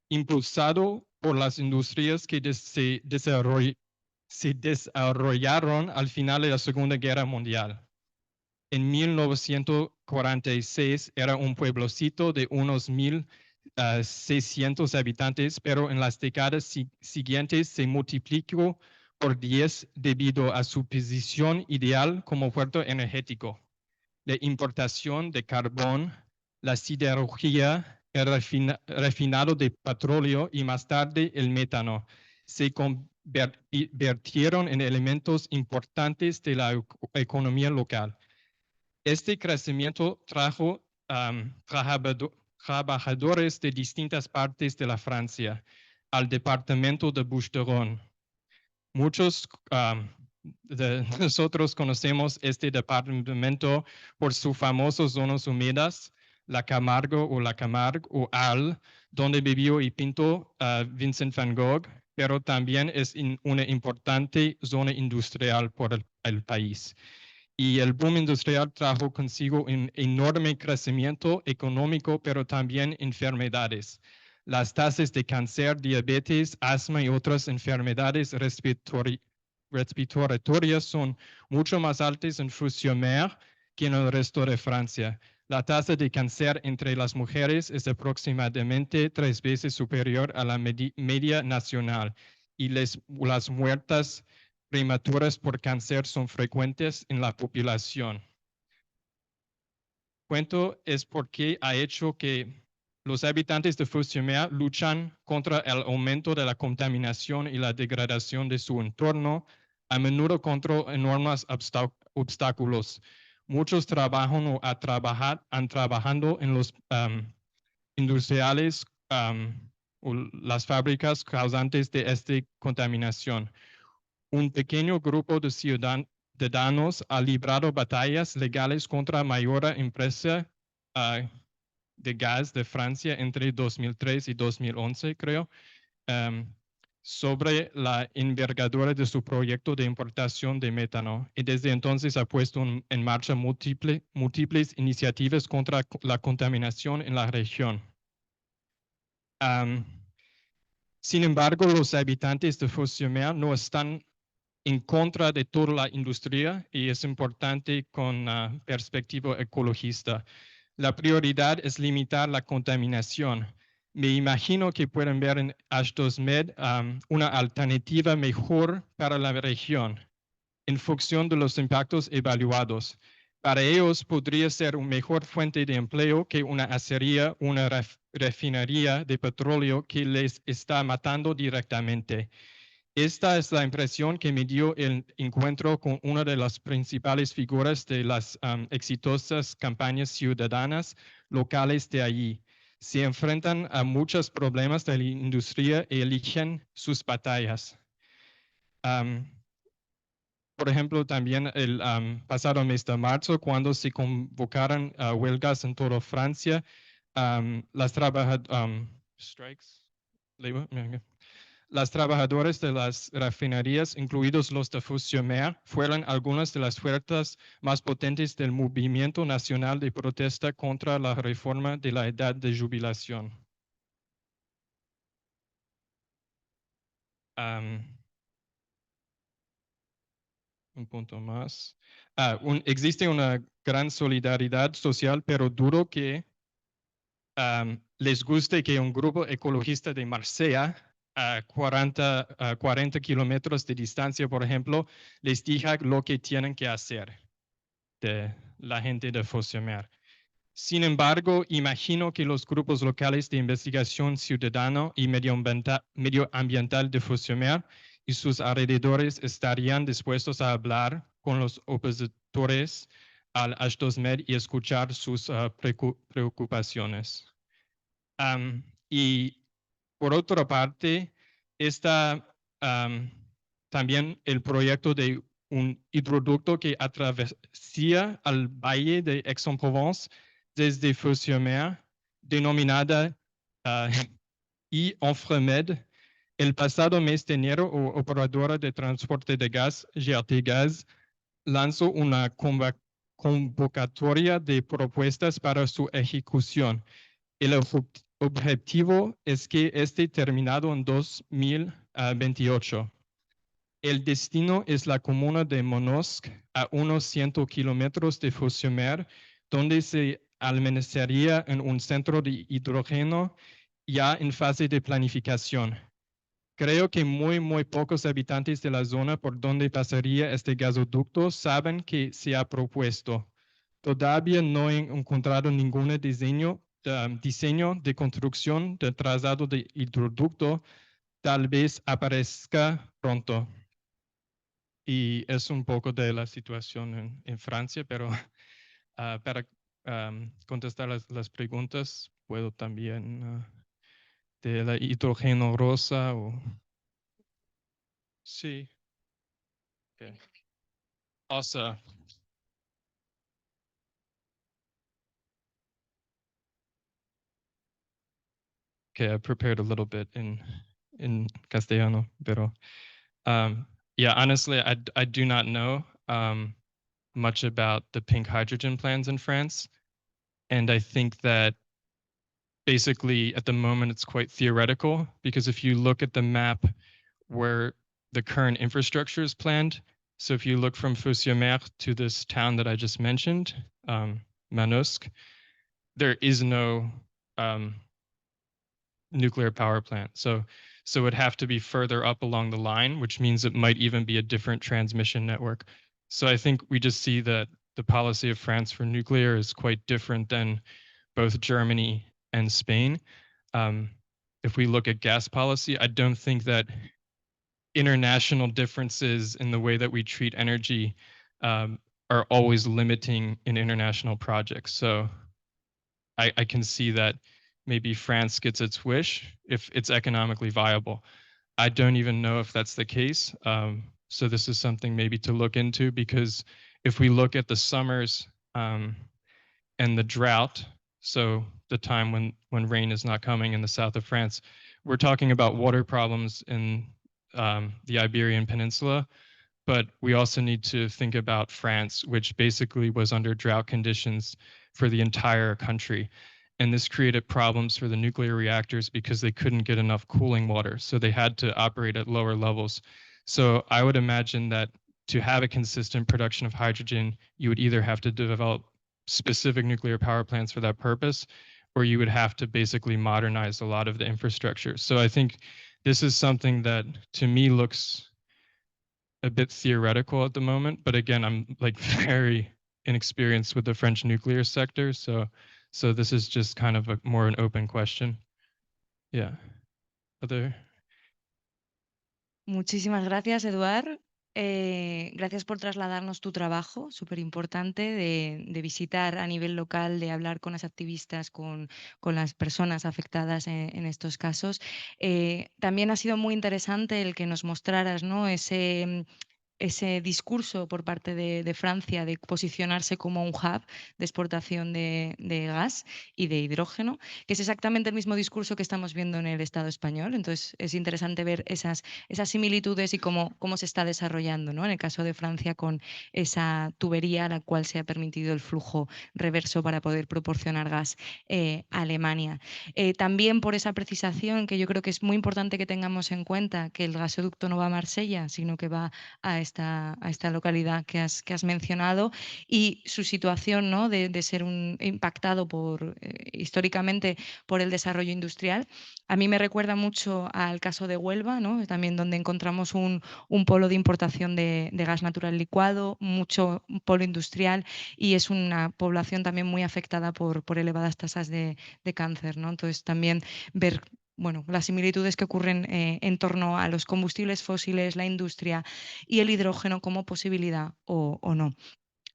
impulsado por las industrias que se desarrollaron al final de la Segunda Guerra Mundial. En 1946 era un pueblocito de unos 1.600 habitantes, pero en las décadas siguientes se multiplicó por 10 debido a su posición ideal como puerto energético. La importación de carbón, la siderurgia, el refinado de petróleo y más tarde el metano se convirtieron en elementos importantes de la economía local. Este crecimiento trajo trabajadores de distintas partes de la Francia al departamento de Bouches-du-Rhône. Muchos de nosotros conocemos este departamento por sus famosas zonas húmedas, la Camargue o Arles, donde vivió y pintó Vincent van Gogh, pero también es una importante zona industrial por el país. Y el boom industrial trajo consigo un enorme crecimiento económico, pero también enfermedades. las tasas de cáncer, diabetes, asma y otras enfermedades respiratorias son mucho más altas en Fos-sur-Mer que en el resto de Francia. La tasa de cáncer entre las mujeres es aproximadamente 3 veces superior a la media nacional y las muertes prematuras por cáncer son frecuentes en la población. Cuento es porque ha hecho que los habitantes de Fos-sur-Mer luchan contra el aumento de la contaminación y la degradación de su entorno, a menudo contra enormes obstáculos. Muchos trabajan o han trabajado en los industriales o las fábricas causantes de esta contaminación. Un pequeño grupo de ciudadanos ha librado batallas legales contra la mayor empresa de gas de Francia entre 2003 y 2011, creo, sobre la envergadura de su proyecto de importación de metano. Y desde entonces ha puesto en marcha múltiples iniciativas contra la contaminación en la región. Sin embargo, los habitantes de Fos-sur-Mer no están en contra de toda la industria y es importante con una perspectiva ecologista. La prioridad es limitar la contaminación. Me imagino que pueden ver en H2MED una alternativa mejor para la región en función de los impactos evaluados. Para ellos podría ser una mejor fuente de empleo que una acería o una refinería de petróleo que les está matando directamente. Esta es la impresión que me dio el encuentro con una de las principales figuras de las exitosas campañas ciudadanas locales de allí. Se enfrentan a muchos problemas de la industria y eligen sus batallas. Por ejemplo, también el pasado mes de marzo, cuando se convocaron huelgas en toda Francia, las trabajadores de las refinerías, incluidos los de Fos-sur-Mer, fueron algunas de las fuerzas más potentes del movimiento nacional de protesta contra la reforma de la edad de jubilación. Un punto más. Existe una gran solidaridad social, pero dudo que les guste que un grupo ecologista de Marsella, a 40 kilómetros de distancia, por ejemplo, les diga lo que tienen que hacer de la gente de Fos-sur-Mer. Sin embargo, imagino que los grupos locales de investigación ciudadana y medioambiental de Fos-sur-Mer y sus alrededores estarían dispuestos a hablar con los opositores al H2MED y escuchar sus preocupaciones. Y por otra parte, está también el proyecto de un hidroducto que atravesía el valle de Aix-en-Provence desde Fos-sur-Mer, denominada H2MED. El pasado mes de enero, la operadora de transporte de gas, GRT Gas, lanzó una convocatoria de propuestas para su ejecución. El objetivo es que esté terminado en 2028. El destino es la comuna de Monosc, a unos 100 kilómetros de Fos-sur-Mer, donde se almacenaría en un centro de hidrógeno ya en fase de planificación. Creo que muy pocos habitantes de la zona por donde pasaría este gasoducto saben que se ha propuesto. Todavía no he encontrado ningún diseño de construcción de trazado de hidroducto. Tal vez aparezca pronto. Y es un poco de la situación en Francia, pero para contestar las preguntas, puedo también de la hidrógeno rosa o... Sí. Okay. Also, okay, I prepared a little bit in castellano, pero yeah, honestly, I do not know much about the pink hydrogen plans in France, and I think that basically, at the moment, it's quite theoretical, because if you look at the map where the current infrastructure is planned, so if you look from Fos-sur-Mer to this town that I just mentioned, Manosque, there is no nuclear power plant. So it would have to be further up along the line, which means it might even be a different transmission network. So I think we just see that the policy of France for nuclear is quite different than both Germany and Spain. If we look at gas policy, I don't think that international differences in the way that we treat energy are always limiting in international projects. So I can see that maybe France gets its wish if it's economically viable. I don't even know if that's the case. So this is something maybe to look into, because if we look at the summers and the drought, so the time when rain is not coming in the south of France, we're talking about water problems in the Iberian Peninsula, but we also need to think about France, which basically was under drought conditions for the entire country. And this created problems for the nuclear reactors because they couldn't get enough cooling water, so they had to operate at lower levels. So I would imagine that to have a consistent production of hydrogen, you would either have to develop specific nuclear power plants for that purpose, or you would have to basically modernize a lot of the infrastructure. So I think this is something that to me looks a bit theoretical at the moment, but again, I'm like very inexperienced with the French nuclear sector, so this is just kind of more an open question. Yeah. Other. Muchísimas gracias, Eduard. Gracias por trasladarnos tu trabajo, súper importante, de visitar a nivel local, de hablar con las activistas, con las personas afectadas en estos casos. También ha sido muy interesante el que nos mostraras, ¿no?, ese discurso por parte de Francia de posicionarse como un hub de exportación de gas y de hidrógeno, que es exactamente el mismo discurso que estamos viendo en el Estado español. Entonces es interesante ver esas similitudes y cómo se está desarrollando, ¿no?, en el caso de Francia, con esa tubería a la cual se ha permitido el flujo reverso para poder proporcionar gas a Alemania. También por esa precisación, que yo creo que es muy importante que tengamos en cuenta, que el gasoducto no va a Marsella, sino que va a esta localidad que has mencionado, y su situación, ¿no?, de ser impactado históricamente por el desarrollo industrial. A mí me recuerda mucho al caso de Huelva, ¿no?, también donde encontramos un polo de importación de gas natural licuado, mucho polo industrial, y es una población también muy afectada por elevadas tasas de cáncer, ¿no? Entonces también ver, bueno, las similitudes que ocurren en torno a los combustibles fósiles, la industria y el hidrógeno como posibilidad o no.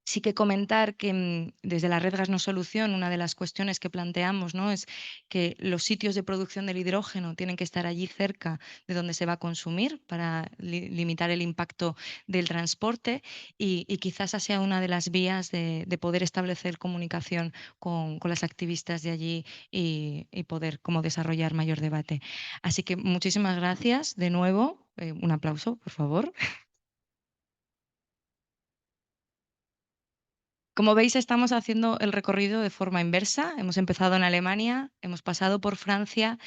Sí que comentar que desde la red Gas No Solución, una de las cuestiones que planteamos, ¿no?, es que los sitios de producción del hidrógeno tienen que estar allí cerca de donde se va a consumir para limitar el impacto del transporte, y quizás esa sea una de las vías de poder establecer comunicación con las activistas de allí y poder como desarrollar mayor debate. Así que muchísimas gracias de nuevo. Un aplauso, por favor. Como veis, estamos haciendo el recorrido de forma inversa. Hemos empezado en Alemania, hemos pasado por Francia.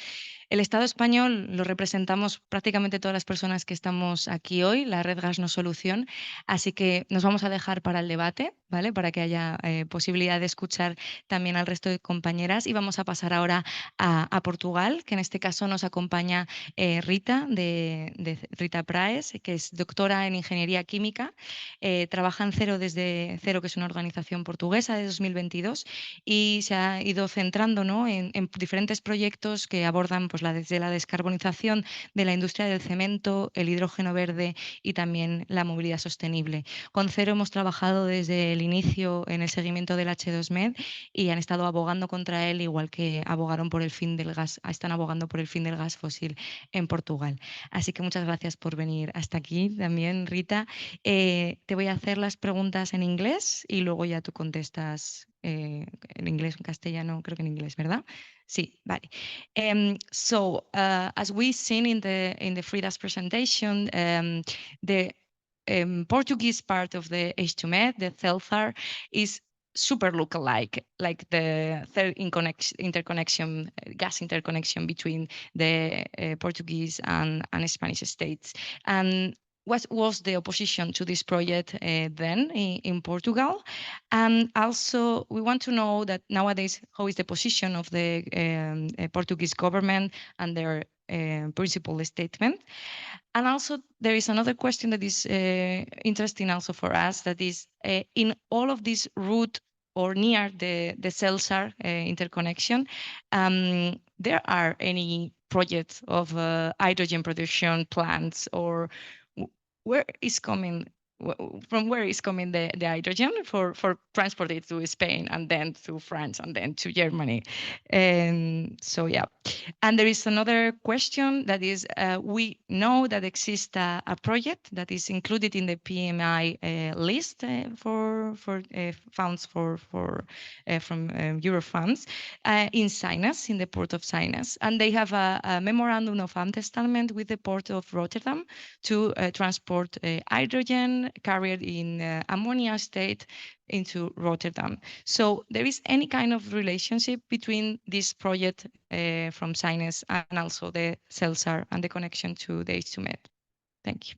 El Estado español lo representamos prácticamente todas las personas que estamos aquí hoy, la red Gas No Solución, así que nos vamos a dejar para el debate, ¿vale?, para que haya posibilidad de escuchar también al resto de compañeras, y vamos a pasar ahora a Portugal, que en este caso nos acompaña Rita, de Rita Prates, que es doctora en Ingeniería Química, trabaja en Cero desde Cero, que es una organización portuguesa de 2022, y se ha ido centrando, ¿no?, en diferentes proyectos que abordan pues desde la descarbonización de la industria del cemento, el hidrógeno verde y también la movilidad sostenible. Con Cero hemos trabajado desde el inicio en el seguimiento del H2MED y han estado abogando contra él, igual que abogaron por el fin del gas, están abogando por el fin del gas fósil en Portugal. Así que muchas gracias por venir hasta aquí también, Rita. Te voy a hacer las preguntas en inglés y luego ya tú contestas en inglés, en castellano, creo que en inglés, ¿verdad? Sí, vale. So, as we've seen in the Frida's presentation, the Portuguese part of the H2MED, the CELFAR, is super look-alike, like the third interconnection, gas interconnection between the Portuguese and Spanish states. And what was the opposition to this project then in Portugal? And also, we want to know that nowadays, how is the position of the Portuguese government and their principal statement? And also, there is another question that is interesting also for us, that is in all of this route or near the Celsar interconnection, there are any projects of hydrogen production plants, or where is coming the hydrogen for transported to Spain and then to France and then to Germany? And so, yeah. And there is another question that is, we know that exists a project that is included in the PMI list for funds from Euro funds in Sinus, in the port of Sinus. And they have a memorandum of understanding with the port of Rotterdam to transport hydrogen carried in ammonia state into Rotterdam. So there is any kind of relationship between this project from Sinus and also the Celsar and the connection to the H2MED? Thank you.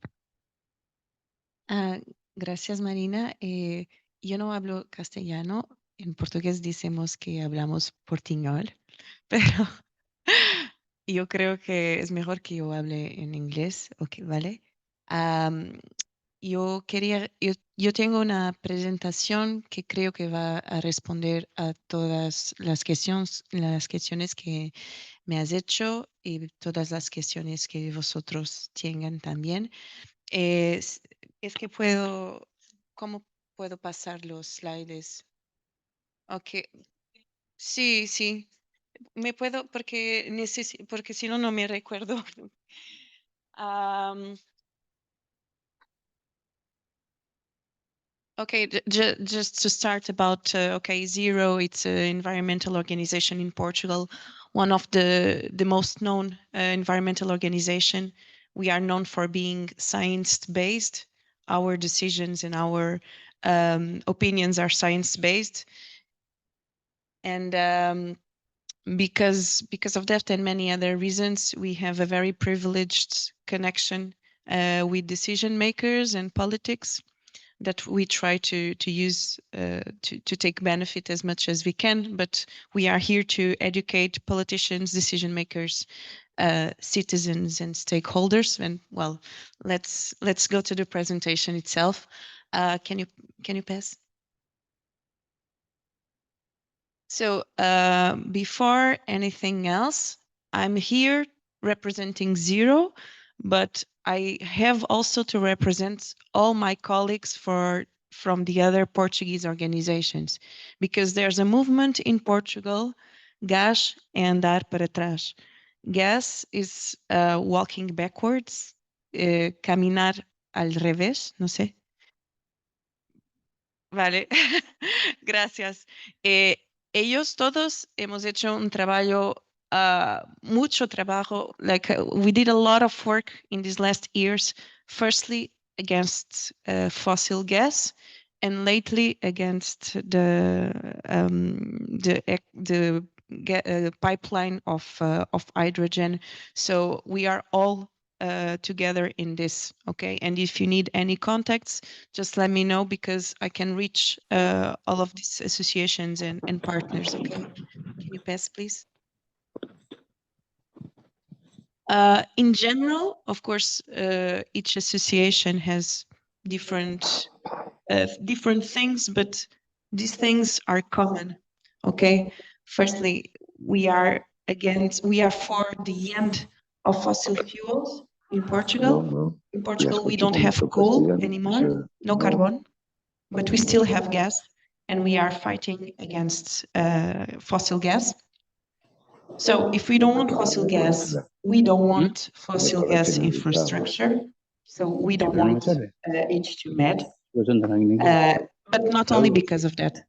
Gracias, Marina. Yo no hablo castellano. En portugués decimos que hablamos portuñol, pero yo creo que es mejor que yo hable en inglés, ¿ok? ¿Vale? Yo tengo una presentación que creo que va a responder a todas las cuestiones que me has hecho y todas las cuestiones que vosotros tengan también. Es que ¿cómo puedo pasar los slides? Ok, sí, me puedo, porque si no, no me recuerdo. Okay, just to start about, Zero, it's an environmental organization in Portugal, one of the most known environmental organization. We are known for being science-based. Our decisions and our opinions are science-based. And because of that and many other reasons, we have a very privileged connection with decision makers and politics that we try to use to take benefit as much as we can, but we are here to educate politicians, decision makers, citizens, and stakeholders. And well, let's go to the presentation itself. Can you pass? So before anything else, I'm here representing Zero, but I have also to represent all my colleagues from the other Portuguese organizations, because there's a movement in Portugal, GAS and Dar para trás. GAS is walking backwards, caminar al revés, no sé. Vale, gracias. Ellos todos hemos hecho un trabajo, mucho trabajo, we did a lot of work in these last years, firstly against fossil gas, and lately against the pipeline of hydrogen. So we are all together in this, okay? And if you need any contacts, just let me know, because I can reach all of these associations and partners, okay? Can you pass, please? In general, of course, each association has different things, but these things are common, okay? Firstly, we are for the end of fossil fuels in Portugal. In Portugal, we don't have coal anymore, no carbon, but we still have gas, and we are fighting against fossil gas. So if we don't want fossil gas, we don't want fossil gas infrastructure. So we don't want H2MED, but not only because of that.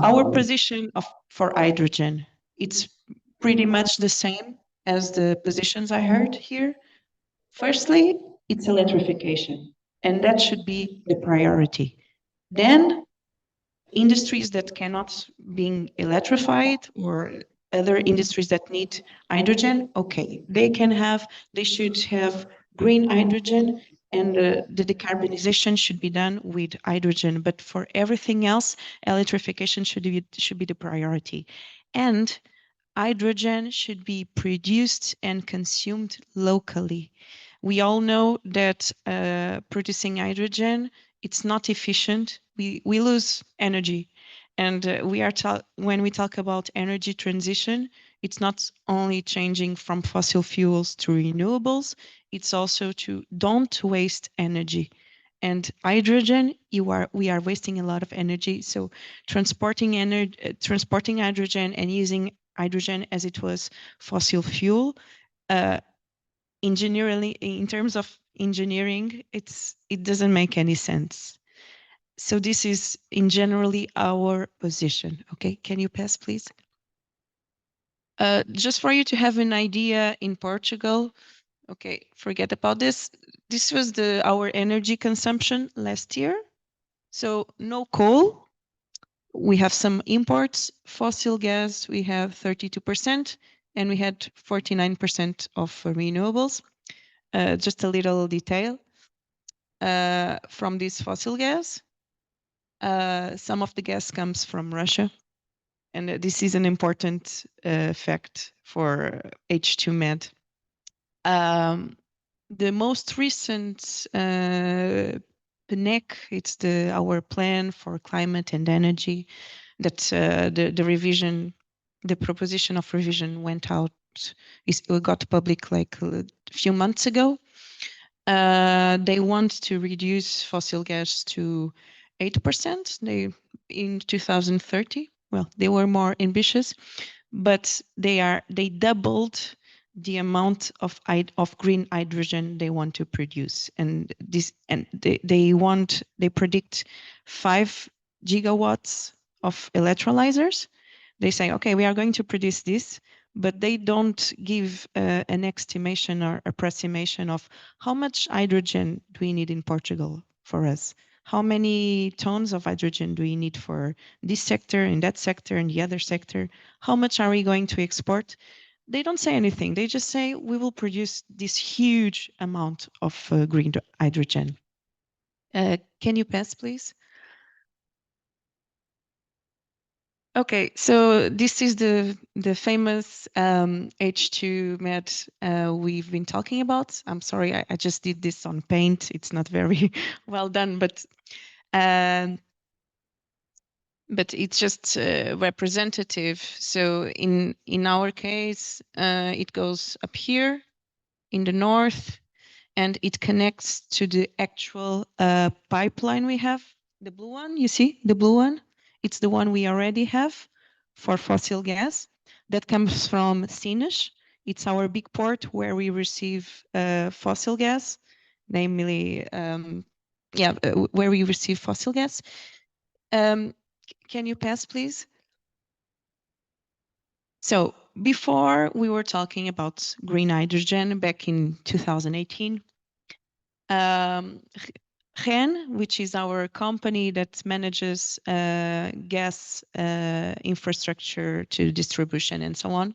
Our position for hydrogen, it's pretty much the same as the positions I heard here. Firstly, it's electrification, and that should be the priority. Then industries that cannot be electrified or other industries that need hydrogen, okay, they should have green hydrogen, and the decarbonization should be done with hydrogen. But for everything else, electrification should be the priority. And hydrogen should be produced and consumed locally. We all know that producing hydrogen, it's not efficient. We lose energy. And when we talk about energy transition, it's not only changing from fossil fuels to renewables, it's also to don't waste energy. And hydrogen, we are wasting a lot of energy. So transporting hydrogen and using hydrogen as it was fossil fuel, in terms of engineering, it doesn't make any sense. So this is in generally our position. Okay, can you pass, please? Just for you to have an idea, in Portugal, okay, forget about this. This was our energy consumption last year. So no coal. We have some imports. Fossil gas, we have 32%, and we had 49% of renewables. Just a little detail from this fossil gas. Some of the gas comes from Russia, and this is an important fact for H2MED. The most recent PNEC, it's our plan for climate and energy, that the proposition of revision went out, it got public like a few months ago. They want to reduce fossil gas to 8% in 2030. Well, they were more ambitious, but they doubled the amount of green hydrogen they want to produce, and they predict 5 gigawatts of electrolyzers. They say, okay, we are going to produce this, but they don't give an estimation or approximation of how much hydrogen do we need in Portugal for us. How many tons of hydrogen do we need for this sector, and that sector, and the other sector? How much are we going to export? They don't say anything. They just say, we will produce this huge amount of green hydrogen. Can you pass, please? Okay, so this is the famous H2MED we've been talking about. I'm sorry, I just did this on Paint. It's not very well done, but it's just representative. So in our case, it goes up here in the north, and it connects to the actual pipeline we have. The blue one, you see, the blue one? It's the one we already have for fossil gas that comes from Sines. It's our big port where we receive fossil gas, namely, where we receive fossil gas. Can you pass, please? So before we were talking about green hydrogen back in 2018. REN, which is our company that manages gas infrastructure to distribution and so on,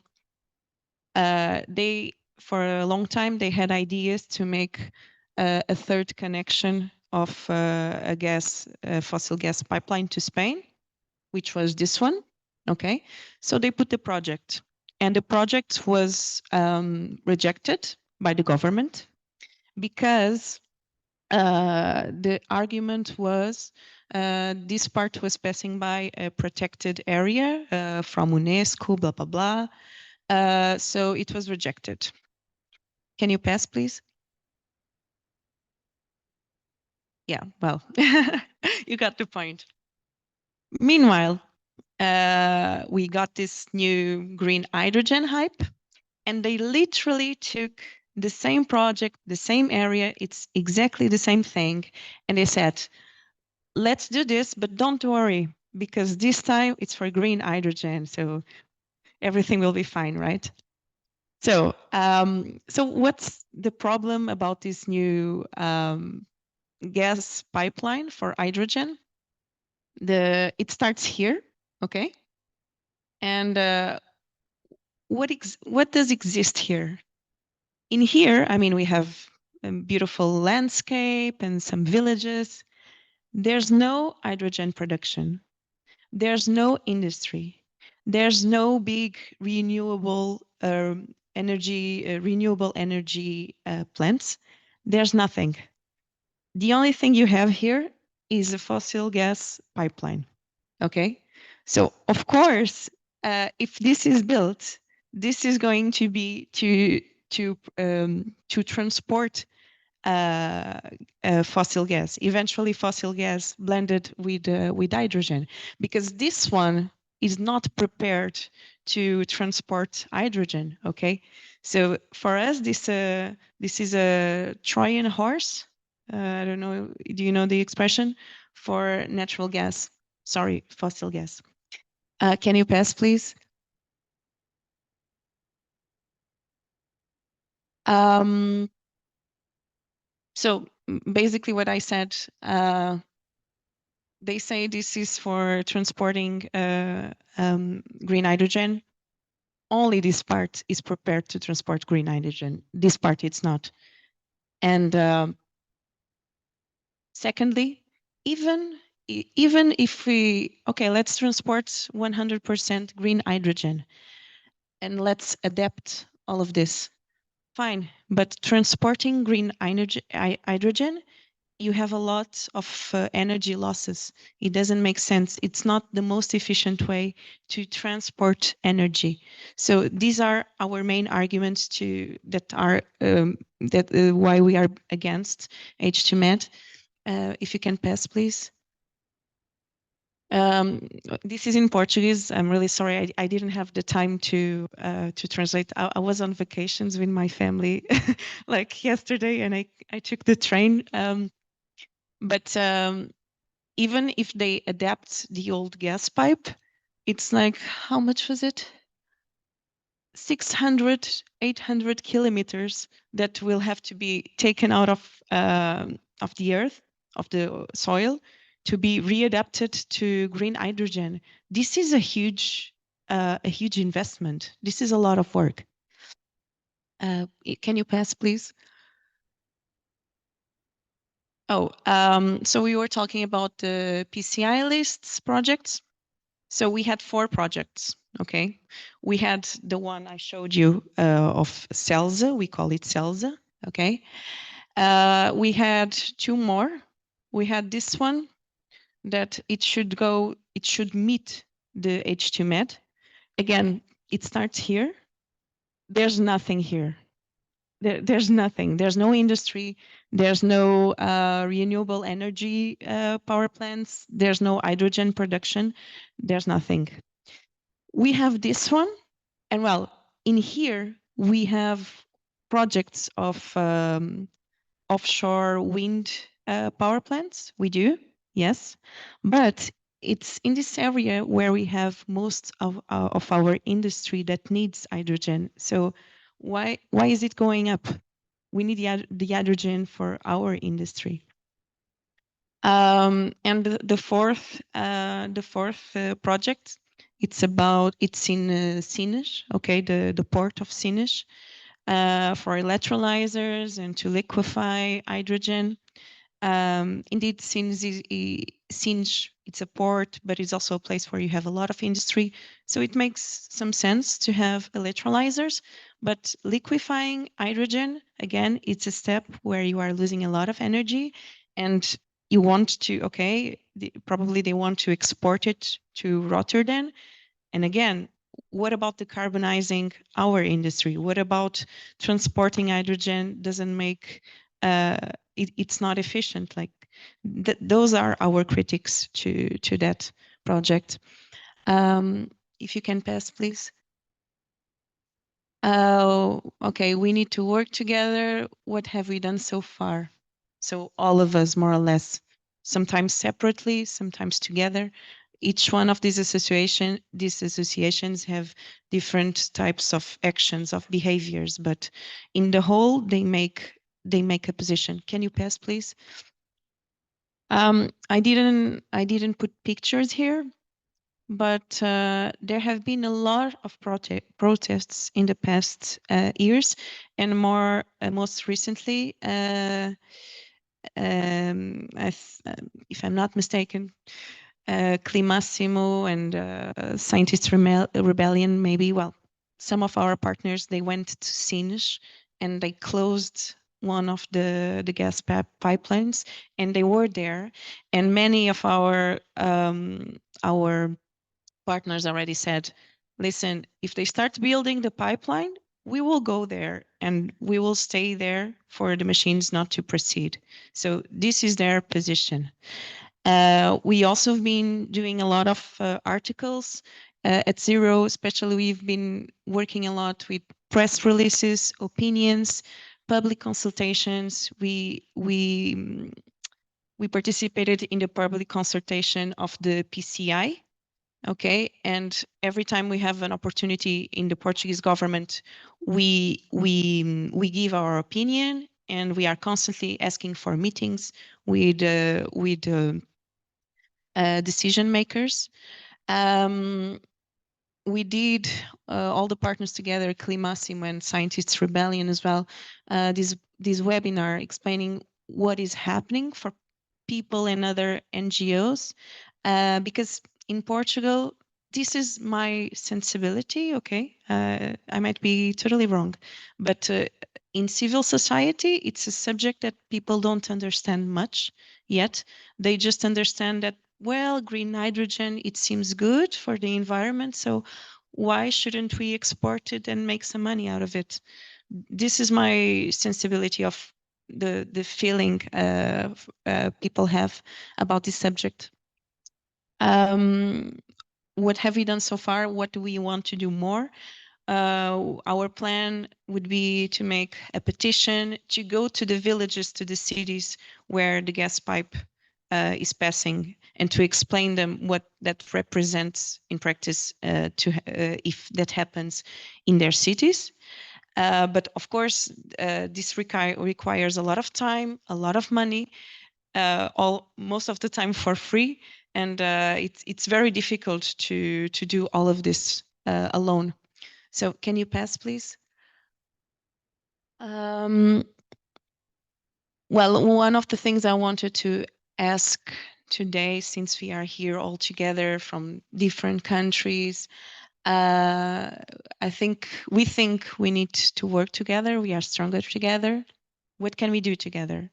for a long time, they had ideas to make a third connection of a fossil gas pipeline to Spain, which was this one. Okay, so they put the project, and the project was rejected by the government because the argument was this part was passing by a protected area from UNESCO, blah, blah, blah. So it was rejected. Can you pass, please? Yeah, well, you got the point. Meanwhile, we got this new green hydrogen hype, and they literally took the same project, the same area, it's exactly the same thing. And they said, let's do this, but don't worry, because this time it's for green hydrogen, so everything will be fine, right? So, so what's the problem about this new gas pipeline for hydrogen? It starts here, okay? And what does exist here? In here, I mean, we have a beautiful landscape and some villages. There's no hydrogen production. There's no industry. There's no big renewable energy plants. There's nothing. The only thing you have here is a fossil gas pipeline. Okay, so of course, if this is built, this is going to be to transport fossil gas, eventually fossil gas blended with hydrogen, because this one is not prepared to transport hydrogen. Okay, so for us, this is a Trojan horse. I don't know. Do you know the expression for natural gas? Sorry, fossil gas. Can you pass, please? So basically what I said, they say this is for transporting green hydrogen. Only this part is prepared to transport green hydrogen. This part it's not. And secondly, even if we, okay, let's transport 100% green hydrogen and let's adapt all of this. Fine, but transporting green hydrogen, you have a lot of energy losses. It doesn't make sense. It's not the most efficient way to transport energy. So these are our main arguments why we are against H2MED. If you can pass, please. This is in Portuguese. I'm really sorry. I didn't have the time to translate. I was on vacations with my family like yesterday, and I took the train. But even if they adapt the old gas pipe, it's like, how much was it? 600, 800 kilometers that will have to be taken out of the earth, of the soil, to be readapted to green hydrogen. This is a huge investment. This is a lot of work. Can you pass, please? Oh, so we were talking about the PCI lists projects. So we had 4 projects, okay? We had the one I showed you of CELSA, we call it CELSA, okay? We had 2 more. We had this one that it should meet the H2MED. Again, it starts here. There's nothing here. There's nothing. There's no industry. There's no renewable energy power plants. There's no hydrogen production. There's nothing. We have this one. And well, in here, we have projects of offshore wind power plants. We do, yes. But it's in this area where we have most of our industry that needs hydrogen. So why is it going up? We need the hydrogen for our industry. And the fourth project, it's in Sines, okay, the port of Sines, for electrolyzers and to liquefy hydrogen. Indeed, Sines it's a port, but it's also a place where you have a lot of industry. So it makes some sense to have electrolyzers, but liquefying hydrogen, again, it's a step where you are losing a lot of energy and you want to, okay, probably they want to export it to Rotterdam. And again, what about decarbonizing our industry? What about transporting hydrogen doesn't make, it's not efficient. Like those are our critics to that project. If you can pass, please. Okay, we need to work together. What have we done so far? So all of us, more or less, sometimes separately, sometimes together. Each one of these associations have different types of actions, of behaviors, but in the whole, they make a position. Can you pass, please? I didn't put pictures here, but there have been a lot of protests in the past years, and most recently, if I'm not mistaken, Climassimo and Scientist Rebellion, maybe. Well, some of our partners, they went to Sines and they closed one of the gas pipelines, and they were there. And many of our partners already said, listen, if they start building the pipeline, we will go there and we will stay there for the machines not to proceed. So this is their position. We also have been doing a lot of articles at Zero, especially we've been working a lot with press releases, opinions, public consultations. We participated in the public consultation of the PCI. Okay, and every time we have an opportunity in the Portuguese government, we give our opinion, and we are constantly asking for meetings with decision makers. We did all the partners together, Climassimo and Scientists Rebellion as well, this webinar explaining what is happening for people and other NGOs, because in Portugal, this is my sensibility, okay? I might be totally wrong, but in civil society, it's a subject that people don't understand much yet. They just understand that, well, green hydrogen, it seems good for the environment, so why shouldn't we export it and make some money out of it? This is my sensibility of the feeling people have about this subject. What have we done so far? What do we want to do more? Our plan would be to make a petition to go to the villages, to the cities where the gas pipe is passing, and to explain them what that represents in practice if that happens in their cities. But of course, this requires a lot of time, a lot of money, most of the time for free, and it's very difficult to do all of this alone. So can you pass, please? Well, one of the things I wanted to ask today, since we are here all together from different countries, we think we need to work together. We are stronger together. What can we do together?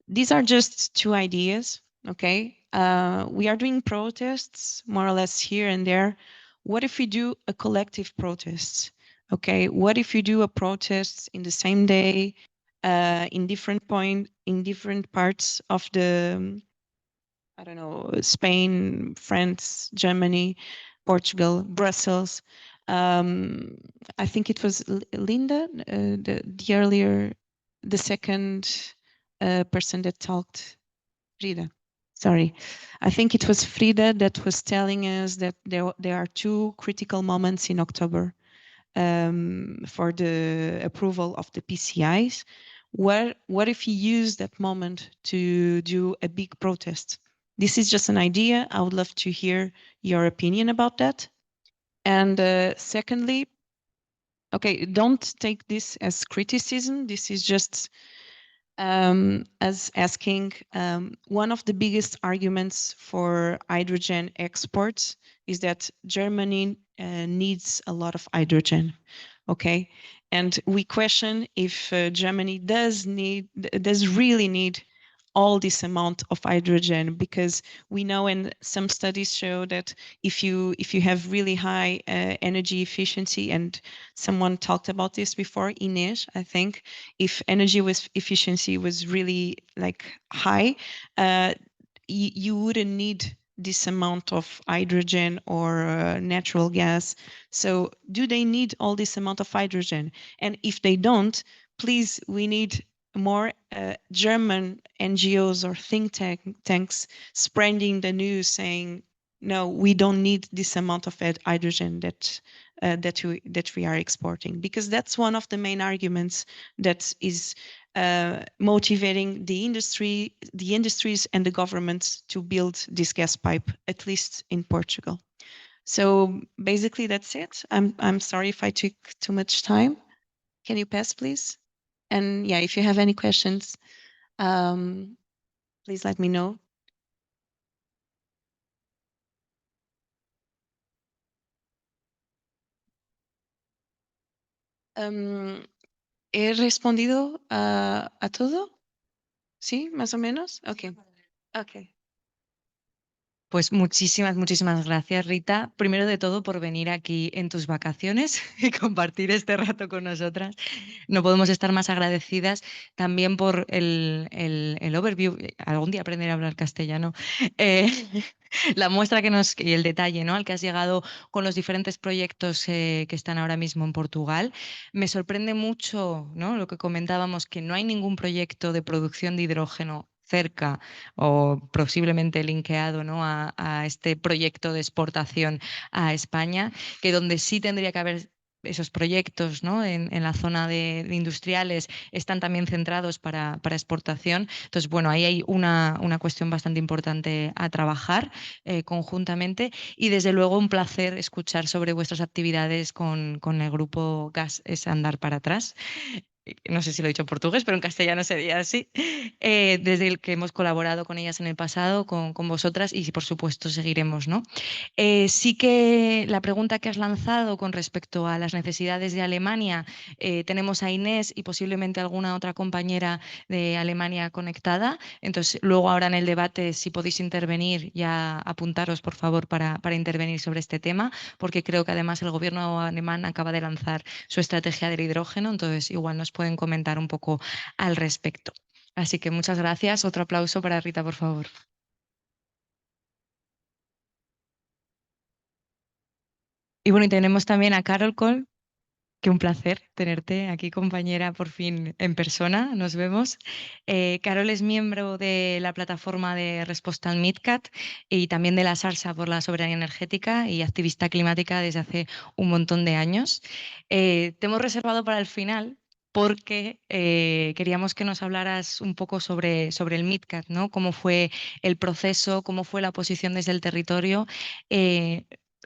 These are just two ideas, okay? We are doing protests more or less here and there. What if we do a collective protest? Okay, what if you do a protest in the same day, in different parts of the, I don't know, Spain, France, Germany, Portugal, Brussels. I think it was Linda, the second person that talked, Frida. Sorry, I think it was Frida that was telling us that there are two critical moments in October for the approval of the PCIs. What if you use that moment to do a big protest? This is just an idea. I would love to hear your opinion about that. And secondly, okay, don't take this as criticism. This is just as asking, one of the biggest arguments for hydrogen exports is that Germany needs a lot of hydrogen, okay? And we question if Germany does really need all this amount of hydrogen, because we know, and some studies show that if you have really high energy efficiency, and someone talked about this before, Inês, I think, if energy efficiency was really like high, you wouldn't need this amount of hydrogen or natural gas. So do they need all this amount of hydrogen? And if they don't, please, we need more German NGOs or think tanks spreading the news saying, no, we don't need this amount of hydrogen that we are exporting, because that's one of the main arguments that is motivating the industries and the governments to build this gas pipe, at least in Portugal. So basically that's it. I'm sorry if I took too much time. Can you pass, please? And yeah, if you have any questions, please let me know. ¿He respondido a todo? ¿Sí? ¿Más o menos? Ok. Ok. Pues muchísimas gracias, Rita. Primero de todo, por venir aquí en tus vacaciones y compartir este rato con nosotras. No podemos estar más agradecidas también por el overview. Algún día aprenderé a hablar castellano. La muestra y el detalle, ¿no?, al que has llegado con los diferentes proyectos que están ahora mismo en Portugal. Me sorprende mucho, ¿no?, lo que comentábamos, que no hay ningún proyecto de producción de hidrógeno cerca o posiblemente linkeado, ¿no?, a este proyecto de exportación a España, que donde sí tendría que haber esos proyectos, ¿no?, en la zona de industriales, están también centrados para exportación. Entonces, bueno, ahí hay una cuestión bastante importante a trabajar conjuntamente, y desde luego un placer escuchar sobre vuestras actividades con el grupo Gas es Andar para Atrás. No sé si lo he dicho en portugués, pero en castellano sería así, desde el que hemos colaborado con ellas en el pasado, con vosotras, y por supuesto seguiremos, ¿no? Sí que la pregunta que has lanzado con respecto a las necesidades de Alemania, tenemos a Inés y posiblemente alguna otra compañera de Alemania conectada, entonces luego ahora en el debate, si podéis intervenir, ya apuntaros por favor para intervenir sobre este tema, porque creo que además el gobierno alemán acaba de lanzar su estrategia del hidrógeno, entonces igual nos pueden comentar un poco al respecto. Así que muchas gracias. Otro aplauso para Rita, por favor. Y bueno, y tenemos también a Càrol Coll, que un placer tenerte aquí, compañera, por fin en persona, nos vemos. Càrol es miembro de la plataforma de respuesta al MidCat y también de la Sarsa por la soberanía energética y activista climática desde hace un montón de años. Te hemos reservado para el final porque queríamos que nos hablaras un poco sobre el MidCat, ¿no? Cómo fue el proceso, cómo fue la posición desde el territorio.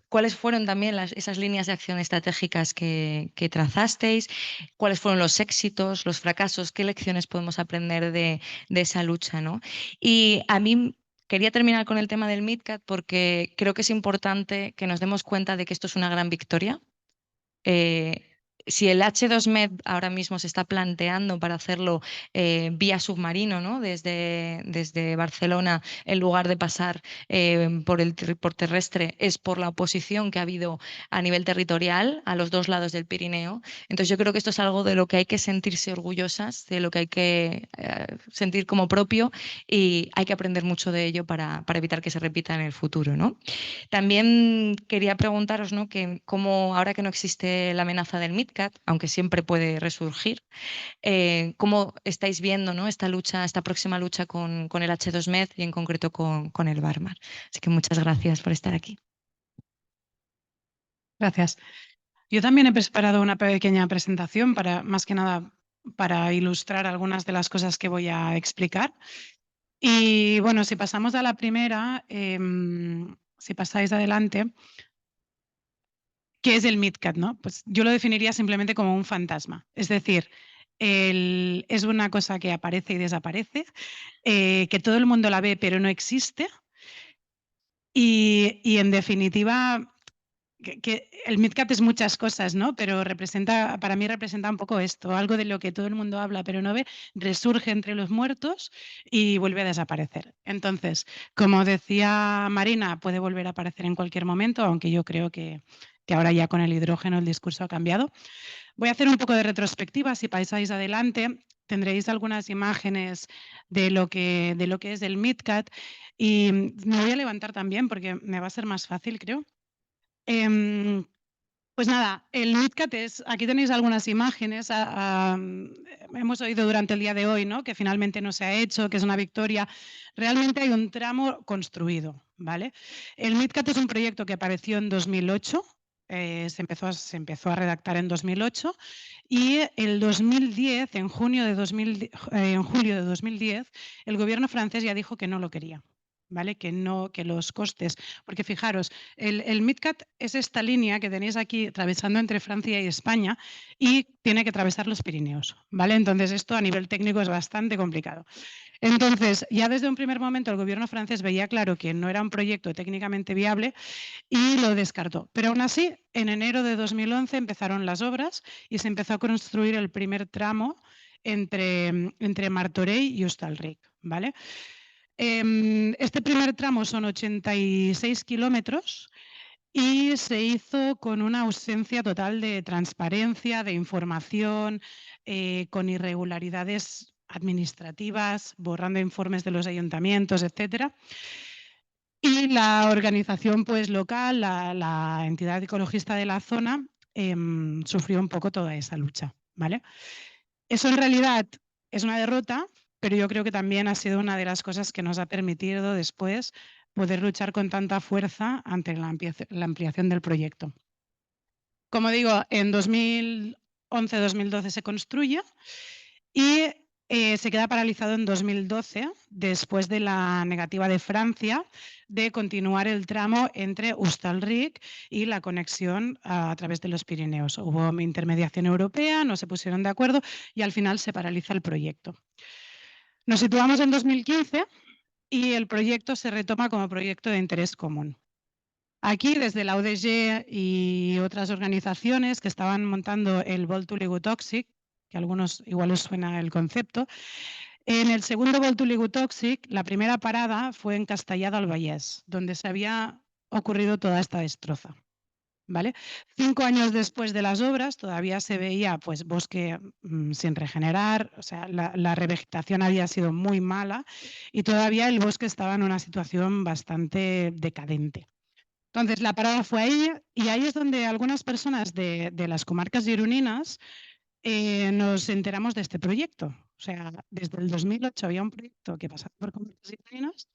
¿Cuáles fueron también esas líneas de acción estratégicas que trazasteis? ¿Cuáles fueron los éxitos, los fracasos? ¿Qué lecciones podemos aprender de esa lucha, ¿no? Y a mí quería terminar con el tema del MidCat porque creo que es importante que nos demos cuenta de que esto es una gran victoria. Si el H2MED ahora mismo se está planteando para hacerlo vía submarino, ¿no?, desde Barcelona, en lugar de pasar por terrestre, es por la oposición que ha habido a nivel territorial a los dos lados del Pirineo. Entonces yo creo que esto es algo de lo que hay que sentirse orgullosas, de lo que hay que sentir como propio, y hay que aprender mucho de ello para evitar que se repita en el futuro, ¿no? También quería preguntaros, ¿no?, que cómo, ahora que no existe la amenaza del MidCat, aunque siempre puede resurgir, cómo estáis viendo, ¿no?, esta lucha, esta próxima lucha con el H2MED y en concreto con el Barmar. Así que muchas gracias por estar aquí. Gracias. Yo también he preparado una pequeña presentación más que nada, para ilustrar algunas de las cosas que voy a explicar. Y bueno, si pasamos a la primera, si pasáis adelante, ¿qué es el MidCat, no? Pues yo lo definiría simplemente como un fantasma. Es decir, es una cosa que aparece y desaparece, que todo el mundo la ve pero no existe. Y en definitiva, que el MidCat es muchas cosas, ¿no? Pero para mí representa un poco esto, algo de lo que todo el mundo habla pero no ve, resurge entre los muertos y vuelve a desaparecer. Entonces, como decía Marina, puede volver a aparecer en cualquier momento, aunque yo creo que ahora ya con el hidrógeno el discurso ha cambiado. Voy a hacer un poco de retrospectiva. Si pasáis adelante, tendréis algunas imágenes de lo que es el MidCat, y me voy a levantar también porque me va a ser más fácil, creo. Pues nada, el MidCat aquí tenéis algunas imágenes. Hemos oído durante el día de hoy, ¿no?, que finalmente no se ha hecho, que es una victoria. Realmente hay un tramo construido, ¿vale? El MidCat es un proyecto que apareció en 2008. se empezó a redactar en 2008 y el 2010, en julio de 2010, el gobierno francés ya dijo que no lo quería. ¿Vale? Que los costes, porque fijaros, el MidCat es esta línea que tenéis aquí atravesando entre Francia y España y tiene que atravesar los Pirineos, ¿vale? Entonces esto a nivel técnico es bastante complicado. Entonces, ya desde un primer momento el gobierno francés veía claro que no era un proyecto técnicamente viable y lo descartó. Pero aún así, en enero de 2011 empezaron las obras y se empezó a construir el primer tramo entre Martorell y Hostalric, ¿vale? Este primer tramo son 86 kilómetros y se hizo con una ausencia total de transparencia, de información, con irregularidades administrativas, borrando informes de los ayuntamientos, etcétera. Y la organización pues, local, la entidad ecologista de la zona, sufrió un poco toda esa lucha, ¿vale? Eso en realidad es una derrota, pero yo creo que también ha sido una de las cosas que nos ha permitido después poder luchar con tanta fuerza ante la ampliación del proyecto. Como digo, en 2011-2012 se construye y se queda paralizado en 2012 después de la negativa de Francia de continuar el tramo entre Hostalric y la conexión a través de los Pirineos. Hubo intermediación europea, no se pusieron de acuerdo y al final se paraliza el proyecto. Nos situamos en 2015 y el proyecto se retoma como proyecto de interés común. Aquí, desde la UDG y otras organizaciones que estaban montando el Vol to Ligu Toxic, que a algunos igual os suena el concepto, en el segundo Vol to Ligu Toxic, la primera parada fue en Castellà del Vallès, donde se había ocurrido toda esta destroza. ¿Vale? 5 años después de las obras todavía se veía pues, bosque sin regenerar, o sea, la revegetación había sido muy mala y todavía el bosque estaba en una situación bastante decadente. Entonces la parada fue ahí y ahí es donde algunas personas de las comarcas gironines nos enteramos de este proyecto. O sea, desde el 2008 había un proyecto que pasaba por comarcas gironinas,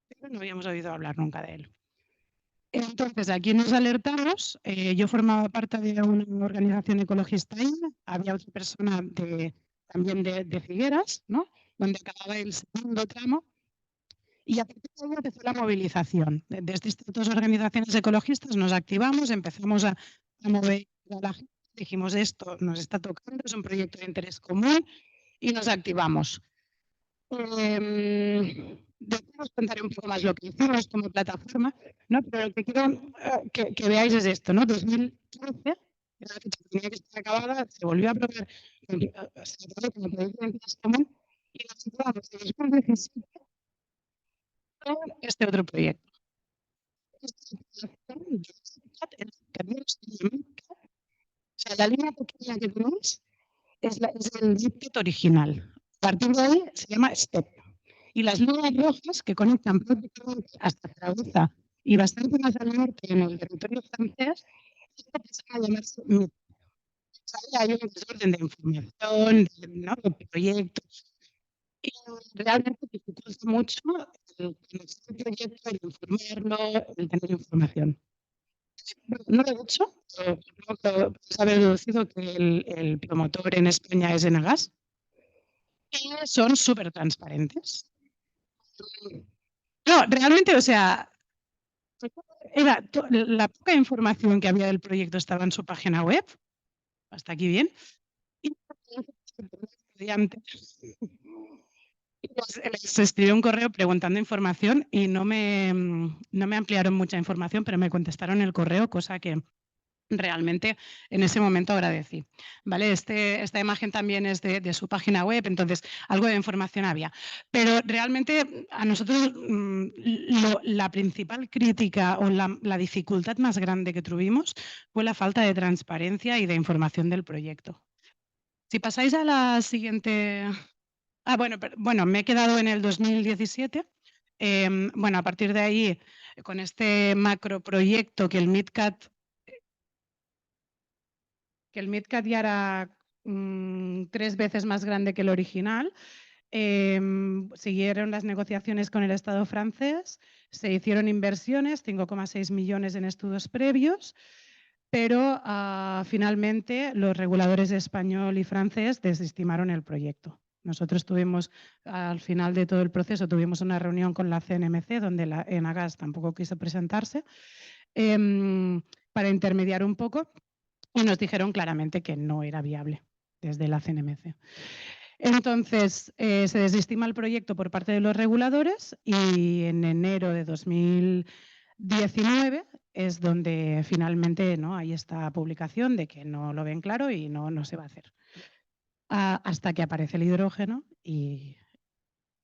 pero no habíamos oído hablar nunca de él. Entonces, aquí nos alertamos, yo formaba parte de una organización ecologista ahí, había otra persona también de Figueras, ¿no? Donde acababa el segundo tramo, y a partir de ahí empezó la movilización. Desde estas organizaciones ecologistas nos activamos, empezamos a mover a la gente, dijimos esto nos está tocando, es un proyecto de interés común, y nos activamos. Después os contaré un poco más lo que hicimos como plataforma, ¿no? Pero lo que quiero que veáis es esto, ¿no? 2015, era la fecha que tenía que estar acabada, se volvió a aprobar como proyecto de interés común y nos situamos en 2017 con este otro proyecto. O sea, la línea pequeña que tenéis es el MidCat original. A partir de ahí se llama STEP. Y las líneas rojas que conectan prácticamente hasta Zaragoza y bastante más al norte en el territorio francés, empiezan a llamarse MidCat. Hay un desorden de información, de proyectos. Y realmente dificulta mucho el conocer el proyecto, el informarlo, el tener información. No lo he dicho, pero creo que podéis haber deducido que el promotor en España es Enagas y son súper transparentes. No, realmente, o sea, era la poca información que había del proyecto estaba en su página web, hasta aquí bien, y les escribí un correo preguntando información y no me ampliaron mucha información, pero me contestaron el correo, cosa que realmente en ese momento agradecí. ¿Vale? Esta imagen también es de su página web, entonces algo de información había. Pero realmente a nosotros la principal crítica o la dificultad más grande que tuvimos fue la falta de transparencia y de información del proyecto. Si pasáis a la siguiente... bueno, me he quedado en el 2017. Bueno, a partir de ahí, con este macroproyecto que el MidCat ya era 3 veces más grande que el original. Siguieron las negociaciones con el Estado francés, se hicieron inversiones, 5,6 millones en estudios previos, pero finalmente los reguladores español y francés desestimaron el proyecto. Nosotros tuvimos, al final de todo el proceso, tuvimos una reunión con la CNMC, donde la Enagas tampoco quiso presentarse, para intermediar un poco, y nos dijeron claramente que no era viable desde la CNMC. Entonces, se desestima el proyecto por parte de los reguladores y en enero de 2019 es donde finalmente, ¿no?, hay esta publicación de que no lo ven claro y no se va a hacer. Hasta que aparece el hidrógeno y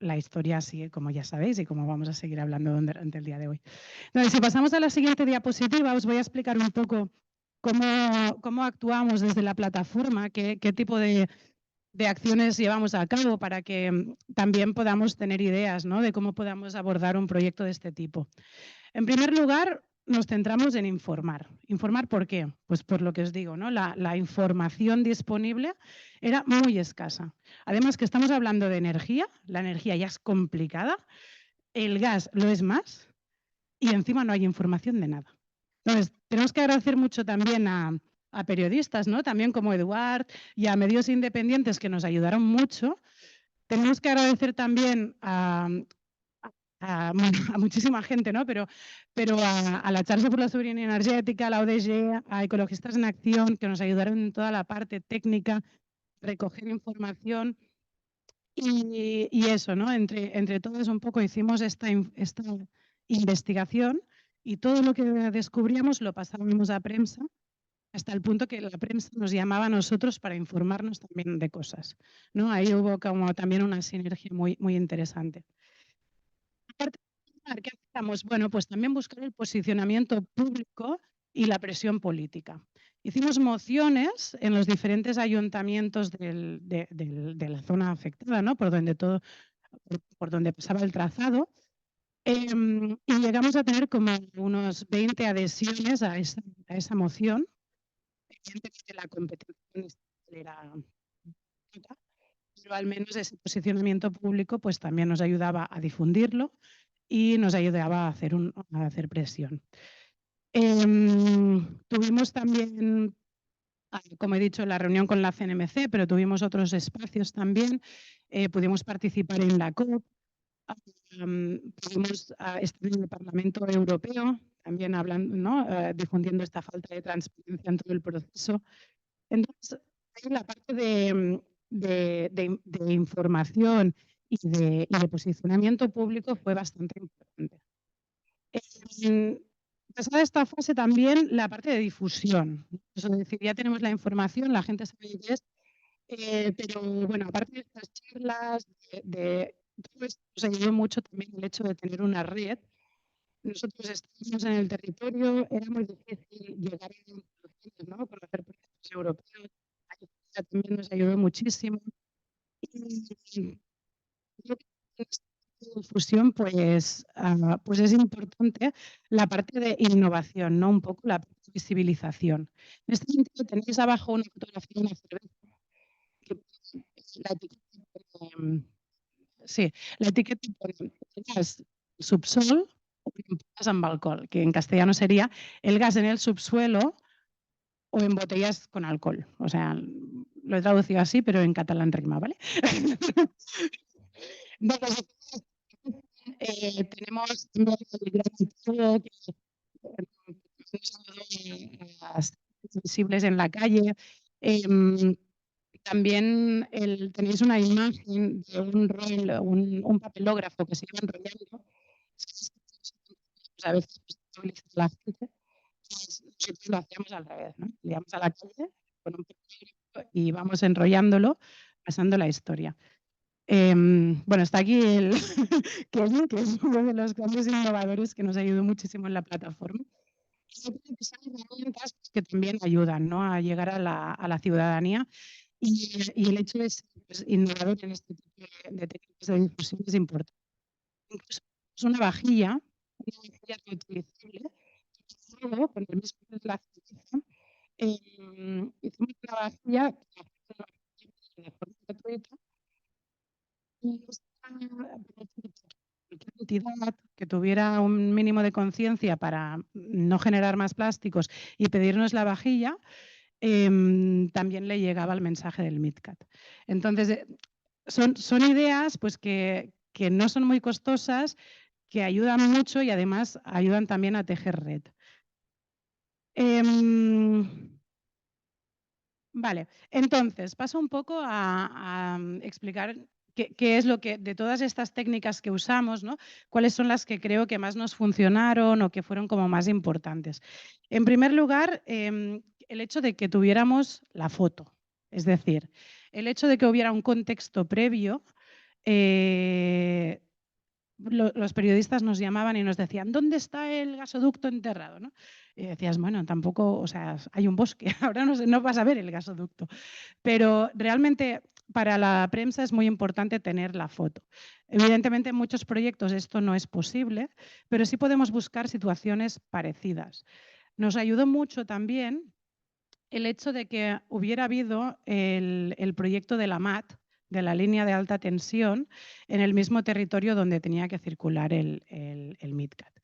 la historia sigue, como ya sabéis, y como vamos a seguir hablando durante el día de hoy. Entonces, si pasamos a la siguiente diapositiva, os voy a explicar un poco cómo actuamos desde la plataforma, qué tipo de acciones llevamos a cabo para que también podamos tener ideas, ¿no?, de cómo podamos abordar un proyecto de este tipo. En primer lugar, nos centramos en informar. ¿Informar por qué? Pues por lo que os digo, ¿no? La información disponible era muy escasa. Además que estamos hablando de energía, la energía ya es complicada, el gas lo es más y encima no hay información de nada. Entonces, tenemos que agradecer mucho también a periodistas, ¿no?, también como Eduard, y a medios independientes que nos ayudaron mucho. Tenemos que agradecer también a muchísima gente, ¿no?, pero a la Xarxa por la Soberanía Energética, a la ODG, a Ecologistas en Acción, que nos ayudaron en toda la parte técnica, recoger información y eso, ¿no?, entre todos un poco hicimos esta investigación y todo lo que descubríamos lo pasábamos a prensa, hasta el punto que la prensa nos llamaba a nosotros para informarnos también de cosas, ¿no? Ahí hubo como también una sinergia muy interesante. Aparte, ¿qué hacíamos? Bueno, pues también buscar el posicionamiento público y la presión política. Hicimos mociones en los diferentes ayuntamientos de la zona afectada, ¿no?, por donde pasaba el trazado, y llegamos a tener como unos 20 adhesiones a esa moción. Evidentemente la competencia era, pero al menos ese posicionamiento público pues también nos ayudaba a difundirlo y nos ayudaba a hacer presión. Tuvimos también, como he dicho, la reunión con la CNMC, pero tuvimos otros espacios también. Pudimos participar en la COP, pudimos estar en el Parlamento Europeo, también hablando, ¿no?, difundiendo esta falta de transparencia en todo el proceso. Entonces, hay la parte de información y de posicionamiento público fue bastante importante. Pasada esta fase también la parte de difusión. Es decir, ya tenemos la información, la gente sabe qué es, pero bueno, aparte de estas charlas, todo esto nos ayudó mucho también el hecho de tener una red. Nosotros estábamos en el territorio, era muy difícil llegar a información, ¿no?, conocer proyectos europeos. También nos ayudó muchísimo. Y creo que en esta difusión pues es importante la parte de innovación, ¿no?, un poco la parte de visibilización. En este sentido tenéis abajo una fotografía de una cerveza. La etiqueta pone gas subsol o gas amb alcohol, que en castellano sería el gas en el subsuelo o en botellas con alcohol. O sea, lo he traducido así, pero en catalán rima, ¿vale? Tenemos el gran equipo que nos visibles en la calle. También tenéis una imagen de un papelógrafo que se iba enrollando. A veces la gente, nosotros lo hacíamos al revés, ¿no? Íbamos a la calle con un papelógrafo y íbamos enrollándolo, pasando la historia. Bueno, está aquí Kevin, que es uno de los grandes innovadores que nos ayudó muchísimo en la plataforma. Son herramientas que también ayudan, ¿no?, a llegar a la ciudadanía y el hecho de ser innovador en este tipo de técnicas de difusión es importante. Incluso es una vajilla reutilizable, con el mismo de la cerveza. Hicimos una vajilla de forma gratuita y cualquier entidad que tuviera un mínimo de conciencia para no generar más plásticos y pedirnos la vajilla, también le llegaba el mensaje del MidCat. Entonces, son ideas pues, que no son muy costosas, que ayudan mucho y además ayudan también a tejer red. Vale, entonces paso un poco a explicar qué es lo que, de todas estas técnicas que usamos, ¿no? Cuáles son las que creo que más nos funcionaron o que fueron como más importantes. En primer lugar, el hecho de que tuviéramos la foto, es decir, el hecho de que hubiera un contexto previo. Los periodistas nos llamaban y nos decían, ¿dónde está el gasoducto enterrado? ¿No? Y decías, bueno, tampoco, o sea, hay un bosque, ahora no vas a ver el gasoducto. Pero realmente para la prensa es muy importante tener la foto. Evidentemente en muchos proyectos esto no es posible, pero sí podemos buscar situaciones parecidas. Nos ayudó mucho también el hecho de que hubiera habido el proyecto de la MAT, de la línea de alta tensión, en el mismo territorio donde tenía que circular el MidCat.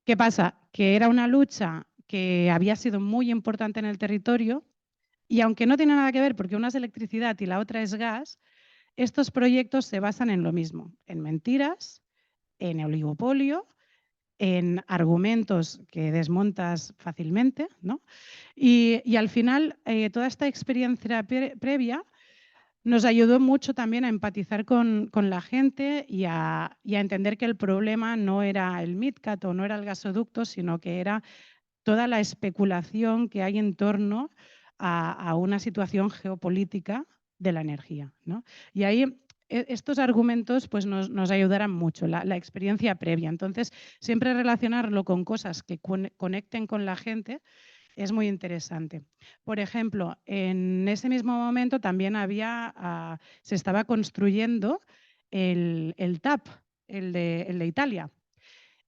¿Qué pasa? Que era una lucha que había sido muy importante en el territorio y aunque no tiene nada que ver porque una es electricidad y la otra es gas, estos proyectos se basan en lo mismo, en mentiras, en oligopolio, en argumentos que desmontas fácilmente, ¿no? Y al final, toda esta experiencia previa nos ayudó mucho también a empatizar con la gente y a entender que el problema no era el MidCat o no era el gasoducto, sino que era toda la especulación que hay en torno a una situación geopolítica de la energía, ¿no? Y ahí estos argumentos pues, nos ayudarán mucho, la experiencia previa. Entonces, siempre relacionarlo con cosas que conecten con la gente es muy interesante. Por ejemplo, en ese mismo momento también se estaba construyendo el TAP, el de Italia.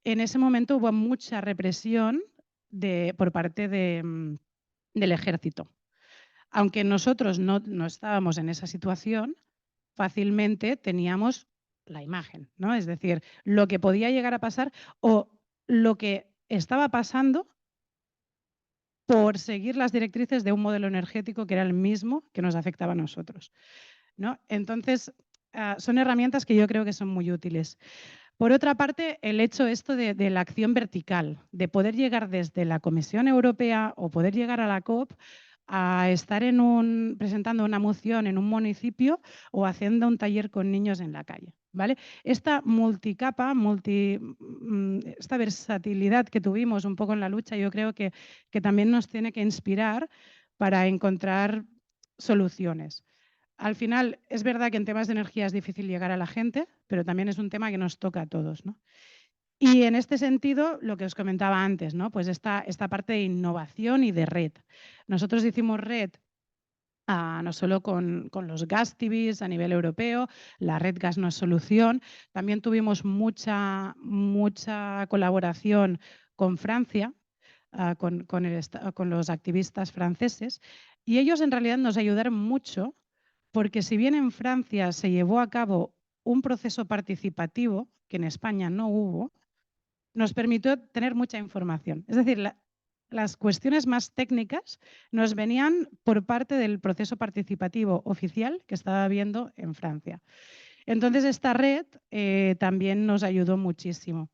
En ese momento hubo mucha represión por parte del ejército. Aunque nosotros no estábamos en esa situación, fácilmente teníamos la imagen, ¿no? Es decir, lo que podía llegar a pasar o lo que estaba pasando por seguir las directrices de un modelo energético que era el mismo que nos afectaba a nosotros, ¿no? Entonces, son herramientas que yo creo que son muy útiles. Por otra parte, el hecho esto de la acción vertical, de poder llegar desde la Comisión Europea o poder llegar a la COP a estar presentando una moción en un municipio o haciendo un taller con niños en la calle, ¿vale? Esta multicapa, esta versatilidad que tuvimos un poco en la lucha, yo creo que también nos tiene que inspirar para encontrar soluciones. Al final, es verdad que en temas de energía es difícil llegar a la gente, pero también es un tema que nos toca a todos, ¿no? Y en este sentido, lo que os comentaba antes, ¿no? Pues esta parte de innovación y de red. Nosotros hicimos red no solo con los gas TVs a nivel europeo, la red Gas no es Solución, también tuvimos mucha colaboración con Francia, con los activistas franceses, y ellos en realidad nos ayudaron mucho porque si bien en Francia se llevó a cabo un proceso participativo, que en España no hubo, nos permitió tener mucha información. Es decir, las cuestiones más técnicas nos venían por parte del proceso participativo oficial que estaba habiendo en Francia. Entonces, esta red también nos ayudó muchísimo.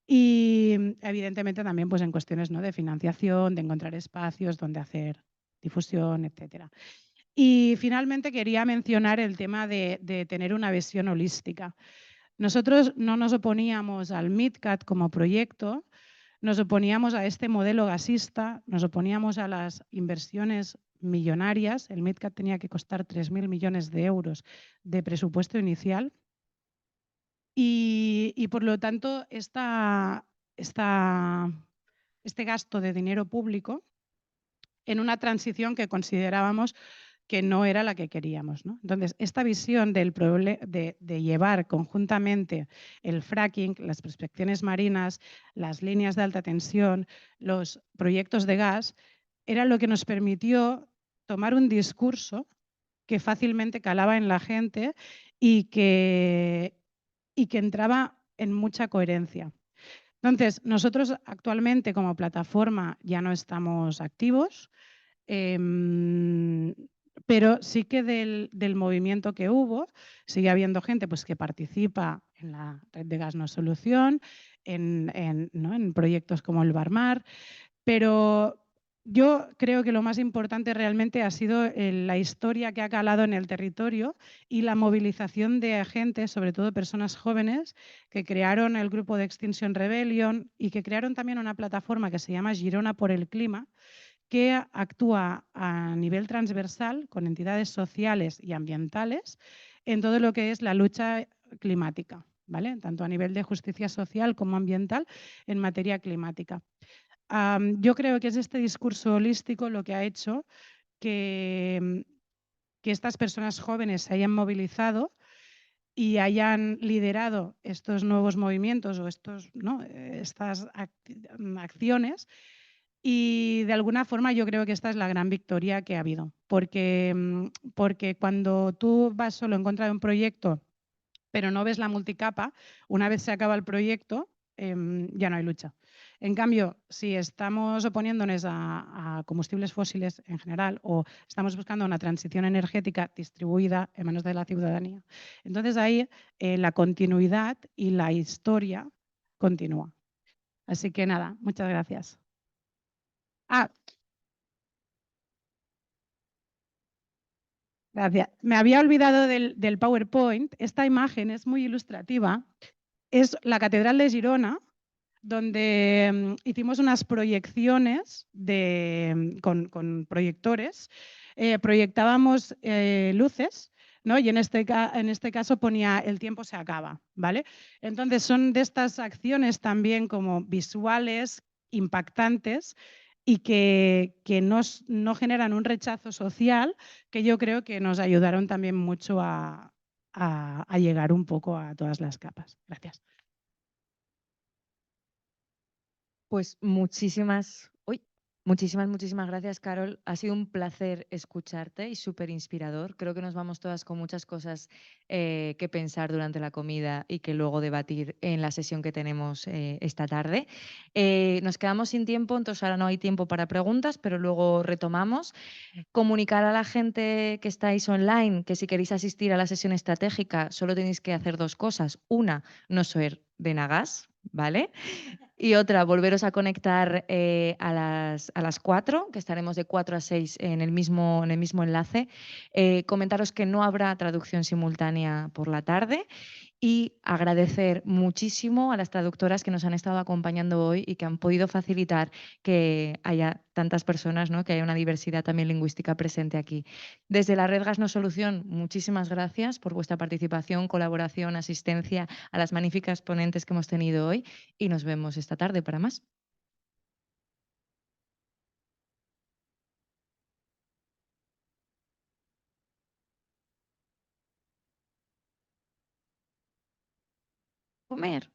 Y evidentemente también pues, en cuestiones, ¿no? de financiación, de encontrar espacios donde hacer difusión, etcétera. Y finalmente quería mencionar el tema de tener una visión holística. Nosotros no nos oponíamos al MidCat como proyecto, nos oponíamos a este modelo gasista, nos oponíamos a las inversiones millonarias. El MidCat tenía que costar 3.000 millones de euros de presupuesto inicial. Y por lo tanto, este gasto de dinero público en una transición que considerábamos que no era la que queríamos, ¿no? Entonces, esta visión de llevar conjuntamente el fracking, las prospecciones marinas, las líneas de alta tensión, los proyectos de gas, era lo que nos permitió tomar un discurso que fácilmente calaba en la gente y que entraba en mucha coherencia. Entonces, nosotros actualmente como plataforma ya no estamos activos, pero sí que del movimiento que hubo, sigue habiendo gente pues, que participa en la red de gas no solución, en proyectos como el Barmar, pero yo creo que lo más importante realmente ha sido la historia que ha calado en el territorio y la movilización de agentes, sobre todo personas jóvenes, que crearon el grupo de Extinction Rebellion y que crearon también una plataforma que se llama Girona por el Clima, que actúa a nivel transversal con entidades sociales y ambientales en todo lo que es la lucha climática, ¿vale? Tanto a nivel de justicia social como ambiental en materia climática. Yo creo que es este discurso holístico lo que ha hecho que estas personas jóvenes se hayan movilizado y hayan liderado estos nuevos movimientos o estas acciones. Y de alguna forma yo creo que esta es la gran victoria que ha habido, porque cuando tú vas solo en contra de un proyecto, pero no ves la multicapa, una vez se acaba el proyecto, ya no hay lucha. En cambio, si estamos oponiéndonos a combustibles fósiles en general o estamos buscando una transición energética distribuida en manos de la ciudadanía, entonces ahí la continuidad y la historia continúa. Así que nada, muchas gracias. Gracias. Me había olvidado del PowerPoint. Esta imagen es muy ilustrativa. Es la Catedral de Girona, donde hicimos unas proyecciones con proyectores. Proyectábamos luces, ¿no? Y en este caso ponía el tiempo se acaba, ¿vale? Entonces son de estas acciones también como visuales, impactantes, y que no generan un rechazo social, que yo creo que nos ayudaron también mucho a llegar un poco a todas las capas. Gracias. Pues muchísimas gracias, Càrol. Ha sido un placer escucharte y súper inspirador. Creo que nos vamos todas con muchas cosas que pensar durante la comida y que luego debatir en la sesión que tenemos esta tarde. Nos quedamos sin tiempo, entonces ahora no hay tiempo para preguntas, pero luego retomamos. Comunicar a la gente que estáis online que si queréis asistir a la sesión estratégica solo tenéis que hacer dos cosas. Una, no ser de Nagas, ¿vale? Y otra, volveros a conectar a las 4, que estaremos de 4 a 6 en el mismo enlace. Comentaros que no habrá traducción simultánea por la tarde y agradecer muchísimo a las traductoras que nos han estado acompañando hoy y que han podido facilitar que haya tantas personas, ¿no? Que haya una diversidad también lingüística presente aquí. Desde la Red Gas No Solución, muchísimas gracias por vuestra participación, colaboración, asistencia a las magníficas ponentes que hemos tenido hoy y nos vemos esta tarde para más. Comer.